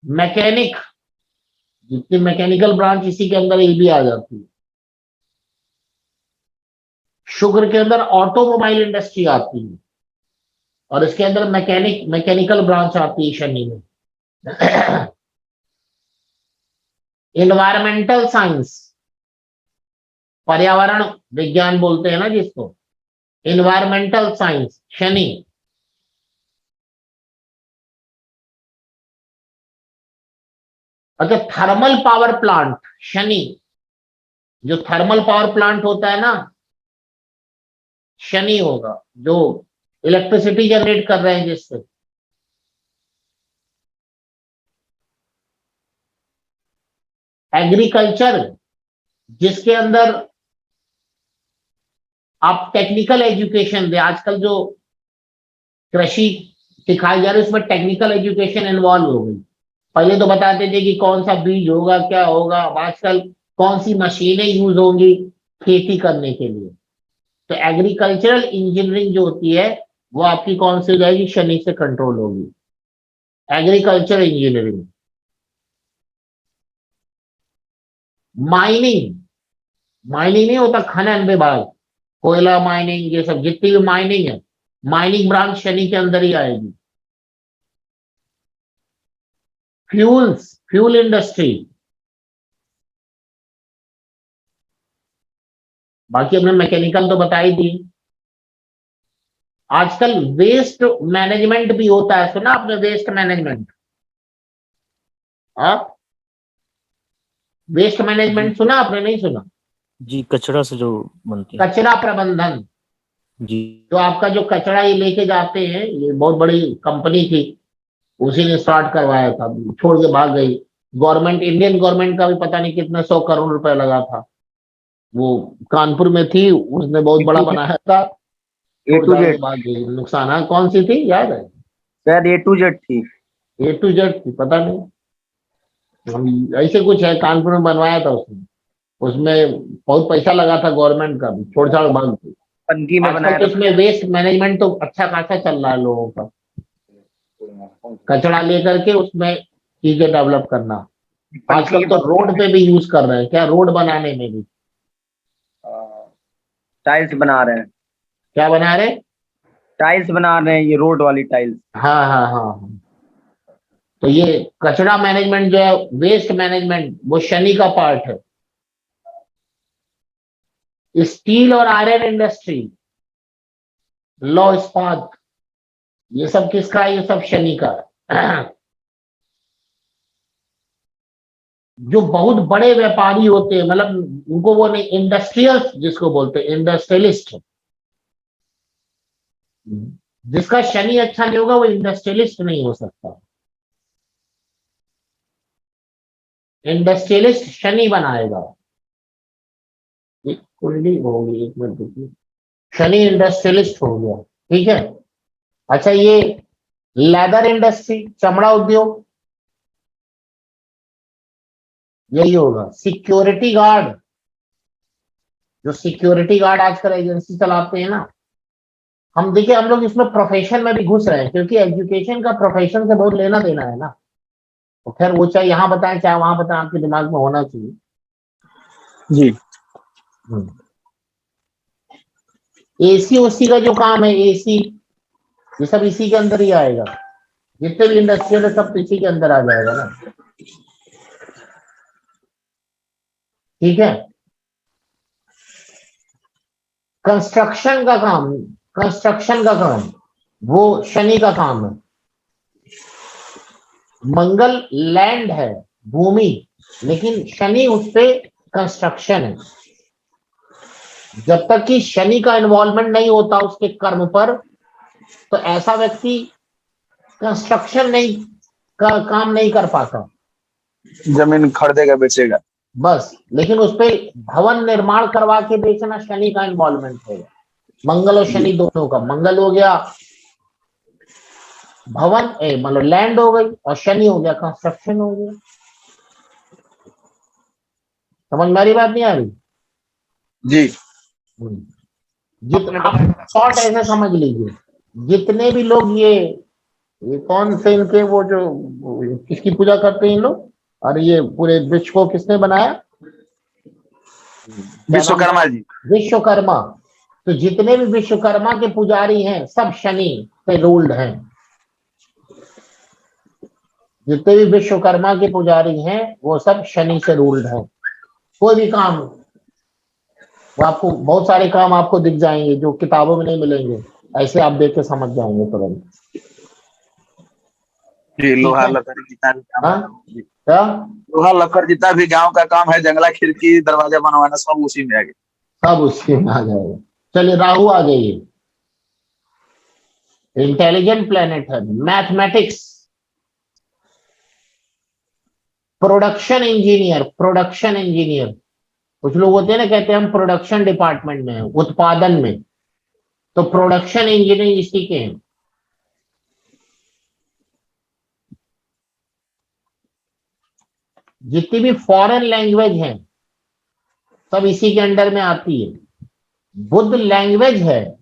मैकेनिक, जितनी मैकेनिकल ब्रांच इसी के अंदर ये भी आ जाती है। शुक्र के अंदर ऑटोमोबाइल इंडस्ट्री आती है। और इसके अंदर मैकेनिकल ब्रांच आती है शनि में। इन्वायरमेंटल साइंस, पर्यावरण विज्ञान बोलते हैं ना जिसको, इन्वायरमेंटल साइंस शनि। अच्छा, थर्मल पावर प्लांट शनि, जो थर्मल पावर प्लांट होता है ना, शनि होगा, जो इलेक्ट्रिसिटी जनरेट कर रहे हैं जिससे। एग्रीकल्चर, जिसके अंदर आप टेक्निकल एजुकेशन दे, आजकल जो कृषि सिखाई जा रही है उसमें टेक्निकल एजुकेशन इन्वॉल्व हो गई। पहले तो बताते थे कि कौन सा बीज होगा, क्या होगा, अब आजकल कौन सी मशीनें यूज होंगी खेती करने के लिए। तो एग्रीकल्चरल इंजीनियरिंग जो होती है वो आपकी कौन सी हो जाएगी, शनि से कंट्रोल होगी, एग्रीकल्चर इंजीनियरिंग। माइनिंग, माइनिंग नहीं होता, खनन विभाग, कोयला माइनिंग, ये सब जितनी भी माइनिंग है, माइनिंग ब्रांच शनि के अंदर ही आएगी। फ्यूल्स, फ्यूल इंडस्ट्री, बाकी हमने मैकेनिकल तो बता ही दी। आजकल वेस्ट मैनेजमेंट भी होता है, सुना आपने वेस्ट मैनेजमेंट? आप वेस्ट मैनेजमेंट सुना आपने? नहीं सुना? जी, कचरा से जो बनती है। कचरा प्रबंधन जी, जो आपका जो कचरा ये लेके जाते हैं, ये बहुत बड़ी कंपनी थी, उसी ने स्टार्ट करवाया था, छोड़ के भाग गई। गवर्नमेंट, इंडियन गवर्नमेंट का भी पता नहीं कितने 100 करोड़ रुपए लगा था, वो कानपुर में थी, उसने बहुत बड़ा बनाया था, A to Z, भाग गई। नुकसान, हाँ, कौन सी थी याद है? शायद A to Z थी। A to Z थी, पता नहीं, हम ऐसे कुछ है, कानपुर में बनवाया था उसने, उसमें बहुत पैसा लगा था गवर्नमेंट का भी, छोड़ छाड़ भाग गई। पनकी में आजकल बनाया तो था। इसमें वेस्ट मैनेजमेंट तो अच्छा खासा चल रहा है लोगों का, कचरा लेकर के उसमें चीजें डेवलप करना। आजकल तो रोड पे भी यूज कर रहे हैं, क्या रोड बनाने में भी टाइल्स बना रहे हैं। क्या बना रहे? टाइल्स बना रहे हैं, ये रोड वाली टाइल्स। हाँ हाँ हाँ हाँ। तो ये कचरा मैनेजमेंट जो है, वेस्ट मैनेजमेंट, वो शनि का पार्ट है। स्टील और आयरन इंडस्ट्री, लौ इस्पात, ये सब किसका है? ये सब शनि का है। जो बहुत बड़े व्यापारी होते हैं, मतलब उनको वो नहीं, इंडस्ट्रियल जिसको बोलते हैं, इंडस्ट्रियलिस्ट, जिसका शनि अच्छा नहीं होगा वो इंडस्ट्रियलिस्ट नहीं हो सकता। इंडस्ट्रियलिस्ट शनि बनाएगा। एक कुंडली होगी, एक मिनट रुकिए, शनि इंडस्ट्रियलिस्ट हो गया, ठीक है। अच्छा, ये लेदर इंडस्ट्री, चमड़ा उद्योग, यही होगा। सिक्योरिटी गार्ड, जो सिक्योरिटी गार्ड आजकल एजेंसी चलाते हैं ना, हम देखिए, हम लोग इसमें प्रोफेशन में भी घुस रहे हैं, क्योंकि एजुकेशन का प्रोफेशन से बहुत लेना देना है ना। तो खैर वो चाहे यहाँ बताएं चाहे वहां बताएं, आपके दिमाग में होना चाहिए। जी। एसी ओसी का जो काम है, एसी, ये सब इसी के अंदर ही आएगा। जितने भी इंडस्ट्रियल है सब इसी के अंदर आ जाएगा ना, ठीक है। कंस्ट्रक्शन का काम, कंस्ट्रक्शन का काम वो शनि का काम है। मंगल लैंड है, भूमि, लेकिन शनि उस पे कंस्ट्रक्शन है। जब तक कि शनि का इन्वॉल्वमेंट नहीं होता उसके कर्म पर, तो ऐसा व्यक्ति कंस्ट्रक्शन नहीं का काम नहीं कर पाता। जमीन खरीदेगा बेचेगा बस, लेकिन उस पे भवन निर्माण करवा के बेचना शनि का इन्वॉल्वमेंट होगा। मंगल और शनि दोनों का, मंगल हो गया भवन, मतलब लैंड हो गई, और शनि हो गया कंस्ट्रक्शन हो गया। समझ में आ रही बात, नहीं आ रही? जी। जितना शॉर्ट ऐसे समझ लीजिए, जितने भी लोग ये कौन से इनके वो जो किसकी पूजा करते हैं इन लोग, और ये पूरे विश्व को किसने बनाया? विश्वकर्मा जी। विश्वकर्मा, तो जितने भी विश्वकर्मा के पुजारी हैं सब शनि पे रूल्ड हैं। जितने भी विश्वकर्मा के पुजारी हैं वो सब शनि से रूल्ड हैं। कोई भी काम, वो आपको बहुत सारे काम आपको दिख जाएंगे जो किताबों में नहीं मिलेंगे, ऐसे आप देख के समझ जाएंगे तुरंत। जी, लोहा लकड़ी जितना भी काम है जी। क्या लोहा लकड़ जितना भी गांव का काम है, जंगला खिड़की दरवाजा बनवाना, सब उसी में आ गया। सब उसके में आ जाएगा। चलिए राहु आ जाइए, इंटेलिजेंट प्लेनेट है, mathematics, production engineer. Production engineer, कुछ लोग होते हैं ना कहते हैं हम प्रोडक्शन डिपार्टमेंट में हैं, उत्पादन में, तो प्रोडक्शन इंजीनियरिंग इसी के हैं। जितनी भी फॉरेन लैंग्वेज हैं सब इसी के अंडर में आती है। बुद्ध लैंग्वेज है,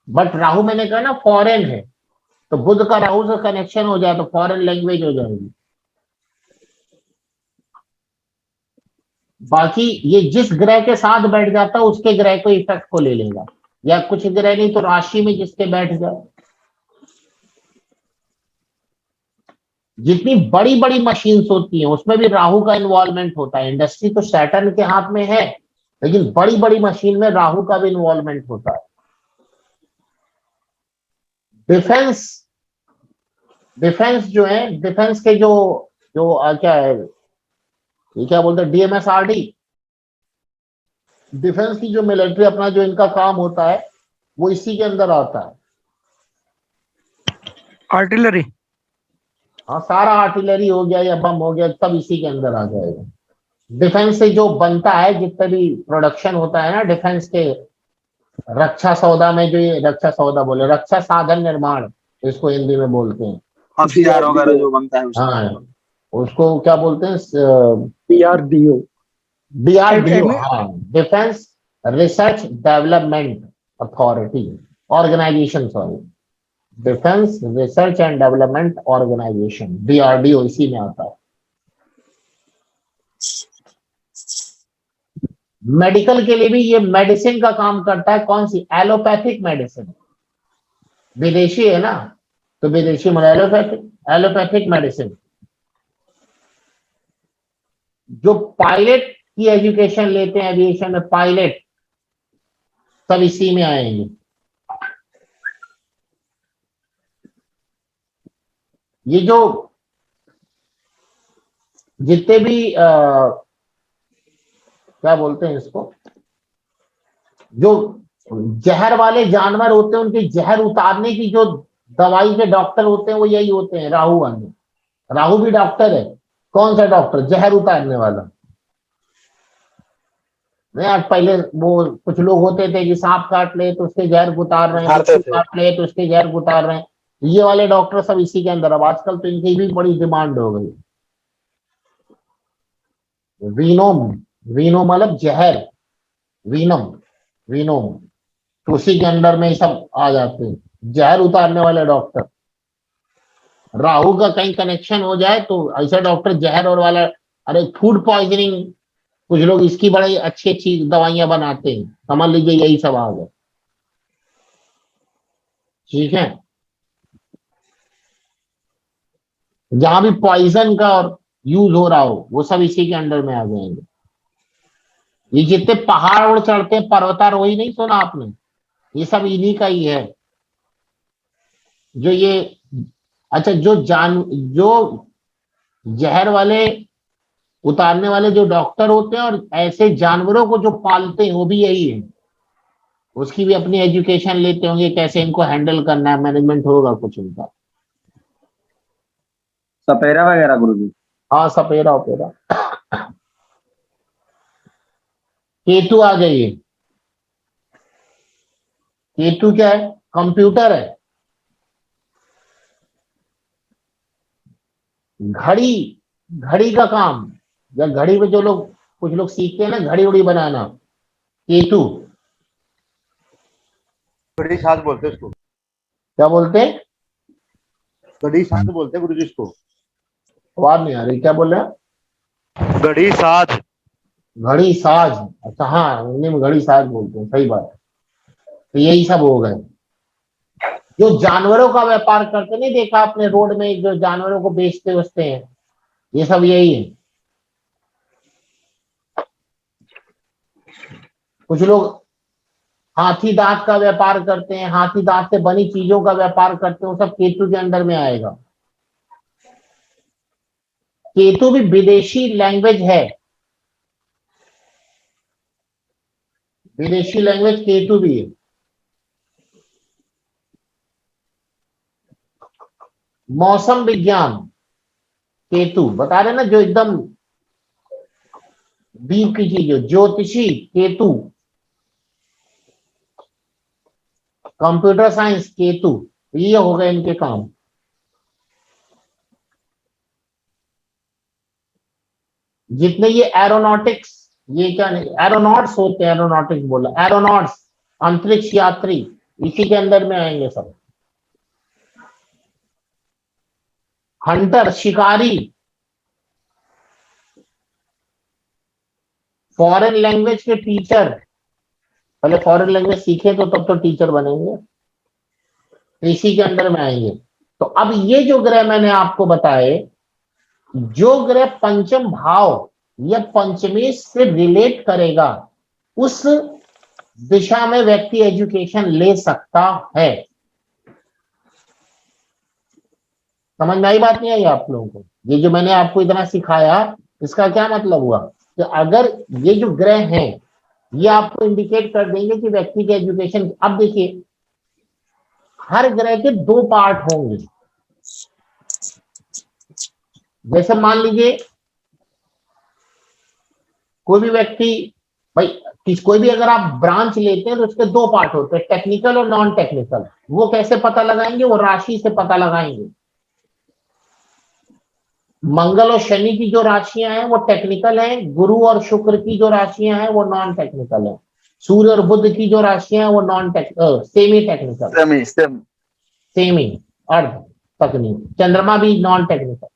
बट राहु मैंने कहा ना फॉरेन है, तो बुद्ध का राहु से कनेक्शन हो जाए तो फॉरेन लैंग्वेज हो जाएगी। बाकी ये जिस ग्रह के साथ बैठ जाता है उसके ग्रह को इफेक्ट को ले लेगा, या कुछ ग्रह नहीं तो राशि में जिसके बैठ जाए। जितनी बड़ी बड़ी मशीन्स होती हैं उसमें भी राहु का इन्वॉल्वमेंट होता है। इंडस्ट्री तो सैटर्न के हाथ में है, लेकिन बड़ी बड़ी मशीन में राहु का भी इन्वॉल्वमेंट होता है। डिफेंस जो है, डिफेंस के जो क्या है, ये क्या बोलते हैं, DMSRD, डिफेंस की जो मिलिट्री अपना जो इनका काम होता है वो इसी के अंदर आता है। आर्टिलरी, हाँ सारा आर्टिलरी हो गया या बम हो गया सब इसी के अंदर आ जाएगा। डिफेंस से जो बनता है, जितने भी प्रोडक्शन होता है ना डिफेंस के, रक्षा सौदा में, जो ये रक्षा सौदा बोले, रक्षा साधन निर्माण इसको हिंदी में बोलते हैं, हथियार वगैरह जो बनता है हाँ उसको क्या बोलते हैं, DRDO। हाँ, defence research development authority organisation, sorry, defence research and development organisation, DRDO इसी में आता है। मेडिकल के लिए भी ये मेडिसिन का काम करता है। कौन सी? एलोपैथिक मेडिसिन, विदेशी है ना, तो विदेशी मतलब एलोपैथिक मेडिसिन। जो पायलट की एजुकेशन लेते हैं एविएशन में, पायलट सब इसी में आएंगे। ये जो जितने भी क्या बोलते हैं इसको, जो जहर वाले जानवर होते हैं उनके जहर उतारने की जो दवाई के डॉक्टर होते हैं वो यही होते हैं, राहु वाले। राहु भी डॉक्टर है। कौन सा डॉक्टर? जहर उतारने वाला। नहीं, आज पहले वो कुछ लोग होते थे कि सांप काट ले तो उसके जहर उतार रहे हैं, काट ले तो उसके जहर उतार रहे हैं। ये वाले डॉक्टर सब इसी के अंदर। अब आजकल तो इनकी भी बड़ी डिमांड हो गई। वीनोम मतलब जहर, वीनोम तो उसी के अंदर में सब आ जाते हैं, जहर उतारने वाले डॉक्टर। राहु का कहीं कनेक्शन हो जाए तो ऐसा डॉक्टर जहर और वाला, अरे फूड पॉइजनिंग, कुछ लोग इसकी बड़ी अच्छी अच्छी दवाइयां बनाते हैं, समझ लीजिए यही सब आ गया। ठीक है, जहां भी पॉइजन का और यूज हो रहा हो वो सब इसी के अंडर में आ जाएंगे। ये जितने पहाड़ और चढ़ते हैं, पर्वतारोही नहीं सुना आपने, ये सब इन्हीं का ही है। जो ये अच्छा जो जहर वाले उतारने वाले जो डॉक्टर होते हैं और ऐसे जानवरों को जो पालते हैं वो भी यही है। उसकी भी अपनी एजुकेशन लेते होंगे, कैसे इनको हैंडल करना है, मैनेजमेंट होगा कुछ उनका। सपेरा वगैरह गुरुजी? हाँ सपेरा ओपेरा। केतु आ जाइए। केतु क्या है? कंप्यूटर है, घड़ी का काम, या घड़ी में जो लोग कुछ लोग सीखते हैं ना घड़ी उड़ी बनाना, केतु। घड़ी साथ बोलते हैं इसको। क्या बोलते हैं? घड़ी साथ बोलते हैं गुरुजी इसको। आवाज नहीं आ रही, क्या बोल रहे हैं? घड़ी साथ। घड़ी साज, अच्छा हाँ, हिंदी में घड़ी साज बोलते हैं, सही बात है। तो यही सब हो गए। जो जानवरों का व्यापार करते, नहीं देखा आपने रोड में जो जानवरों को बेचते उचते हैं, ये सब यही है। कुछ लोग हाथी दांत का व्यापार करते हैं, हाथी दांत से बनी चीजों का व्यापार करते हैं, वो सब केतु के अंडर में आएगा। केतु भी विदेशी लैंग्वेज है, विदेशी लैंग्वेज केतु भी है। मौसम विज्ञान केतु बता रहे ना, जो एकदम डीप की चीज है। ज्योतिषी केतु, कंप्यूटर साइंस केतु, ये हो गए इनके काम। जितने ये एरोनॉटिक्स, ये क्या नहीं, एरोनॉट्स होते हैं, एरोनॉटिक्स बोला, एरोनॉट्स अंतरिक्ष यात्री, इसी के अंदर में आएंगे सब। हंटर शिकारी, फॉरेन लैंग्वेज के टीचर, पहले फॉरेन लैंग्वेज सीखे तो तब तो टीचर बनेंगे, इसी के अंदर में आएंगे। तो अब ये जो ग्रह मैंने आपको बताए, जो ग्रह पंचम भाव या पंचमेश से रिलेट करेगा, उस दिशा में व्यक्ति एजुकेशन ले सकता है। समझ में आई बात, नहीं आई आप लोगों को? ये जो मैंने आपको इतना सिखाया, इसका क्या मतलब हुआ कि अगर ये जो ग्रह हैं, ये आपको इंडिकेट कर देंगे कि व्यक्ति के एजुकेशन। अब देखिए, हर ग्रह के दो पार्ट होंगे। जैसे मान लीजिए कोई भी व्यक्ति, भाई कोई भी अगर आप ब्रांच लेते हैं तो उसके दो पार्ट होते हैं, टेक्निकल और नॉन टेक्निकल। वो कैसे पता लगाएंगे? वो राशि से पता लगाएंगे। मंगल और शनि की जो राशियां हैं वो टेक्निकल हैं, गुरु और शुक्र की जो राशियां हैं वो नॉन टेक्निकल है, सूर्य और बुध की जो राशियां हैं वो नॉन सेमी टेक्निकल, सेमी अर्ध तकनीक, चंद्रमा भी नॉन टेक्निकल।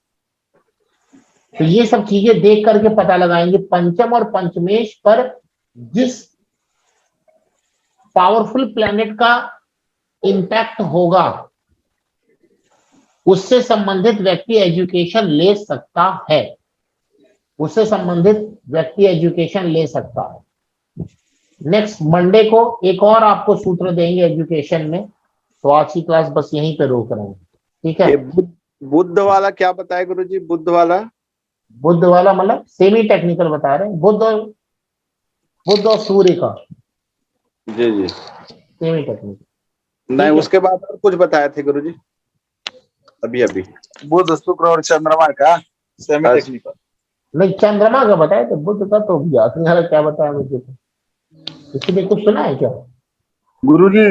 तो ये सब चीजें देख करके पता लगाएंगे। पंचम और पंचमेश पर जिस पावरफुल प्लैनेट का इंपैक्ट होगा, उससे संबंधित व्यक्ति एजुकेशन ले सकता है, उससे संबंधित व्यक्ति एजुकेशन ले सकता है। नेक्स्ट मंडे को एक और आपको सूत्र देंगे एजुकेशन में। तो आज की क्लास बस यहीं पे रोक रहे हैं, ठीक है? बुद्ध वाला क्या बताए गुरुजी? बुद्ध वाला मतलब सेमी टेक्निकल बता रहे हैं। बुद्ध और सूर्य का, जी सेमी टेक्निकल। नहीं, उसके बाद और कुछ बताए थे गुरुजी अभी? बुध शुक्र और चंद्रमा का सेमी टेक्निकल। नहीं, चंद्रमा का बताया तो बुद्ध का तो क्या बताया मुझे तो, इसमें कुछ सुना है क्या? गुरुजी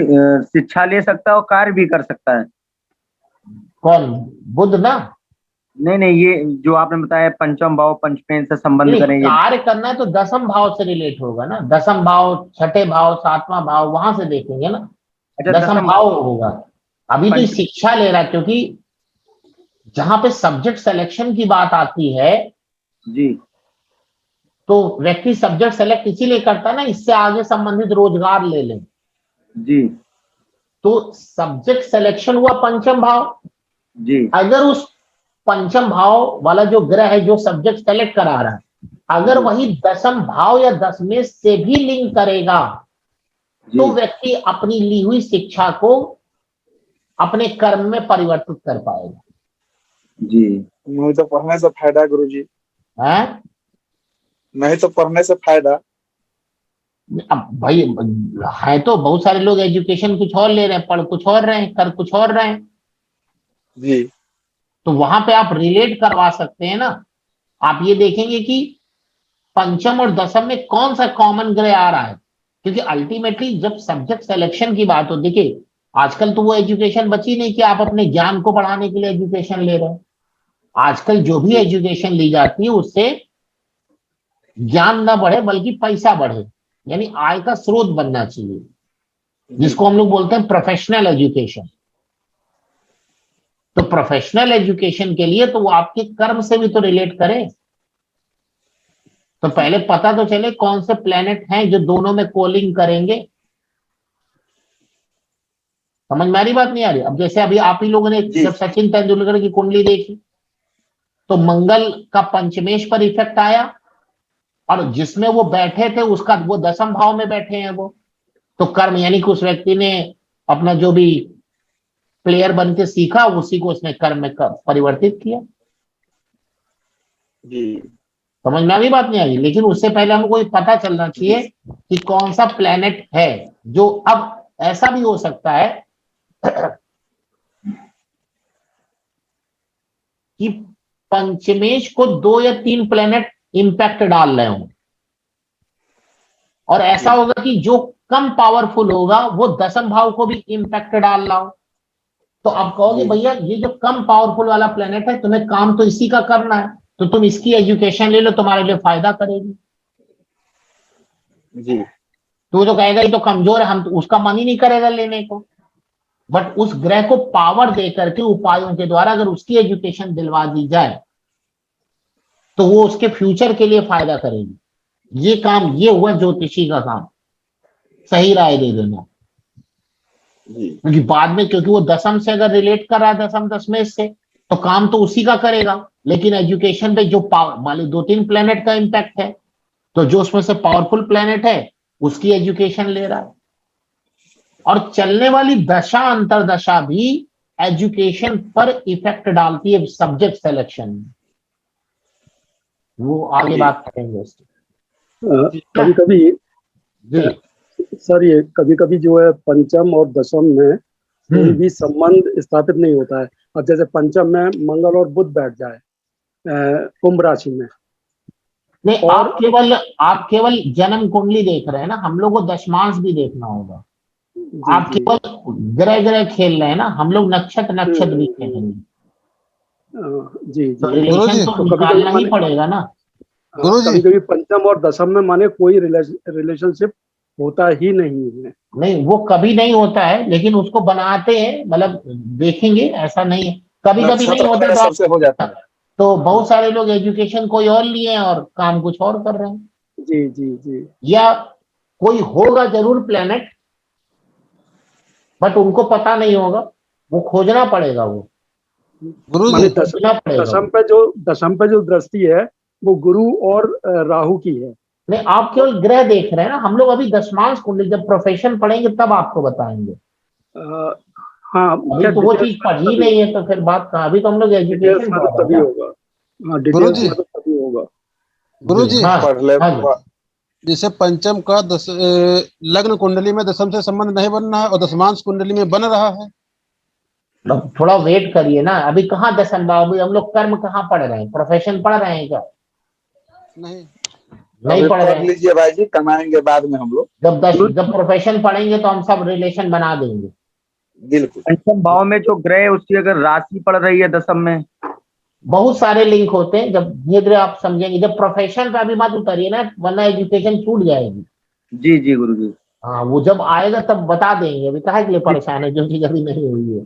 शिक्षा ले सकता है और कार्य भी कर सकता है। कौन? बुद्ध ना? नहीं, ये जो आपने बताया पंचम भाव पंचमेश से संबंध करेंगे। कार्य करना है तो दसम भाव से रिलेट होगा ना, दसम भाव, छठे भाव, सातवां भाव, वहां से देखेंगे ना। अच्छा, दसम भाव होगा। अभी तो शिक्षा ले रहा है, क्योंकि जहां पे सब्जेक्ट सिलेक्शन की बात आती है जी, तो व्यक्ति सब्जेक्ट सेलेक्ट इसीलिए करता है ना, इससे आगे संबंधित रोजगार ले लें जी। तो सब्जेक्ट सिलेक्शन हुआ पंचम भाव जी। अगर उस पंचम भाव वाला जो ग्रह है जो सब्जेक्ट सेलेक्ट करा रहा है, अगर वही दसम भाव या दसमें से भी लिंक करेगा, तो व्यक्ति अपनी ली हुई शिक्षा को अपने कर्म में परिवर्तित कर पाएगा। जी। नहीं तो पढ़ने से फायदा गुरुजी है? नहीं तो पढ़ने से फायदा। अब भाई है तो बहुत सारे लोग एजुकेशन कुछ और ले रहे हैं, पढ़ कुछ और रहे हैं, कर कुछ और रहे हैं जी। तो वहां पे आप रिलेट करवा सकते हैं ना। आप ये देखेंगे कि पंचम और दसम में कौन सा कॉमन ग्रह आ रहा है, क्योंकि अल्टीमेटली जब सब्जेक्ट सिलेक्शन की बात हो, देखिए आजकल तो वो एजुकेशन बची नहीं कि आप अपने ज्ञान को बढ़ाने के लिए एजुकेशन ले रहे हैं। आजकल जो भी एजुकेशन ली जाती है उससे ज्ञान ना बढ़े बल्कि पैसा बढ़े, यानी आय का स्रोत बनना चाहिए, जिसको हम लोग बोलते हैं प्रोफेशनल एजुकेशन। तो प्रोफेशनल एजुकेशन के लिए तो वो आपके कर्म से भी तो रिलेट करे। तो पहले पता तो चले कौन से प्लेनेट हैं जो दोनों में कोलिंग करेंगे, समझ में आ रही बात नहीं आ रही? अब जैसे अभी आप ही लोगों ने जब सचिन तेंदुलकर की कुंडली देखी तो मंगल का पंचमेश पर इफेक्ट आया, और जिसमें वो बैठे थे उसका वो दसम भाव में बैठे हैं वो, तो कर्म यानी कि उस व्यक्ति ने अपना जो भी प्लेयर बन के सीखा उसी को उसने कर्म में परिवर्तित किया। जी समझ में आ रही बात नहीं आ रही? लेकिन उससे पहले हमको ये पता चलना चाहिए कि कौन सा प्लेनेट है जो, अब ऐसा भी हो सकता है कि पंचमेश को 2 या 3 प्लेनेट इंपैक्ट डाल रहे हों, और ऐसा होगा कि जो कम पावरफुल होगा वो दसम भाव को भी इंपैक्ट डाल रहा हो। तो आप कहोगे भैया ये जो कम पावरफुल वाला प्लेनेट है तुम्हें काम तो इसी का करना है, तो तुम इसकी एजुकेशन ले लो, तुम्हारे लिए फायदा करेगी। जी तू तो कहेगा ये तो कमजोर है, हम तो उसका मन ही नहीं करेगा लेने को। बट उस ग्रह को पावर दे करके उपायों के द्वारा अगर उसकी एजुकेशन दिलवा दी जाए तो वो उसके फ्यूचर के लिए फायदा करेगी। ये काम, ये हुआ ज्योतिषी का काम, सही राय दे देना। क्योंकि बाद में, क्योंकि वो दसम से अगर रिलेट कर रहा है, दसम दसमेश से, तो काम तो उसी का करेगा, लेकिन एजुकेशन पे जो पावर, मान ली 2-3 प्लेनेट का इम्पैक्ट है, तो जो उसमें से पावरफुल प्लेनेट है उसकी एजुकेशन ले रहा है। और चलने वाली दशा अंतरदशा भी एजुकेशन पर इफेक्ट डालती है सब्जेक्ट सिलेक्शन में। वो आगे बात करेंगे कभी कभी सर, ये कभी कभी जो है पंचम और दशम में कोई भी संबंध स्थापित नहीं होता है। अब जैसे पंचम में मंगल और बुध बैठ जाए कुंभ राशि में, नहीं, और आप केवल जन्म कुंडली देख रहे हैं ना, हम लोग को दशमांश भी देखना होगा। आप केवल ग्रह खेल रहे हैं ना, हम लोग नक्षत्र भी खेलेंगे। जी तो रिलेशन तो निकालना ही पड़ेगा ना। कभी कभी पंचम और दशम में माने कोई रिलेशनशिप होता ही नहीं है। नहीं, वो कभी नहीं होता है, लेकिन उसको बनाते हैं, मतलब देखेंगे, ऐसा नहीं है। कभी कभी नहीं होता सबसे हो जाता है। तो बहुत सारे लोग एजुकेशन कोई और लिए और काम कुछ और कर रहे हैं। जी जी जी। या कोई होगा जरूर प्लेनेट, बट उनको पता नहीं होगा, वो खोजना पड़ेगा। वो दशम पे जो दृष्टि है वो गुरु और राहु की है। नहीं, आप केवल ग्रह देख रहे हैं ना, हम लोग अभी दशमांश कुंडली जब प्रोफेशन पढ़ेंगे तब आपको बताएंगे। हाँ, अभी तो वो चीज पढ़ी नहीं है, तो फिर बात कहाँ? अभी तो हम लोग एजुकेशन तभी होगा। गुरुजी तभी होगा। गुरुजी, हाँ, जैसे पंचम का लग्न कुंडली में दशम से संबंध नहीं बन रहा है और दशमांश कुंडली में बन रहा है, थोड़ा वेट करिए ना। अभी कहाँ दशम भाव, अभी हम लोग कर्म कहाँ पढ़ रहे हैं? प्रोफेशन पढ़ रहे हैं क्या? नहीं पढ़ रहे हैं। लीजिए भाई जी, कमाएंगे बाद में हम लोग। जब प्रोफेशन पढ़ेंगे तो हम सब रिलेशन बना देंगे। बिल्कुल। पंचम भाव में जो ग्रह है उसकी अगर राशि पड़ रही है दशम में, बहुत सारे लिंक होते हैं। जब धीरे धीरे आप समझेंगे, जब प्रोफेशन पे अभी मत उतरिए ना, वरना एजुकेशन छूट जाएगी। जी जी गुरुजी। हाँ, वो जब आएगा तब बता देंगे। अभी काहे के लिए परेशान है, जो चीज अभी नहीं हुई है।